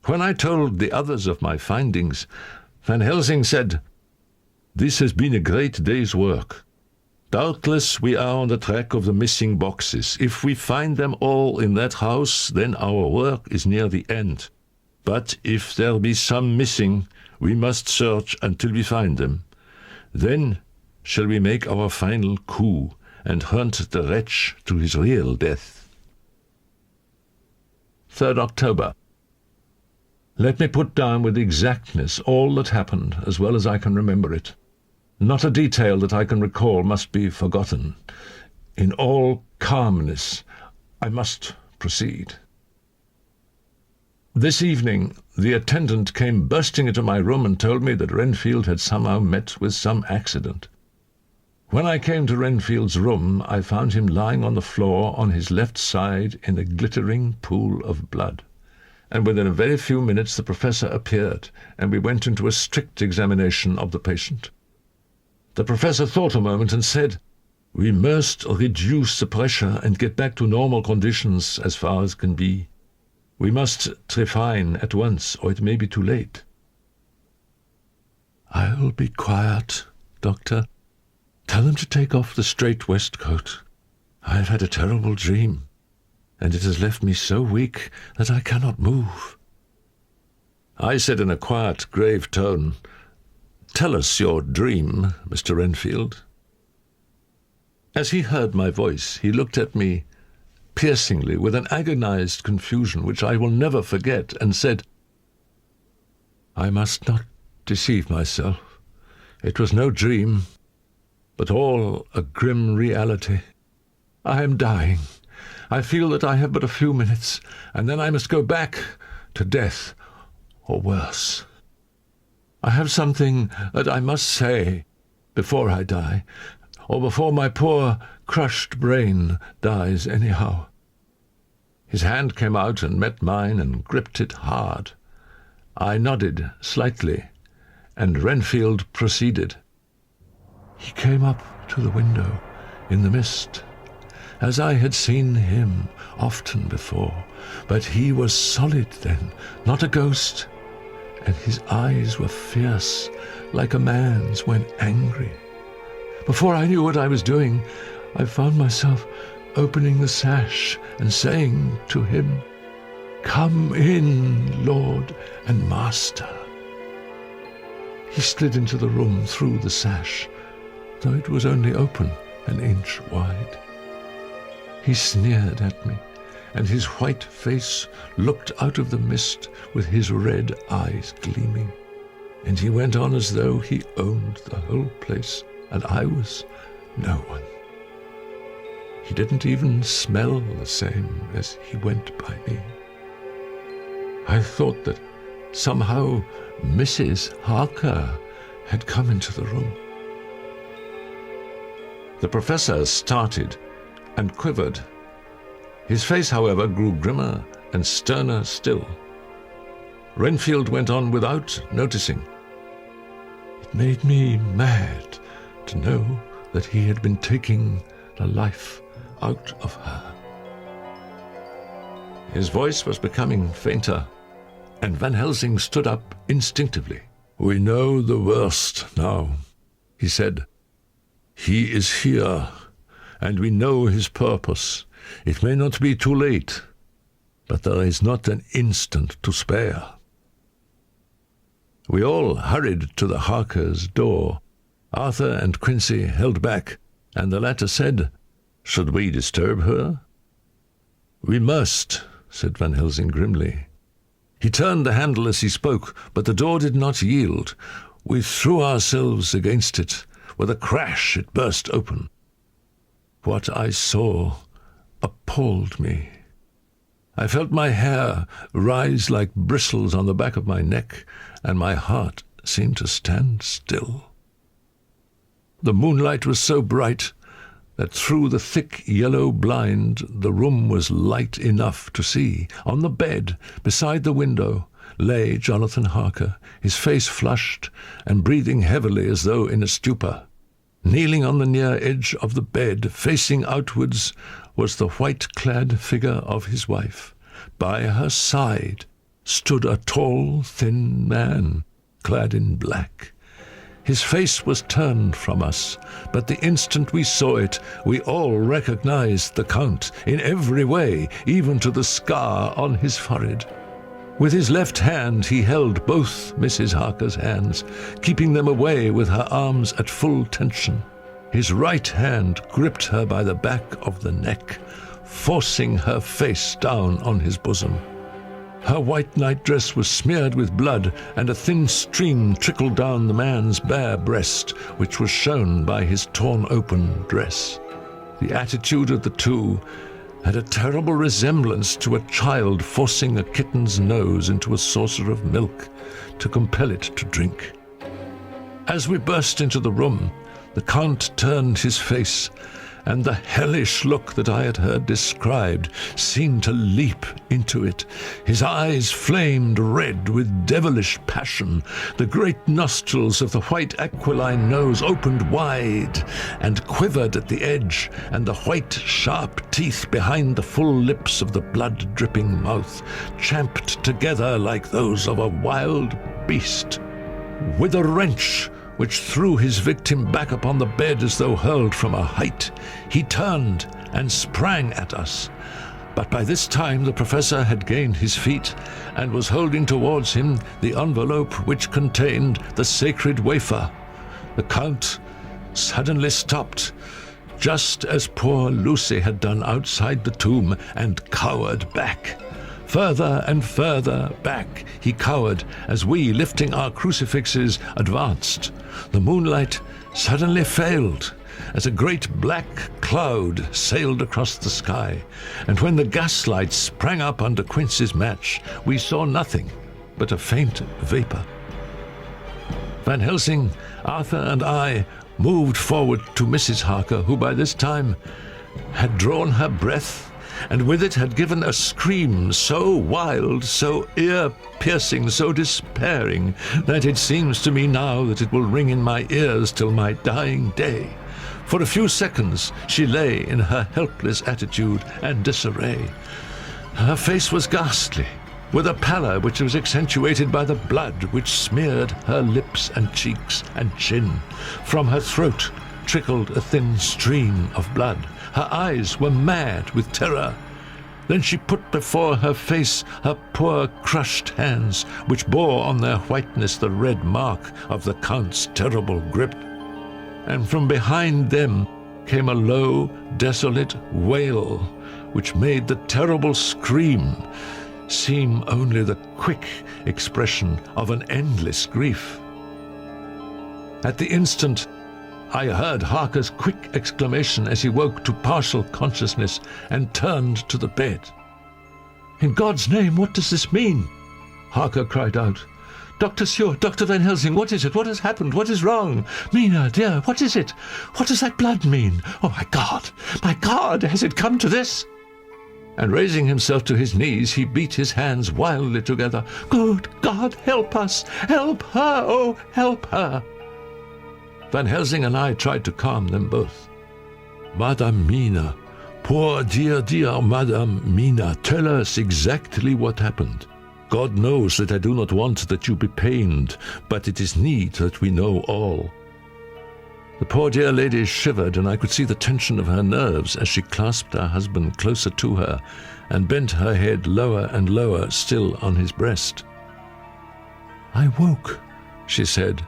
Speaker 1: When I told the others of my findings, Van Helsing said, "This has been a great day's work. Doubtless we are on the track of the missing boxes. If we find them all in that house, then our work is near the end. But if there be some missing, we must search until we find them. Then shall we make our final coup and hunt the wretch to his real death." 3rd October. Let me put down with exactness all that happened, as well as I can remember it. Not a detail that I can recall must be forgotten. In all calmness, I must proceed. This evening, the attendant came bursting into my room and told me that Renfield had somehow met with some accident. When I came to Renfield's room, I found him lying on the floor on his left side in a glittering pool of blood. And within a very few minutes the professor appeared, and we went into a strict examination of the patient. The professor thought a moment and said, "We must reduce the pressure and get back to normal conditions as far as can be. We must trephine at once, or it may be too late." "I'll be quiet, Doctor. Tell them to take off the straight waistcoat. I've had a terrible dream, and it has left me so weak that I cannot move." I said in a quiet, grave tone, "Tell us your dream, Mr. Renfield." As he heard my voice, he looked at me piercingly with an agonized confusion which I will never forget, and said, "I must not deceive myself. It was no dream, but all a grim reality. I am dying. I feel that I have but a few minutes, and then I must go back to death, or worse. I have something that I must say before I die. or before my poor, crushed brain dies anyhow." His hand came out and met mine and gripped it hard. I nodded slightly, and Renfield proceeded. "He came up to the window in the mist, as I had seen him often before, but he was solid then, not a ghost, and his eyes were fierce, like a man's when angry. Before I knew what I was doing, I found myself opening the sash and saying to him, 'Come in, Lord and Master.' He slid into the room through the sash, though it was only open an inch wide. He sneered at me, and his white face looked out of the mist with his red eyes gleaming, and he went on as though he owned the whole place, and I was no one. He didn't even smell the same as he went by me. I thought that somehow Mrs. Harker had come into the room." The professor started and quivered. His face, however, grew grimmer and sterner still. Renfield went on without noticing. "It made me mad to know that he had been taking the life out of her." His voice was becoming fainter, and Van Helsing stood up instinctively. "We know the worst now," he said. "He is here, and we know his purpose. It may not be too late, but there is not an instant to spare." We all hurried to the Harkers' door. Arthur and Quincy held back, and the latter said, "Should we disturb her?" "We must," said Van Helsing grimly. He turned the handle as he spoke, but the door did not yield. We threw ourselves against it. With a crash it burst open. What I saw appalled me. I felt my hair rise like bristles on the back of my neck, and my heart seemed to stand still. The moonlight was so bright that through the thick yellow blind the room was light enough to see. On the bed, beside the window, lay Jonathan Harker, his face flushed and breathing heavily as though in a stupor. Kneeling on the near edge of the bed, facing outwards, was the white-clad figure of his wife. By her side stood a tall, thin man, clad in black. His face was turned from us, but the instant we saw it, we all recognized the Count in every way, even to the scar on his forehead. With his left hand he held both Mrs. Harker's hands, keeping them away with her arms at full tension. His right hand gripped her by the back of the neck, forcing her face down on his bosom. Her white nightdress was smeared with blood, and a thin stream trickled down the man's bare breast, which was shown by his torn-open dress. The attitude of the two had a terrible resemblance to a child forcing a kitten's nose into a saucer of milk to compel it to drink. As we burst into the room, the Count turned his face, and the hellish look that I had heard described seemed to leap into it. His eyes flamed red with devilish passion. The great nostrils of the white aquiline nose opened wide and quivered at the edge, and the white, sharp teeth behind the full lips of the blood-dripping mouth champed together like those of a wild beast. With a wrench which threw his victim back upon the bed as though hurled from a height, he turned and sprang at us. But by this time the professor had gained his feet and was holding towards him the envelope which contained the sacred wafer. The Count suddenly stopped, just as poor Lucy had done outside the tomb, and cowered back. Further and further back he cowered as we, lifting our crucifixes, advanced. The moonlight suddenly failed as a great black cloud sailed across the sky, and when the gaslight sprang up under Quincy's match, we saw nothing but a faint vapor. Van Helsing, Arthur, and I moved forward to Mrs. Harker, who by this time had drawn her breath, and with it had given a scream so wild, so ear-piercing, so despairing, that it seems to me now that it will ring in my ears till my dying day. For a few seconds she lay in her helpless attitude and disarray. Her face was ghastly, with a pallor which was accentuated by the blood which smeared her lips and cheeks and chin. From her throat trickled a thin stream of blood. Her eyes were mad with terror. Then she put before her face her poor crushed hands, which bore on their whiteness the red mark of the Count's terrible grip. And from behind them came a low, desolate wail, which made the terrible scream seem only the quick expression of an endless grief. At the instant, I heard Harker's quick exclamation as he woke to partial consciousness and turned to the bed. "In God's name, what does this mean?" Harker cried out. "Dr. Seward, Dr. Van Helsing, what is it? What has happened? What is wrong? Mina, dear, what is it? What does that blood mean? Oh, my God, has it come to this?" And raising himself to his knees, he beat his hands wildly together. "Good God, help us! Help her! Oh, help her!" Van Helsing and I tried to calm them both. "Madame Mina, poor dear Madame Mina, tell us exactly what happened. God knows that I do not want that you be pained, but it is need that we know all." The poor dear lady shivered, and I could see the tension of her nerves as she clasped her husband closer to her and bent her head lower and lower still on his breast. "I woke," she said,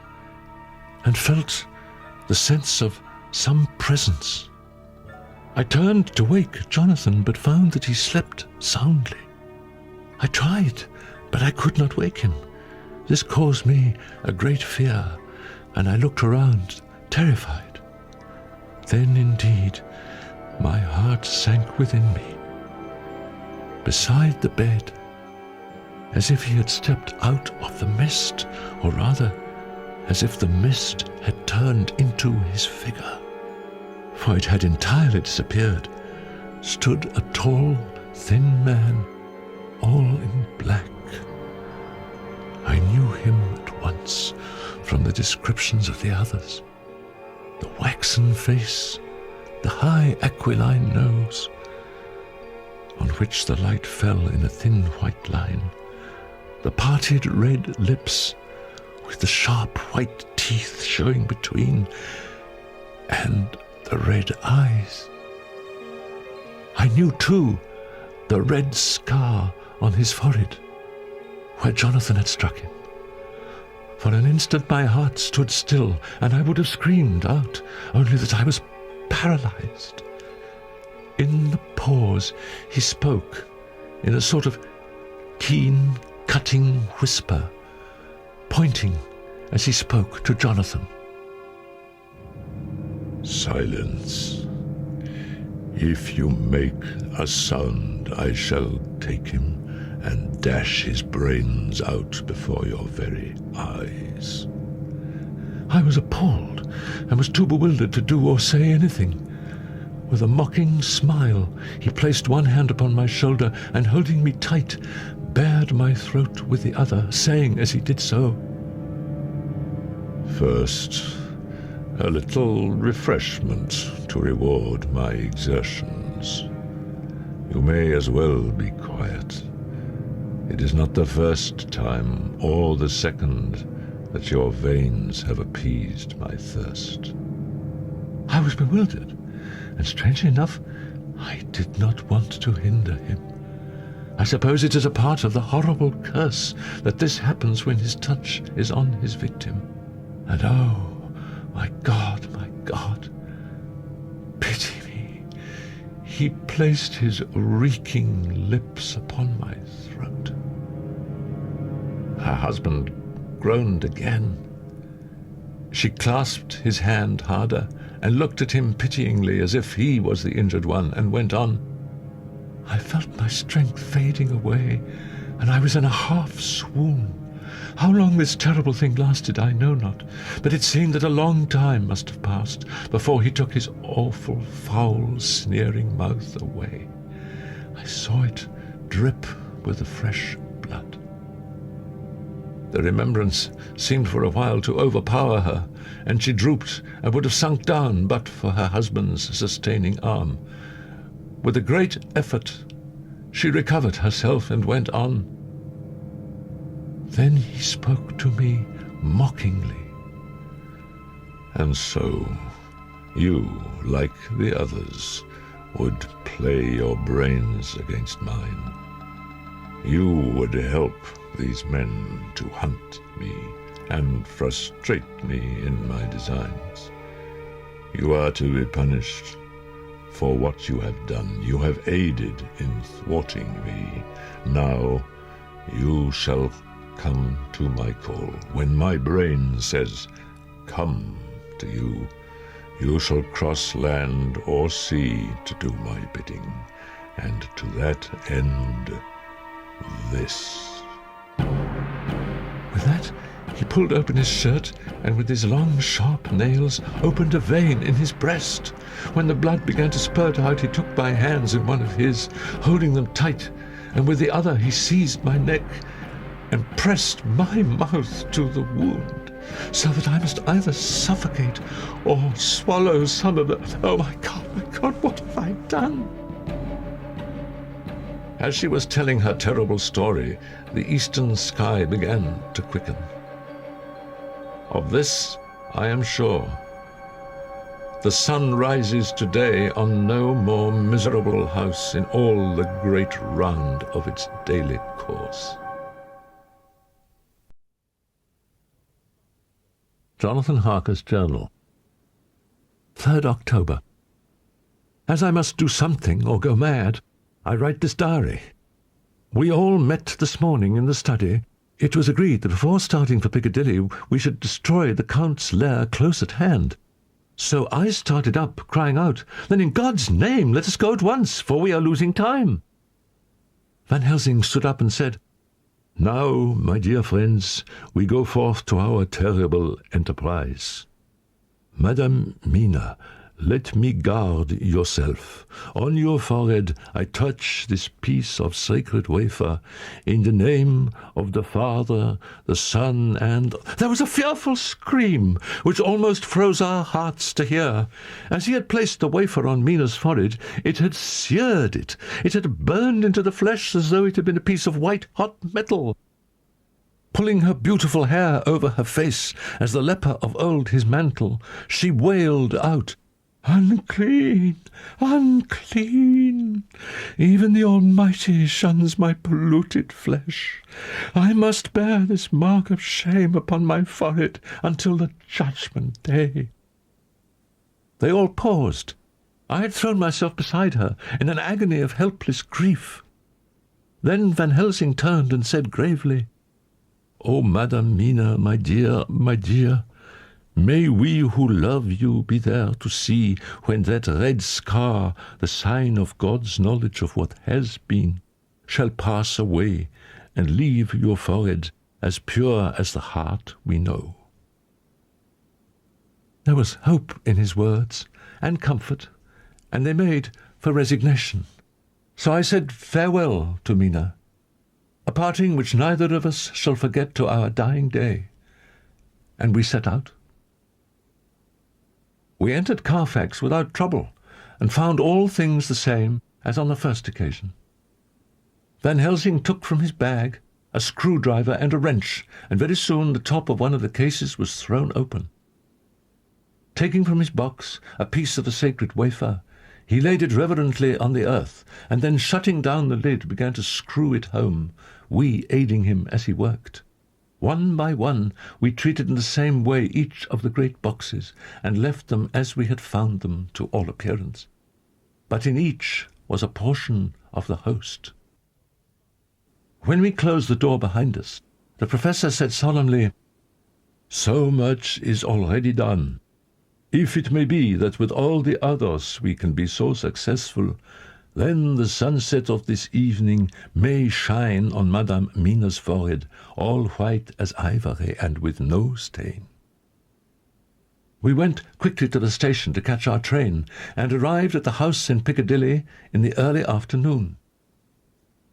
Speaker 1: "and felt the sense of some presence. I turned to wake Jonathan, but found that he slept soundly. I tried, but I could not wake him. This caused me a great fear, and I looked around, terrified. Then, indeed, my heart sank within me. Beside the bed, as if he had stepped out of the mist, or rather, as if the mist had turned into his figure, for it had entirely disappeared, stood a tall, thin man, all in black. I knew him at once from the descriptions of the others. The waxen face, the high aquiline nose, on which the light fell in a thin white line, the parted red lips, with the sharp white teeth showing between, and the red eyes. I knew, too, the red scar on his forehead, where Jonathan had struck him. For an instant my heart stood still, and I would have screamed out, only that I was paralyzed. In the pause he spoke, in a sort of keen, cutting whisper, pointing as he spoke to Jonathan. "Silence. If you make a sound, I shall take him and dash his brains out before your very eyes." I was appalled, and was too bewildered to do or say anything. With a mocking smile, he placed one hand upon my shoulder, and holding me tight, bared my throat with the other, saying as he did so, "First, a little refreshment to reward my exertions. You may as well be quiet. It is not the first time or the second that your veins have appeased my thirst." I was bewildered, and strangely enough, I did not want to hinder him. I suppose it is a part of the horrible curse that this happens when his touch is on his victim. And oh, my God, pity me. He placed his reeking lips upon my throat. Her husband groaned again. She clasped his hand harder and looked at him pityingly as if he was the injured one, and went on. I felt my strength fading away, and I was in a half swoon. How long this terrible thing lasted I know not, but it seemed that a long time must have passed before he took his awful, foul, sneering mouth away. I saw it drip with the fresh blood. The remembrance seemed for a while to overpower her, and she drooped and would have sunk down but for her husband's sustaining arm. With a great effort, she recovered herself and went on. Then he spoke to me mockingly. And so, you, like the others, would play your brains against mine. You would help these men to hunt me and frustrate me in my designs. You are to be punished for what you have done. You have aided in thwarting me. Now you shall come to my call. When my brain says, come to you, you shall cross land or sea to do my bidding, and to that end, this. With that, he pulled open his shirt, and with his long, sharp nails opened a vein in his breast. When the blood began to spurt out, he took my hands in one of his, holding them tight, and with the other he seized my neck and pressed my mouth to the wound, so that I must either suffocate or swallow some of the... Oh, my God, what have I done? As she was telling her terrible story, the eastern sky began to quicken. Of this I am sure. The sun rises today on no more miserable house in all the great round of its daily course. Jonathan Harker's Journal, 3rd October. As I must do something or go mad, I write this diary. We all met this morning in the study. It was agreed that before starting for Piccadilly we should destroy the Count's lair close at hand. So I started up, crying out, "Then in God's name let us go at once, for we are losing time." Van Helsing stood up and said, "Now, my dear friends, we go forth to our terrible enterprise. Madame Mina, let me guard yourself. On your forehead I touch this piece of sacred wafer, in the name of the Father, the Son, and—" There was a fearful scream, which almost froze our hearts to hear. As he had placed the wafer on Mina's forehead, it had seared it. It had burned into the flesh as though it had been a piece of white-hot metal. Pulling her beautiful hair over her face, as the leper of old his mantle, she wailed out, "Unclean, unclean! Even the Almighty shuns my polluted flesh. I must bear this mark of shame upon my forehead until the judgment day." They all paused. I had thrown myself beside her in an agony of helpless grief. Then Van Helsing turned and said gravely, "Oh, Madame Mina, my dear, may we who love you be there to see when that red scar, the sign of God's knowledge of what has been, shall pass away and leave your forehead as pure as the heart we know." There was hope in his words, and comfort, and they made for resignation. So I said farewell to Mina, a parting which neither of us shall forget to our dying day, and we set out. We entered Carfax without trouble, and found all things the same as on the first occasion. Van Helsing took from his bag a screwdriver and a wrench, and very soon the top of one of the cases was thrown open. Taking from his box a piece of the sacred wafer, he laid it reverently on the earth, and then shutting down the lid began to screw it home, we aiding him as he worked. One by one we treated in the same way each of the great boxes, and left them as we had found them to all appearance. But in each was a portion of the host. When we closed the door behind us, the professor said solemnly, "So much is already done. If it may be that with all the others we can be so successful, Then the sunset of this evening may shine on Madame Mina's forehead, all white as ivory and with no stain. We went quickly to the station to catch our train, and arrived at the house in Piccadilly in the early afternoon.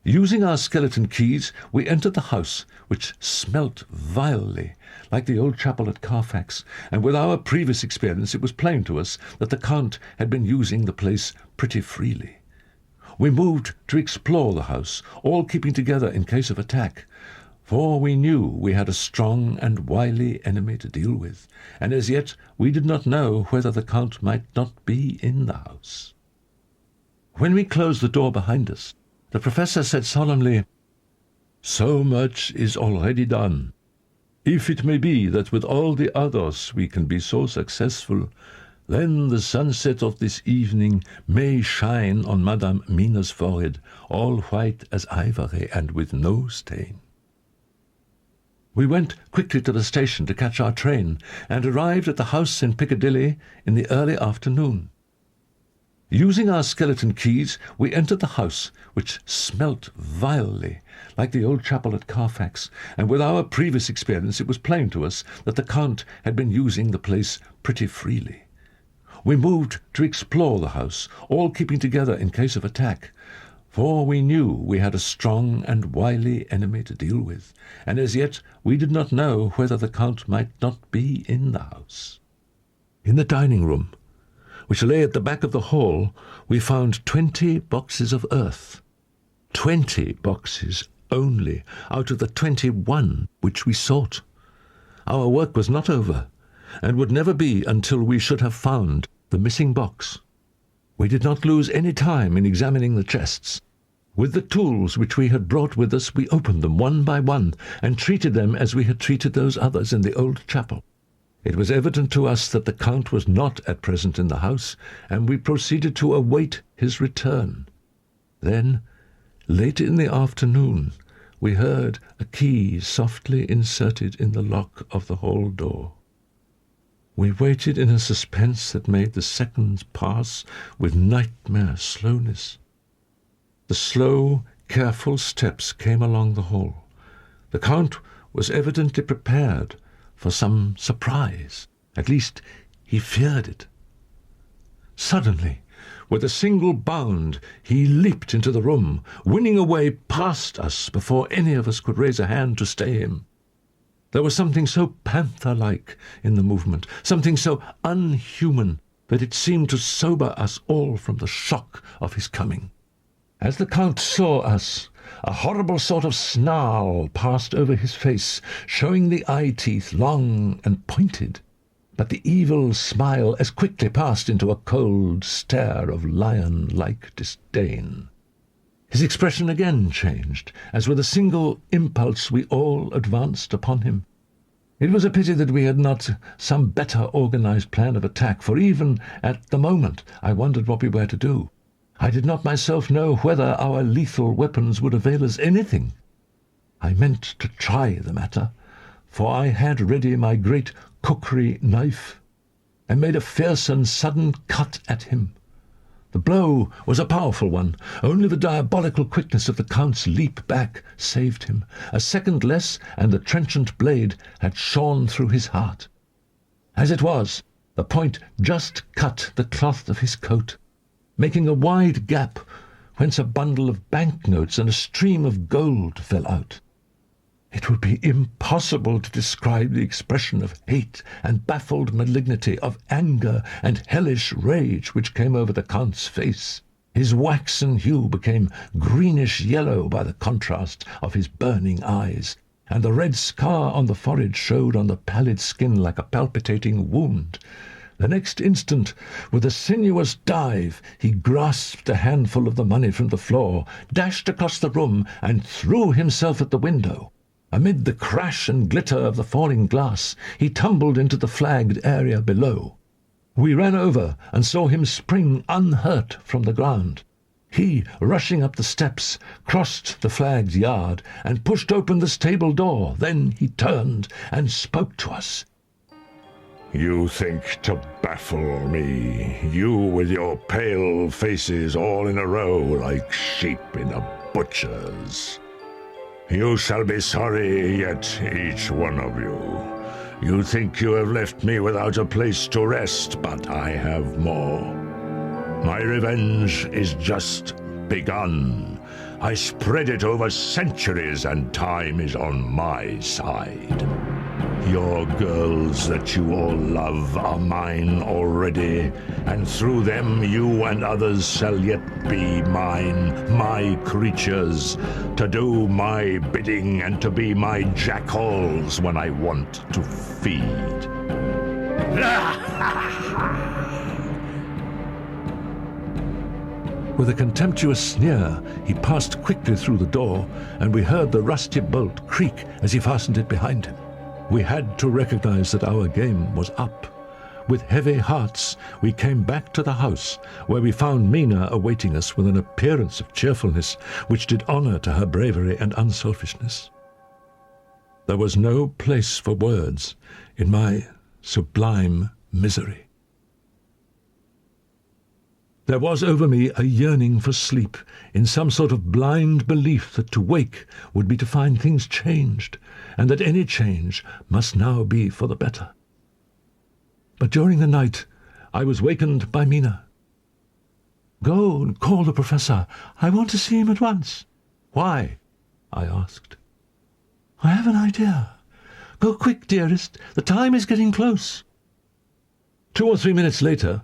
Speaker 1: Using our skeleton keys, we entered the house, which smelt vilely, like the old chapel at Carfax, and with our previous experience it was plain to us that the Count had been using the place pretty freely. We moved to explore the house, all keeping together in case of attack, for we knew we had a strong and wily enemy to deal with, and as yet we did not know whether the Count might not be in the house. When we closed the door behind us, the Professor said solemnly, "So much is already done. If it may be that with all the others we can be so successful, then the sunset of this evening may shine on Madame Mina's forehead, all white as ivory and with no stain." We went quickly to the station to catch our train, and arrived at the house in Piccadilly in the early afternoon. Using our skeleton keys, we entered the house, which smelt vilely, like the old chapel at Carfax, and with our previous experience it was plain to us that the Count had been using the place pretty freely. We moved to explore the house, all keeping together in case of attack, for we knew we had a strong and wily enemy to deal with, and as yet we did not know whether the Count might not be in the house. In the dining room, which lay at the back of the hall, we found 20 boxes of earth. 20 boxes only out of the 21 which we sought. Our work was not over, and would never be until we should have found the missing box. We did not lose any time in examining the chests. With the tools which we had brought with us, we opened them one by one, and treated them as we had treated those others in the old chapel. It was evident to us that the Count was not at present in the house, and we proceeded to await his return. Then, late in the afternoon, we heard a key softly inserted in the lock of the hall door. We waited in a suspense that made the seconds pass with nightmare slowness. The slow, careful steps came along the hall. The Count was evidently prepared for some surprise. At least, he feared it. Suddenly, with a single bound, he leaped into the room, winning a way past us before any of us could raise a hand to stay him. There was something so panther-like in the movement, something so unhuman, that it seemed to sober us all from the shock of his coming. As the Count saw us, a horrible sort of snarl passed over his face, showing the eye-teeth long and pointed. But the evil smile as quickly passed into a cold stare of lion-like disdain. His expression again changed, as with a single impulse we all advanced upon him. It was a pity that we had not some better organized plan of attack, for even at the moment I wondered what we were to do. I did not myself know whether our lethal weapons would avail us anything. I meant to try the matter, for I had ready my great cookery knife, and made a fierce and sudden cut at him. The blow was a powerful one. Only the diabolical quickness of the Count's leap back saved him. A second less, and the trenchant blade had shorn through his heart. As it was, the point just cut the cloth of his coat, making a wide gap whence a bundle of banknotes and a stream of gold fell out. It would be impossible to describe the expression of hate and baffled malignity, of anger and hellish rage which came over the Count's face. His waxen hue became greenish-yellow by the contrast of his burning eyes, and the red scar on the forehead showed on the pallid skin like a palpitating wound. The next instant, with a sinuous dive, he grasped a handful of the money from the floor, dashed across the room, and threw himself at the window. Amid the crash and glitter of the falling glass, he tumbled into the flagged area below. We ran over and saw him spring unhurt from the ground. He, rushing up the steps, crossed the flagged yard and pushed open the stable door. Then he turned and spoke to us. You think to baffle me, you with your pale faces all in a row like sheep in a butcher's. You shall be sorry yet, each one of you. You think you have left me without a place to rest, but I have more. My revenge is just begun. I spread it over centuries, and time is on my side. Your girls that you all love are mine already, and through them you and others shall yet be mine, my creatures, to do my bidding and to be my jackals when I want to feed. With a contemptuous sneer, he passed quickly through the door, and we heard the rusty bolt creak as he fastened it behind him. We had to recognize that our game was up. With heavy hearts, we came back to the house, where we found Mina awaiting us with an appearance of cheerfulness which did honor to her bravery and unselfishness. There was no place for words in my sublime misery. There was over me a yearning for sleep, in some sort of blind belief that to wake would be to find things changed, and that any change must now be for the better. But during the night I was wakened by Mina. "Go and call the Professor. I want to see him at once." "Why?" I asked. "I have an idea. Go quick, dearest. The time is getting close." 2 or 3 minutes later,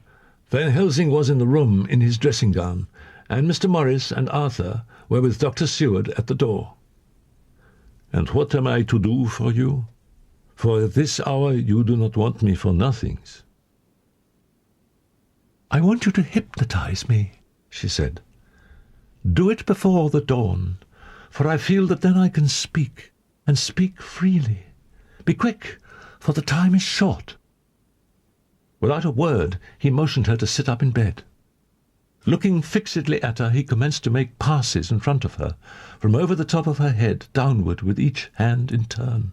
Speaker 1: Van Helsing was in the room in his dressing gown, and Mr. Morris and Arthur were with Dr. Seward at the door. "And what am I to do for you? For at this hour you do not want me for nothings." "I want you to hypnotize me," she said. "Do it before the dawn, for I feel that then I can speak, and speak freely. Be quick, for the time is short." Without a word, he motioned her to sit up in bed. Looking fixedly at her, he commenced to make passes in front of her, from over the top of her head downward with each hand in turn.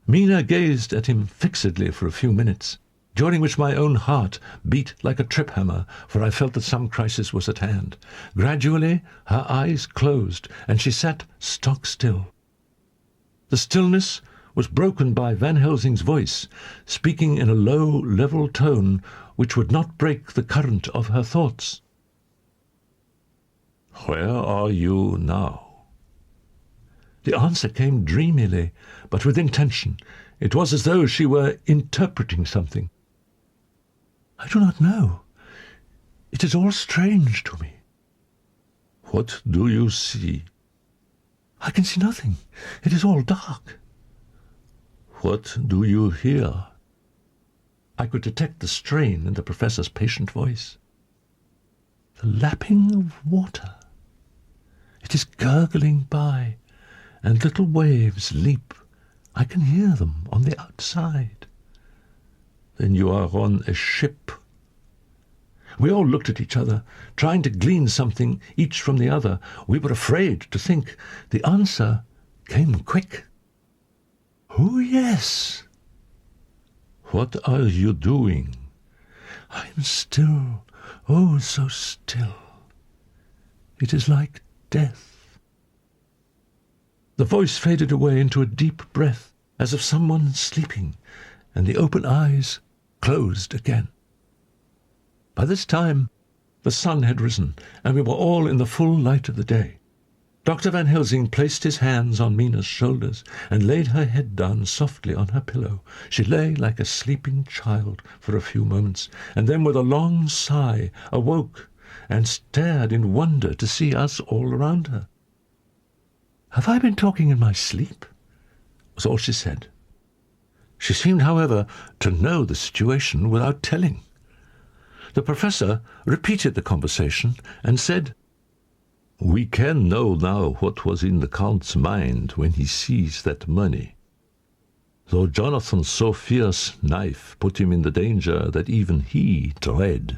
Speaker 1: Mina gazed at him fixedly for a few minutes, during which my own heart beat like a trip-hammer, for I felt that some crisis was at hand. Gradually her eyes closed, and she sat stock still. The stillness was broken by Van Helsing's voice, speaking in a low, level tone which would not break the current of her thoughts. "Where are you now?" The answer came dreamily, but with intention. It was as though she were interpreting something. "I do not know. It is all strange to me." "What do you see?" "I can see nothing. It is all dark." "What do you hear?" I could detect the strain in the Professor's patient voice. "The lapping of water. It is gurgling by, and little waves leap. I can hear them on the outside." "Then you are on a ship." We all looked at each other, trying to glean something each from the other. We were afraid to think. The answer came quick. "Oh, yes." "What are you doing?" "I am still, oh, so still. It is like death." The voice faded away into a deep breath, as of someone sleeping, and the open eyes closed again. By this time the sun had risen, and we were all in the full light of the day. Dr. Van Helsing placed his hands on Mina's shoulders and laid her head down softly on her pillow. She lay like a sleeping child for a few moments, and then with a long sigh awoke and stared in wonder to see us all around her. "Have I been talking in my sleep?" was all she said. She seemed, however, to know the situation without telling. The Professor repeated the conversation and said, "We can know now what was in the Count's mind when he seized that money. Though Jonathan's so fierce knife put him in the danger that even he dread.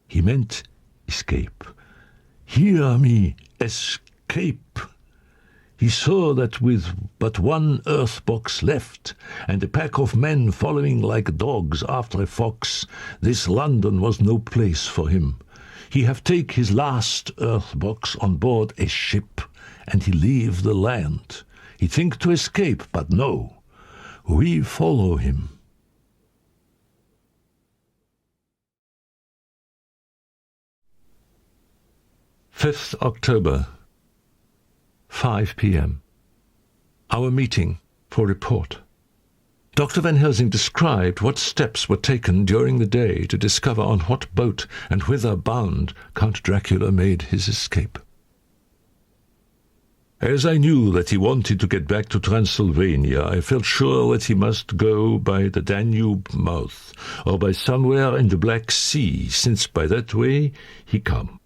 Speaker 1: He meant escape. Hear me, escape. He saw that with but one earth box left, and a pack of men following like dogs after a fox, this London was no place for him. He have take his last earth box on board a ship, and he leave the land. He think to escape, but no. We follow him. 5th October, 5 p.m. Our meeting for report. Dr. Van Helsing described what steps were taken during the day to discover on what boat and whither bound Count Dracula made his escape. As I knew that he wanted to get back to Transylvania, I felt sure that he must go by the Danube mouth, or by somewhere in the Black Sea, since by that way he come.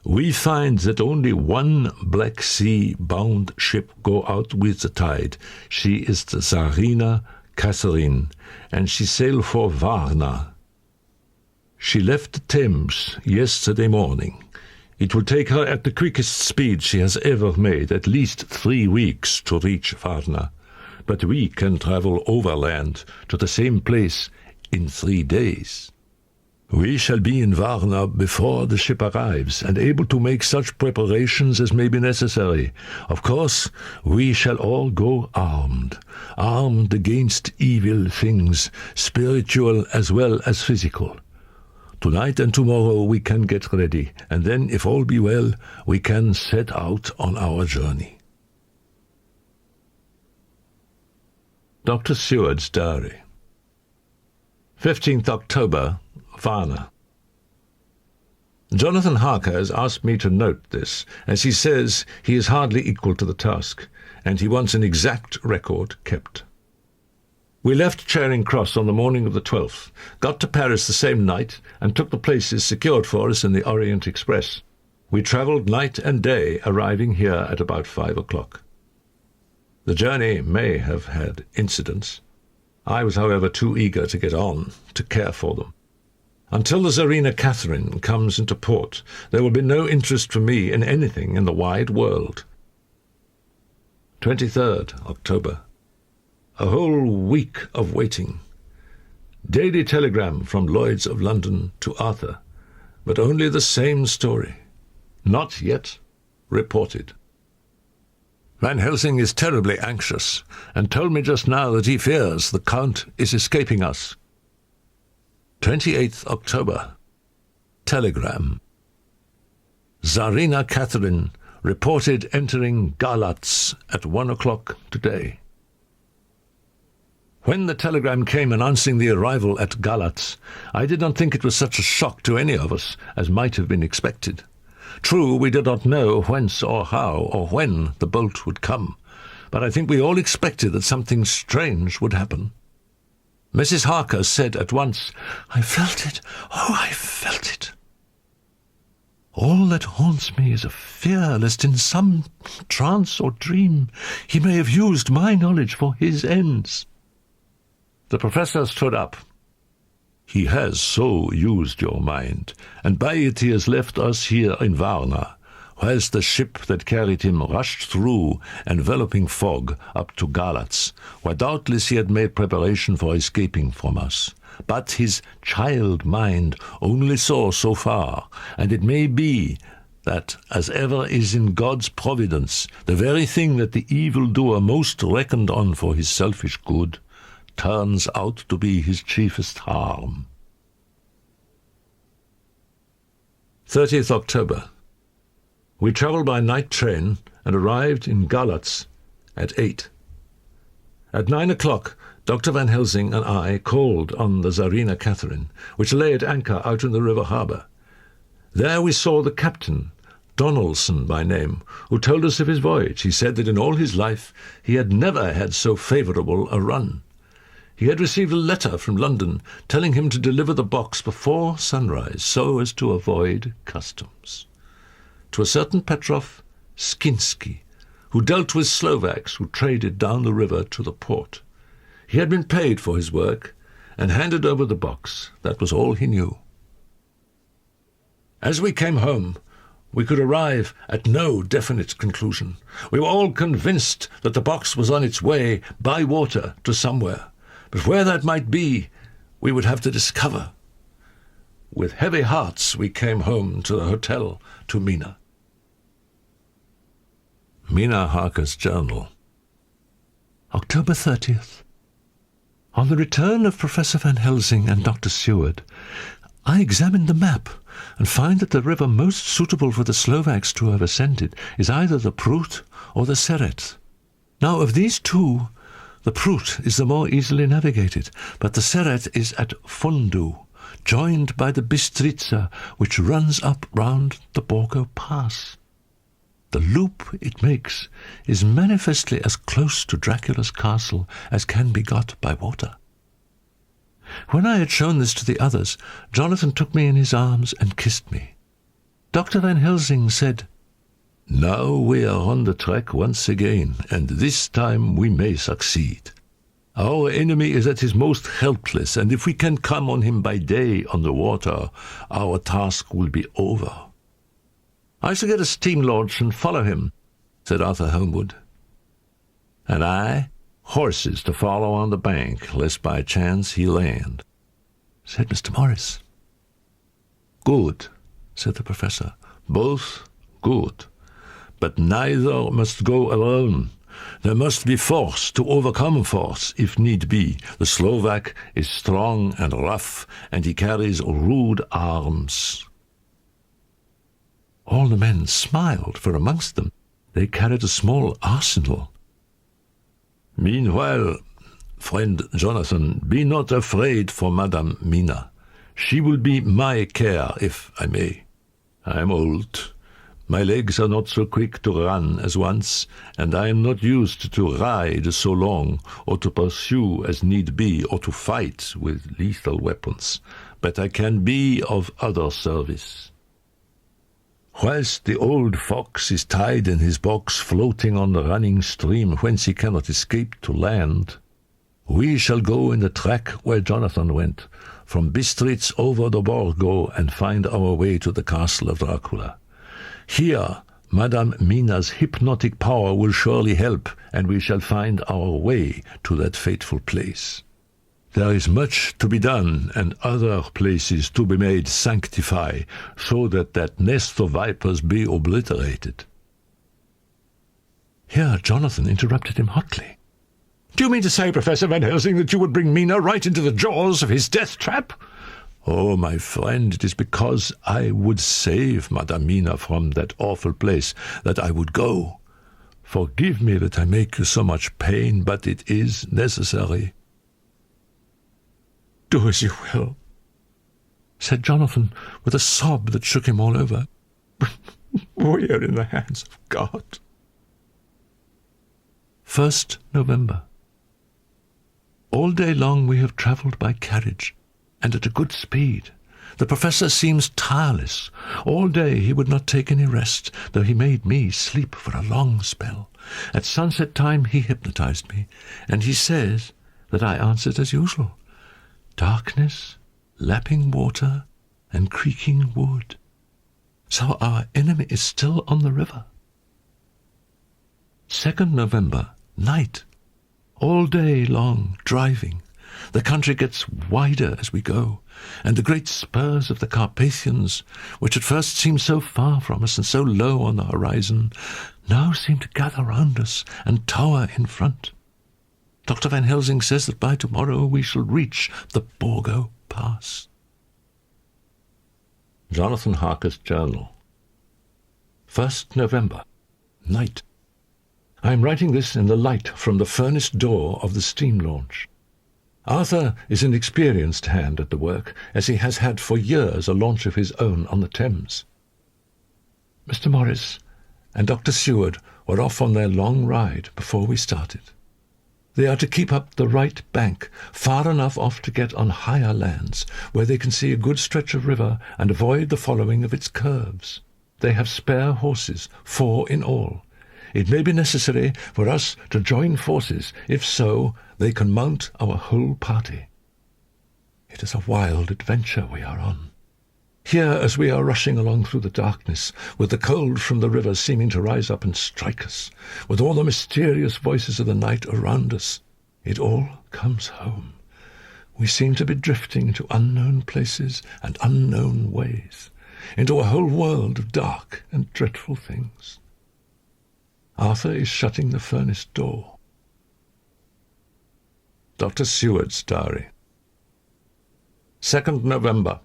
Speaker 1: We find that only one Black Sea-bound ship go out with the tide. She is the Tsarina Catherine, and she sailed for Varna. She left the Thames yesterday morning. It will take her at the quickest speed she has ever made at least 3 weeks to reach Varna, but we can travel overland to the same place in 3 days. We shall be in Varna before the ship arrives, and able to make such preparations as may be necessary. Of course, we shall all go armed against evil things, spiritual as well as physical. Tonight and tomorrow we can get ready, and then, if all be well, we can set out on our journey. Dr. Seward's Diary. 15th October, Varna. Jonathan Harker has asked me to note this, as he says he is hardly equal to the task, and he wants an exact record kept. We left Charing Cross on the morning of the 12th, got to Paris the same night, and took the places secured for us in the Orient Express. We travelled night and day, arriving here at about 5 o'clock. The journey may have had incidents. I was, however, too eager to get on to care for them. Until the Tsarina Catherine comes into port, there will be no interest for me in anything in the wide world. 23rd October. A whole week of waiting. Daily telegram from Lloyd's of London to Arthur, but only the same story. Not yet reported. Van Helsing is terribly anxious, and told me just now that he fears the Count is escaping us. 28th October. Telegram. Tsarina Catherine reported entering Galatz at 1 o'clock today. When the telegram came announcing the arrival at Galatz, I did not think it was such a shock to any of us as might have been expected. True, we did not know whence or how or when the boat would come, but I think we all expected that something strange would happen. Mrs. Harker said at once, "I felt it, oh, I felt it." All that haunts me is a fear lest in some trance or dream he may have used my knowledge for his ends. The professor stood up. "He has so used your mind, and by it he has left us here in Varna, whilst the ship that carried him rushed through enveloping fog up to Galatz, where doubtless he had made preparation for escaping from us. But his child mind only saw so far, and it may be that, as ever is in God's providence, the very thing that the evildoer most reckoned on for his selfish good turns out to be his chiefest harm. 30th October. We travelled by night train and arrived in Galatz at 8. At 9 o'clock, Dr. Van Helsing and I called on the Tsarina Catherine, which lay at anchor out in the river harbour. There we saw the captain, Donaldson by name, who told us of his voyage. He said that in all his life he had never had so favourable a run. He had received a letter from London telling him to deliver the box before sunrise so as to avoid customs. To a certain Petrov Skinsky, who dealt with Slovaks who traded down the river to the port. He had been paid for his work and handed over the box. That was all he knew. As we came home, We could arrive at no definite conclusion. We were all convinced that the box was on its way by water to somewhere, but where that might be, we would have to discover. With heavy hearts, we came home to the hotel to Mina. Mina Harker's journal. October 30th. On the return of Professor Van Helsing and Dr. Seward, I examined the map and find that the river most suitable for the Slovaks to have ascended is either the Prut or the Seret. Now, of these two, the Prut is the more easily navigated, but the Seret is at Fundu, joined by the Bistrica, which runs up round the Borgo Pass. The loop it makes is manifestly as close to Dracula's castle as can be got by water. When I had shown this to the others, Jonathan took me in his arms and kissed me. Dr. Van Helsing said, "Now we are on the track once again, and this time we may succeed. Our enemy is at his most helpless, and if we can come on him by day on the water, our task will be over." "I shall get a steam launch and follow him," said Arthur Homewood. "And I, horses to follow on the bank, lest by chance he land," said Mr. Morris. "Good," said the professor. "Both good. But neither must go alone. There must be force to overcome force, if need be. The Slovak is strong and rough, and he carries rude arms." All the men smiled, for amongst them they carried a small arsenal. "Meanwhile, friend Jonathan, be not afraid for Madame Mina. She will be my care, if I may. I am old. My legs are not so quick to run as once, and I am not used to ride so long, or to pursue as need be, or to fight with lethal weapons. But I can be of other service. Whilst the old fox is tied in his box floating on the running stream whence he cannot escape to land, we shall go in the track where Jonathan went, from Bistritz over the Borgo, and find our way to the castle of Dracula. Here Madame Mina's hypnotic power will surely help, and we shall find our way to that fateful place. There is much to be done, and other places to be made sanctify, so that nest of vipers be obliterated." Here Jonathan interrupted him hotly. "Do you mean to say, Professor Van Helsing, that you would bring Mina right into the jaws of his death trap?" "Oh, my friend, it is because I would save Madame Mina from that awful place that I would go. Forgive me that I make you so much pain, but it is necessary." "Do as you will," said Jonathan, with a sob that shook him all over. "We are in the hands of God." 1st November. All day long we have travelled by carriage, and at a good speed. The professor seems tireless. All day he would not take any rest, though he made me sleep for a long spell. At sunset time he hypnotized me, and he says that I answered as usual. Darkness, lapping water, and creaking wood. So our enemy is still on the river. 2nd November, night. All day long driving. The country gets wider as we go, and the great spurs of the Carpathians, which at first seemed so far from us and so low on the horizon, now seem to gather round us and tower in front. Dr. Van Helsing says that by tomorrow we shall reach the Borgo Pass. Jonathan Harker's journal. 1st November, night. I am writing this in the light from the furnace door of the steam launch. Arthur is an experienced hand at the work, as he has had for years a launch of his own on the Thames. Mr. Morris and Dr. Seward were off on their long ride before we started. They are to keep up the right bank, far enough off to get on higher lands, where they can see a good stretch of river and avoid the following of its curves. They have spare horses, 4 in all. It may be necessary for us to join forces. If so, they can mount our whole party. It is a wild adventure we are on. Here, as we are rushing along through the darkness, with the cold from the river seeming to rise up and strike us, with all the mysterious voices of the night around us, it all comes home. We seem to be drifting into unknown places and unknown ways, into a whole world of dark and dreadful things. Arthur is shutting the furnace door. Dr. Seward's Diary. 2nd November.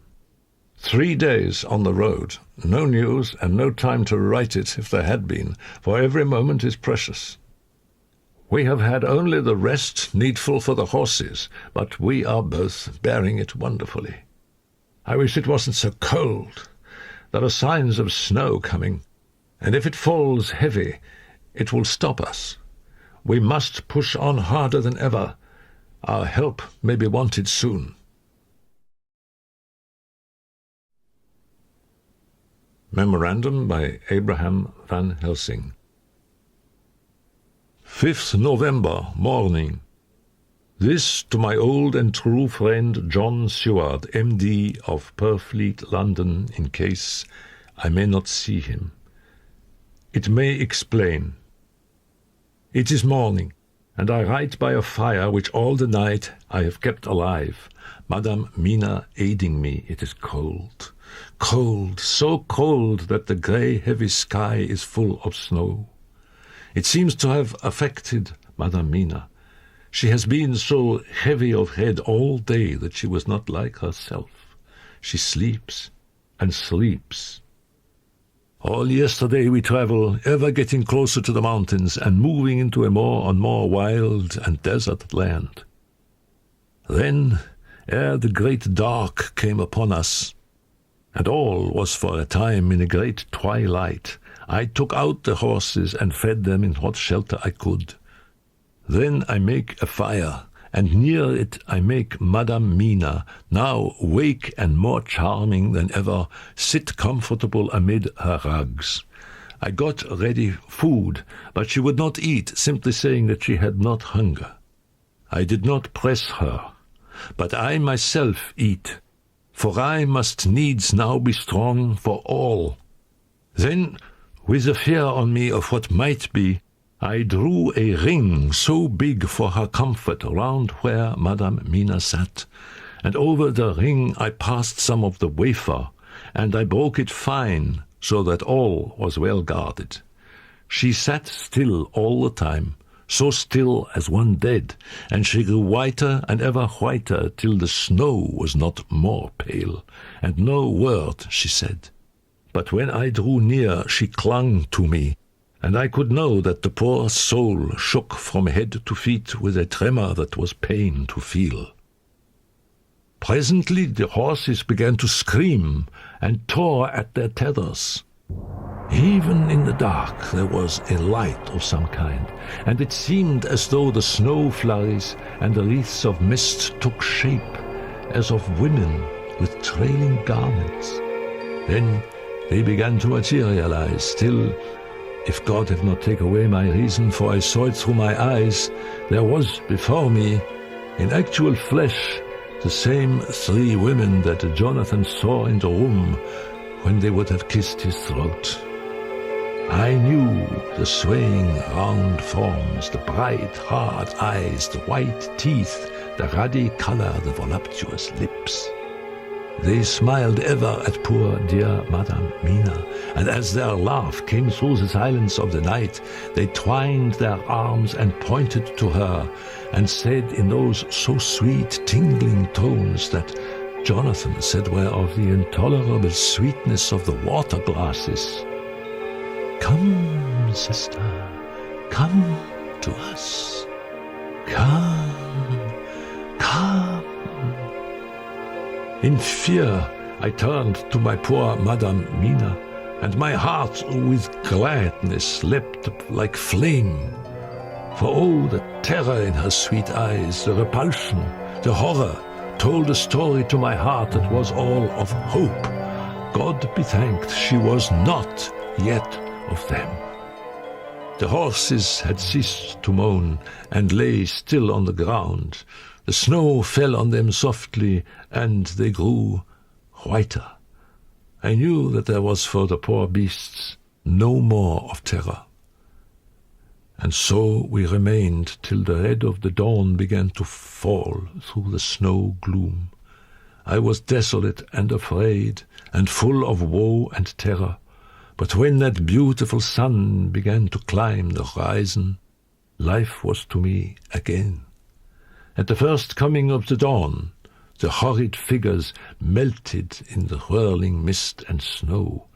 Speaker 1: 3 days on the road, no news and no time to write it if there had been, for every moment is precious. We have had only the rest needful for the horses, but we are both bearing it wonderfully. I wish it wasn't so cold. There are signs of snow coming, and if it falls heavy, it will stop us. We must push on harder than ever. Our help may be wanted soon. Memorandum by Abraham Van Helsing. 5th November, morning. This to my old and true friend John Seward, M.D. of Purfleet, London, in case I may not see him. It may explain. It is morning, and I write by a fire which all the night I have kept alive, Madame Mina aiding me. It is cold. Cold, so cold that the grey, heavy sky is full of snow. It seems to have affected Madame Mina. She has been so heavy of head all day that she was not like herself. She sleeps and sleeps. All yesterday we travel, ever getting closer to the mountains and moving into a more and more wild and desert land. Then, ere the great dark came upon us, and all was for a time in a great twilight, I took out the horses and fed them in what shelter I could. Then I make a fire, and near it I make Madame Mina, now wake and more charming than ever, sit comfortable amid her rugs. I got ready food, but she would not eat, simply saying that she had not hunger. I did not press her, but I myself eat, for I must needs now be strong for all. Then, with a fear on me of what might be, I drew a ring so big for her comfort round where Madame Mina sat, and over the ring I passed some of the wafer, and I broke it fine, so that all was well guarded. She sat still all the time, so still as one dead, and she grew whiter and ever whiter till the snow was not more pale, and no word she said. But when I drew near, she clung to me, and I could know that the poor soul shook from head to feet with a tremor that was pain to feel. Presently the horses began to scream and tore at their tethers. Even in the dark there was a light of some kind, and it seemed as though the snow flurries and the wreaths of mist took shape, as of women with trailing garments. Then they began to materialize, still, if God have not taken away my reason, for I saw it through my eyes, there was before me, in actual flesh, the same 3 women that Jonathan saw in the room when they would have kissed his throat. I knew the swaying round forms, the bright hard eyes, the white teeth, the ruddy color, the voluptuous lips. They smiled ever at poor dear Madame Mina, and as their laugh came through the silence of the night, they twined their arms and pointed to her, and said in those so sweet, tingling tones that Jonathan said were of the intolerable sweetness of the water glasses, "Come, sister, come to us. Come, come." In fear, I turned to my poor Madame Mina, and my heart with gladness leapt like flame. For oh, the terror in her sweet eyes, the repulsion, the horror, told a story to my heart that was all of hope. God be thanked, she was not yet of them. The horses had ceased to moan, and lay still on the ground. The snow fell on them softly, and they grew whiter. I knew that there was for the poor beasts no more of terror. And so we remained till the red of the dawn began to fall through the snow gloom. I was desolate and afraid, and full of woe and terror. But when that beautiful sun began to climb the horizon, life was to me again. At the first coming of the dawn, the horrid figures melted in the whirling mist and snow.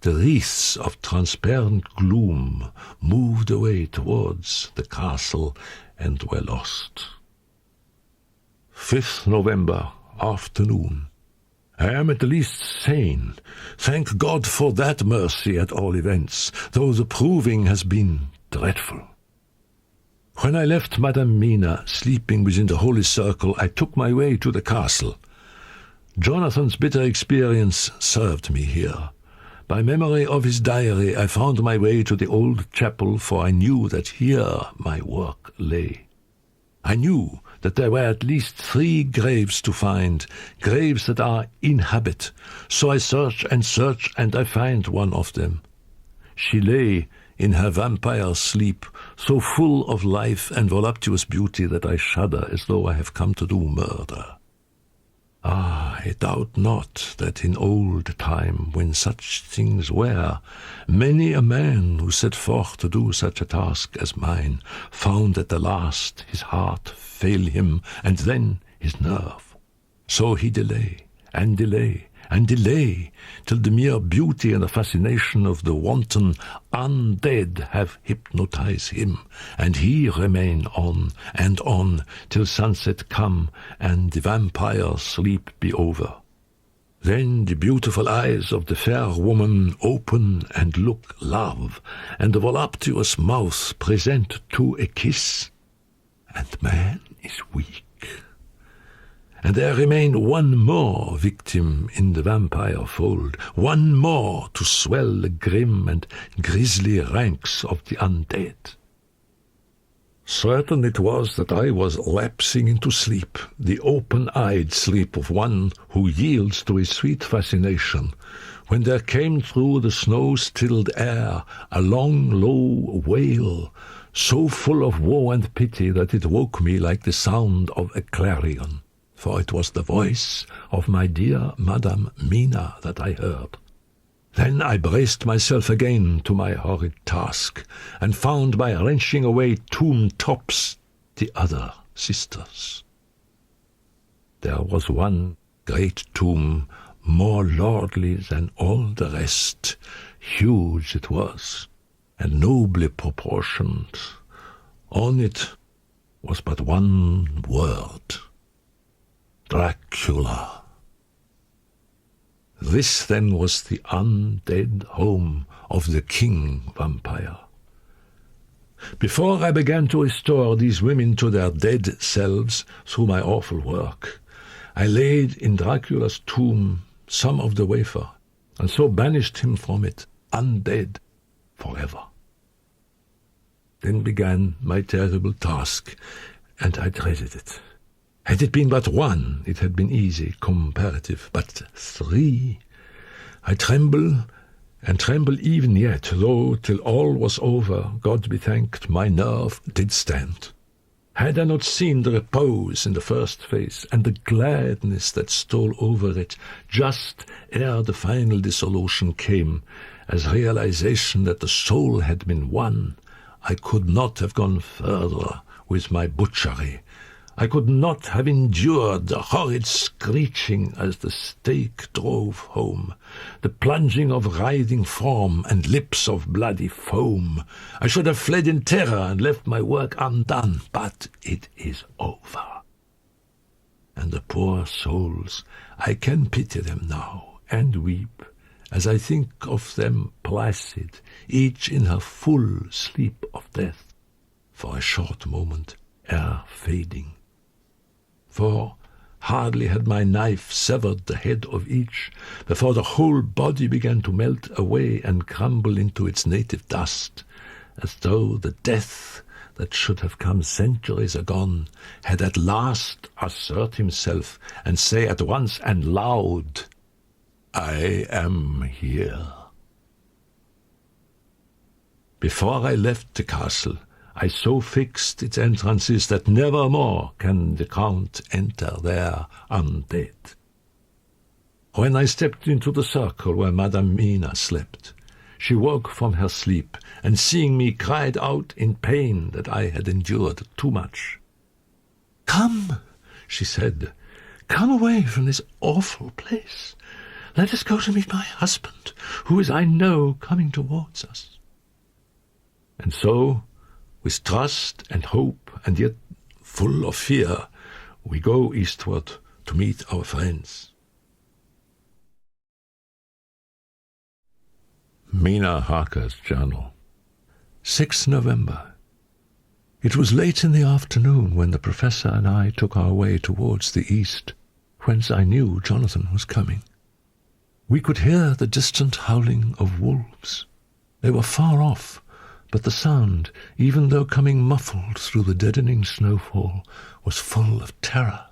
Speaker 1: The wreaths of transparent gloom moved away towards the castle and were lost. 5th November, afternoon. I am at least sane. Thank God for that mercy at all events, though the proving has been dreadful. When I left Madame Mina sleeping within the holy circle, I took my way to the castle. Jonathan's bitter experience served me here. By memory of his diary, I found my way to the old chapel, for I knew that here my work lay. I knew that there were at least 3 graves to find, graves that are inhabit. So I search, and I find one of them. She lay in her vampire sleep, so full of life and voluptuous beauty that I shudder as though I have come to do murder. Ah, I doubt not that in old time, when such things were, many a man who set forth to do such a task as mine found at the last his heart fail him, and then his nerve. So he delay, and delay, and delay, till the mere beauty and the fascination of the wanton undead have hypnotized him, and he remain on, till sunset come, and the vampire sleep be over. Then the beautiful eyes of the fair woman open and look love, and the voluptuous mouth present to a kiss, and man is weak. And there remained one more victim in the vampire fold, one more to swell the grim and grisly ranks of the undead. Certain it was that I was lapsing into sleep, the open-eyed sleep of one who yields to a sweet fascination, when there came through the snow-stilled air a long, low wail, so full of woe and pity that it woke me like the sound of a clarion. For it was the voice of my dear Madame Mina that I heard. Then I braced myself again to my horrid task, and found by wrenching away tomb tops the other sisters. There was one great tomb, more lordly than all the rest. Huge it was, and nobly proportioned. On it was but one word: Dracula. This then was the undead home of the king vampire. Before I began to restore these women to their dead selves through my awful work, I laid in Dracula's tomb some of the wafer, and so banished him from it, undead, forever. Then began my terrible task, and I dreaded it. Had it been but one, it had been easy, comparative, but 3. I tremble, and tremble even yet, though till all was over, God be thanked, my nerve did stand. Had I not seen the repose in the first face, and the gladness that stole over it, just ere the final dissolution came, as realization that the soul had been won, I could not have gone further with my butchery. I could not have endured the horrid screeching as the stake drove home, the plunging of writhing form and lips of bloody foam. I should have fled in terror and left my work undone, but it is over. And the poor souls, I can pity them now and weep, as I think of them placid, each in her full sleep of death, for a short moment ere fading. For hardly had my knife severed the head of each, before the whole body began to melt away and crumble into its native dust, as though the death that should have come centuries agone had at last assert himself and say at once and loud, I am here. Before I left the castle, I so fixed its entrances that never more can the Count enter there undead. When I stepped into the circle where Madame Mina slept, she woke from her sleep, and seeing me cried out in pain that I had endured too much. "Come," she said, "come away from this awful place. Let us go to meet my husband, who is, I know, coming towards us." And so, with trust and hope, and yet full of fear, we go eastward to meet our friends. Mina Harker's journal. 6 November. It was late in the afternoon when the professor and I took our way towards the east, whence I knew Jonathan was coming. We could hear the distant howling of wolves. They were far off, but the sound, even though coming muffled through the deadening snowfall, was full of terror.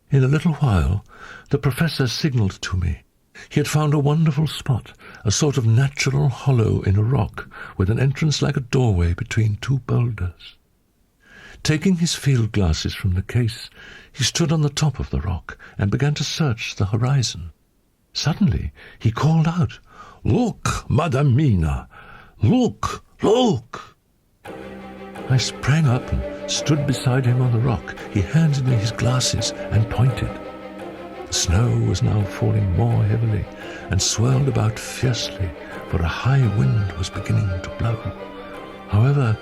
Speaker 1: In a little while, the professor signalled to me. He had found a wonderful spot, a sort of natural hollow in a rock, with an entrance like a doorway between two boulders. Taking his field glasses from the case, he stood on the top of the rock and began to search the horizon. Suddenly he called out, "Look, Madame Mina! Look! Look!" I sprang up and stood beside him on the rock. He handed me his glasses and pointed. The snow was now falling more heavily and swirled about fiercely, for a high wind was beginning to blow. However,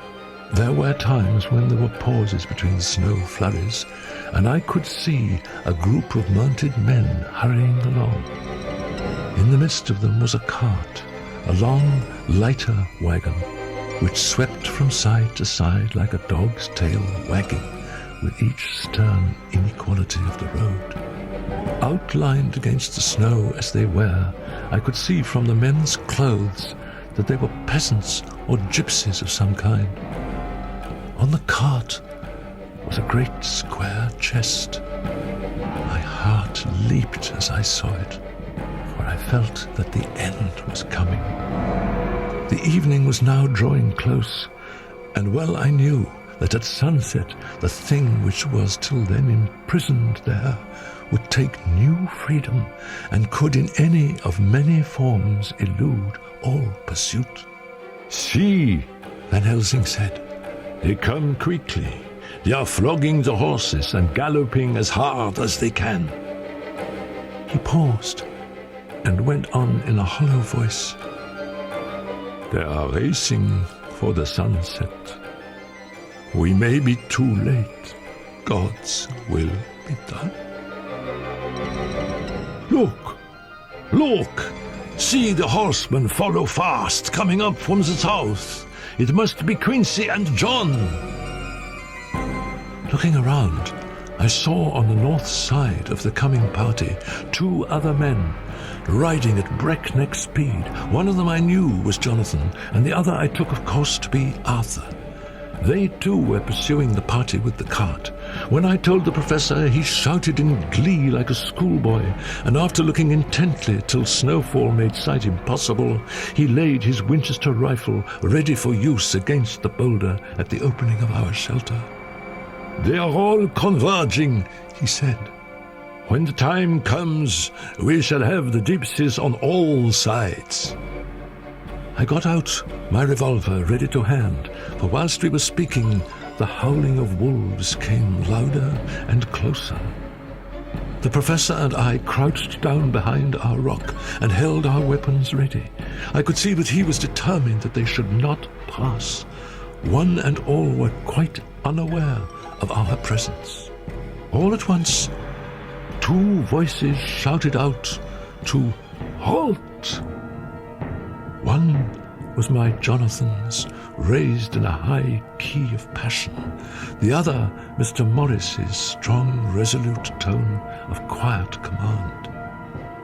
Speaker 1: there were times when there were pauses between snow flurries, and I could see a group of mounted men hurrying along. In the midst of them was a cart, a long, lighter wagon, which swept from side to side like a dog's tail wagging, with each stern inequality of the road. Outlined against the snow as they were, I could see from the men's clothes that they were peasants or gypsies of some kind. On the cart was a great square chest. My heart leaped as I saw it, for I felt that the end was coming. The evening was now drawing close, and well I knew that at sunset the thing which was till then imprisoned there would take new freedom, and could in any of many forms elude all pursuit. "See," Van Helsing said, "they come quickly. They are flogging the horses and galloping as hard as they can." He paused and went on in a hollow voice, "They are racing for the sunset. We may be too late. God's will be done." "Look! Look! See the horsemen follow fast, coming up from the south. It must be Quincy and John." Looking around, I saw on the north side of the coming party 2 other men, riding at breakneck speed. One of them I knew was Jonathan, and the other I took, of course, to be Arthur. They too were pursuing the party with the cart. When I told the professor, he shouted in glee like a schoolboy, and after looking intently till snowfall made sight impossible, he laid his Winchester rifle ready for use against the boulder at the opening of our shelter. "They are all converging," he said. "When the time comes, we shall have the gypsies on all sides." I got out my revolver ready to hand, for whilst we were speaking, the howling of wolves came louder and closer. The professor and I crouched down behind our rock and held our weapons ready. I could see that he was determined that they should not pass. One and all were quite unaware of our presence. All at once, 2 voices shouted out to halt. One was my Jonathan's, raised in a high key of passion. The other, Mr. Morris's strong, resolute tone of quiet command.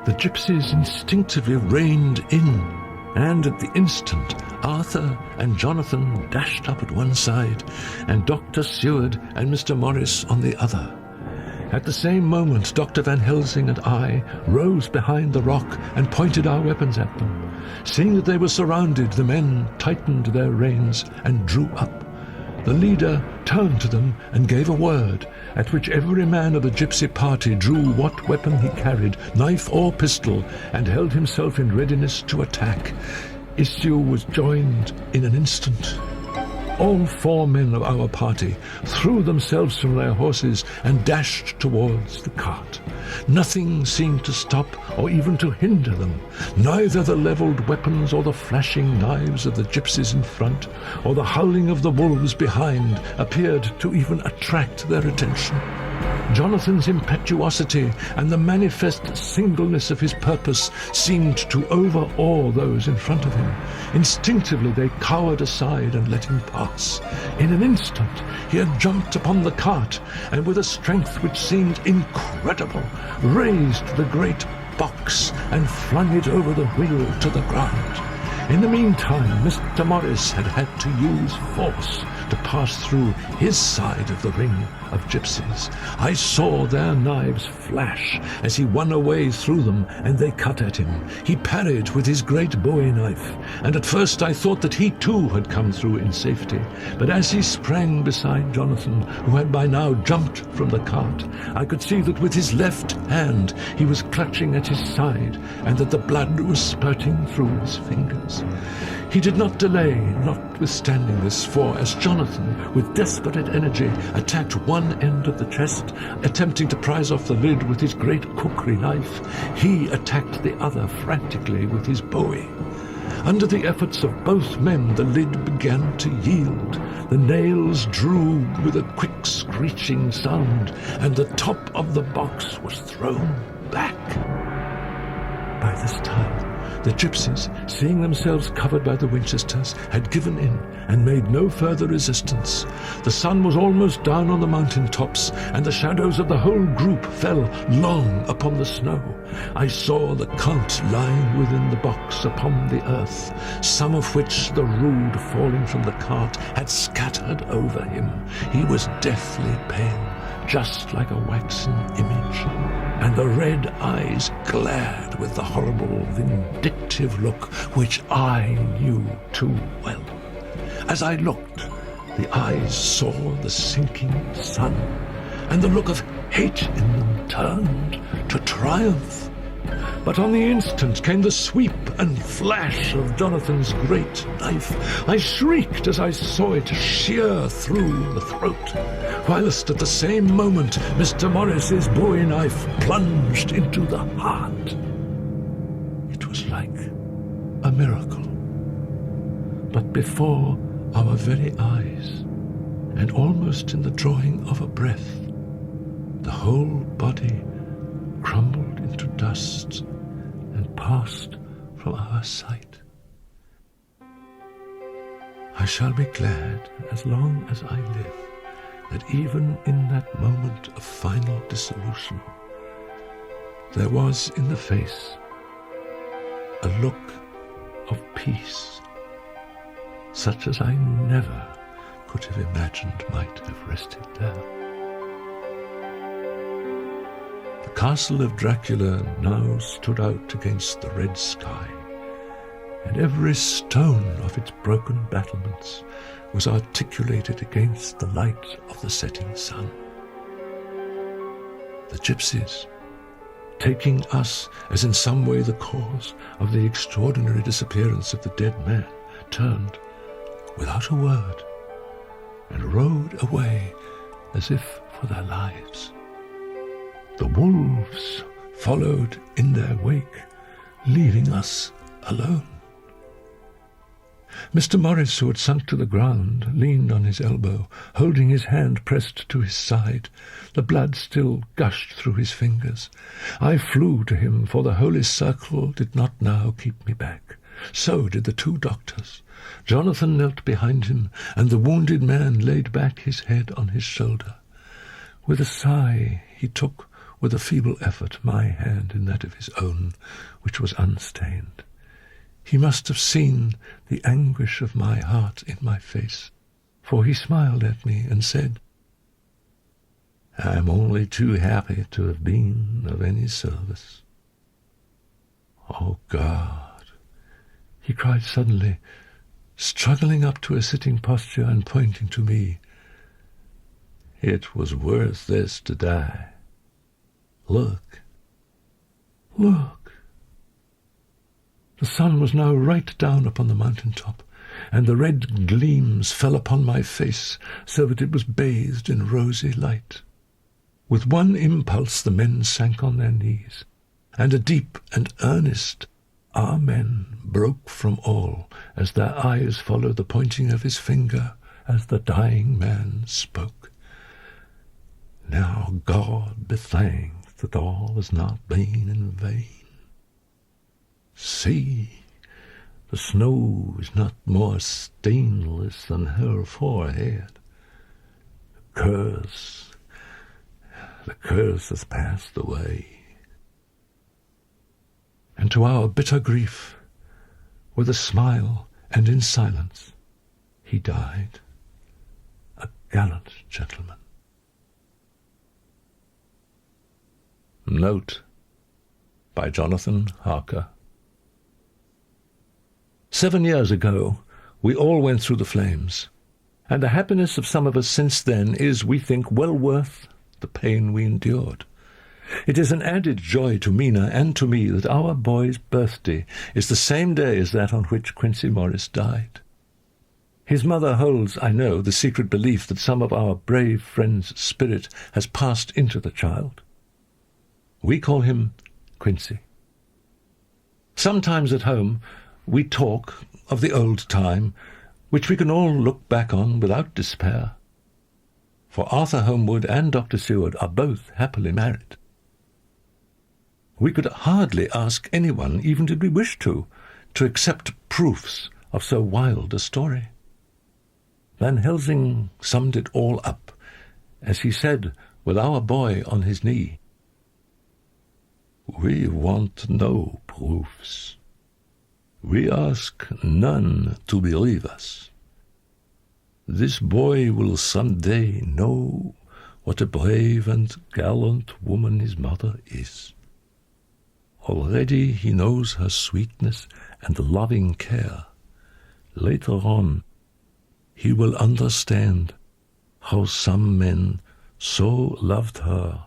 Speaker 1: The gypsies instinctively reined in, and at the instant Arthur and Jonathan dashed up at one side, and Dr. Seward and Mr. Morris on the other. At the same moment, Dr. Van Helsing and I rose behind the rock and pointed our weapons at them. Seeing that they were surrounded, the men tightened their reins and drew up. The leader turned to them and gave a word, at which every man of the gypsy party drew what weapon he carried, knife or pistol, and held himself in readiness to attack. Issue was joined in an instant. All 4 men of our party threw themselves from their horses and dashed towards the cart. Nothing seemed to stop or even to hinder them. Neither the levelled weapons or the flashing knives of the gypsies in front or the howling of the wolves behind appeared to even attract their attention. Jonathan's impetuosity and the manifest singleness of his purpose seemed to overawe those in front of him. Instinctively they cowered aside and let him pass. In an instant he had jumped upon the cart, and with a strength which seemed incredible, raised the great box and flung it over the wheel to the ground. In the meantime, Mr. Morris had had to use force to pass through his side of the ring of gypsies. I saw their knives flash as he won a way through them, and they cut at him. He parried with his great bowie knife, and at first I thought that he too had come through in safety. But as he sprang beside Jonathan, who had by now jumped from the cart, I could see that with his left hand he was clutching at his side, and that the blood was spurting through his fingers. He did not delay, notwithstanding this, for as Jonathan, with desperate energy, attacked one end of the chest, attempting to prise off the lid with his great cookery knife, he attacked the other frantically with his bowie. Under the efforts of both men, the lid began to yield. The nails drew with a quick screeching sound, and the top of the box was thrown back. By this time, the gypsies, seeing themselves covered by the Winchesters, had given in and made no further resistance. The sun was almost down on the mountain tops, and the shadows of the whole group fell long upon the snow. I saw the Count lying within the box upon the earth, some of which the rood falling from the cart had scattered over him. He was deathly pale, just like a waxen image, and the red eyes glared with the horrible, vindictive look which I knew too well. As I looked, the eyes saw the sinking sun, and the look of hate in them turned to triumph. But on the instant came the sweep and flash of Jonathan's great knife. I shrieked as I saw it shear through the throat, whilst at the same moment Mr. Morris's bowie knife plunged into the heart. It was like a miracle. But before our very eyes, and almost in the drawing of a breath, the whole body crumbled into dust and passed from our sight. I shall be glad, as long as I live, that even in that moment of final dissolution, there was in the face a look of peace, such as I never could have imagined might have rested there. The castle of Dracula now stood out against the red sky, and every stone of its broken battlements was articulated against the light of the setting sun. The gypsies, taking us as in some way the cause of the extraordinary disappearance of the dead man, turned, without a word, and rode away as if for their lives. The wolves followed in their wake, leaving us alone. Mr. Morris, who had sunk to the ground, leaned on his elbow, holding his hand pressed to his side. The blood still gushed through his fingers. I flew to him, for the holy circle did not now keep me back. So did the 2 doctors. Jonathan knelt behind him, and the wounded man laid back his head on his shoulder. With a sigh, he took, with a feeble effort, my hand in that of his own, which was unstained. He must have seen the anguish of my heart in my face, for he smiled at me and said, I'm only too happy to have been of any service. Oh, God, he cried suddenly, struggling up to a sitting posture and pointing to me. It was worth this to die. Look, look. The sun was now right down upon the mountain top, and the red gleams fell upon my face so that it was bathed in rosy light. With one impulse the men sank on their knees, and a deep and earnest Amen broke from all as their eyes followed the pointing of his finger as the dying man spoke. Now God be thanked that all has not been in vain. See, the snow is not more stainless than her forehead. The curse has passed away. And to our bitter grief, with a smile and in silence, he died, a gallant gentleman. Note by Jonathan Harker. 7 years ago, we all went through the flames, and the happiness of some of us since then is, we think, well worth the pain we endured. It is an added joy to Mina and to me that our boy's birthday is the same day as that on which Quincy Morris died. His mother holds, I know, the secret belief that some of our brave friend's spirit has passed into the child. We call him Quincy. Sometimes at home we talk of the old time, which we can all look back on without despair. For Arthur Homewood and Dr. Seward are both happily married. We could hardly ask anyone, even did we wish to accept proofs of so wild a story. Van Helsing summed it all up, as he said, with our boy on his knee, "We want no proofs. We ask none to believe us. This boy will some day know what a brave and gallant woman his mother is. Already he knows her sweetness and loving care. Later on, he will understand how some men so loved her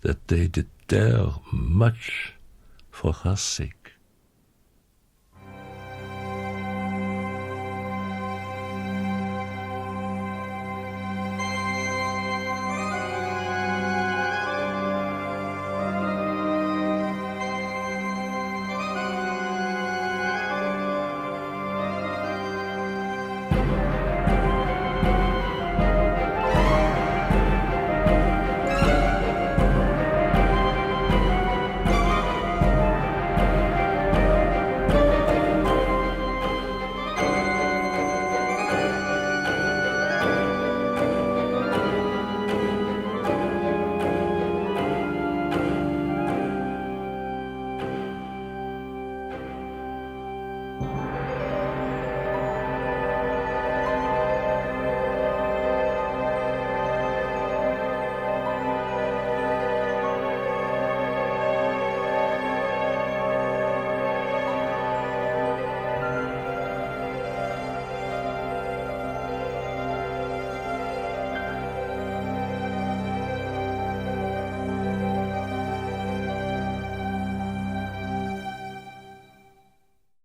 Speaker 1: that they did dare much for her sake."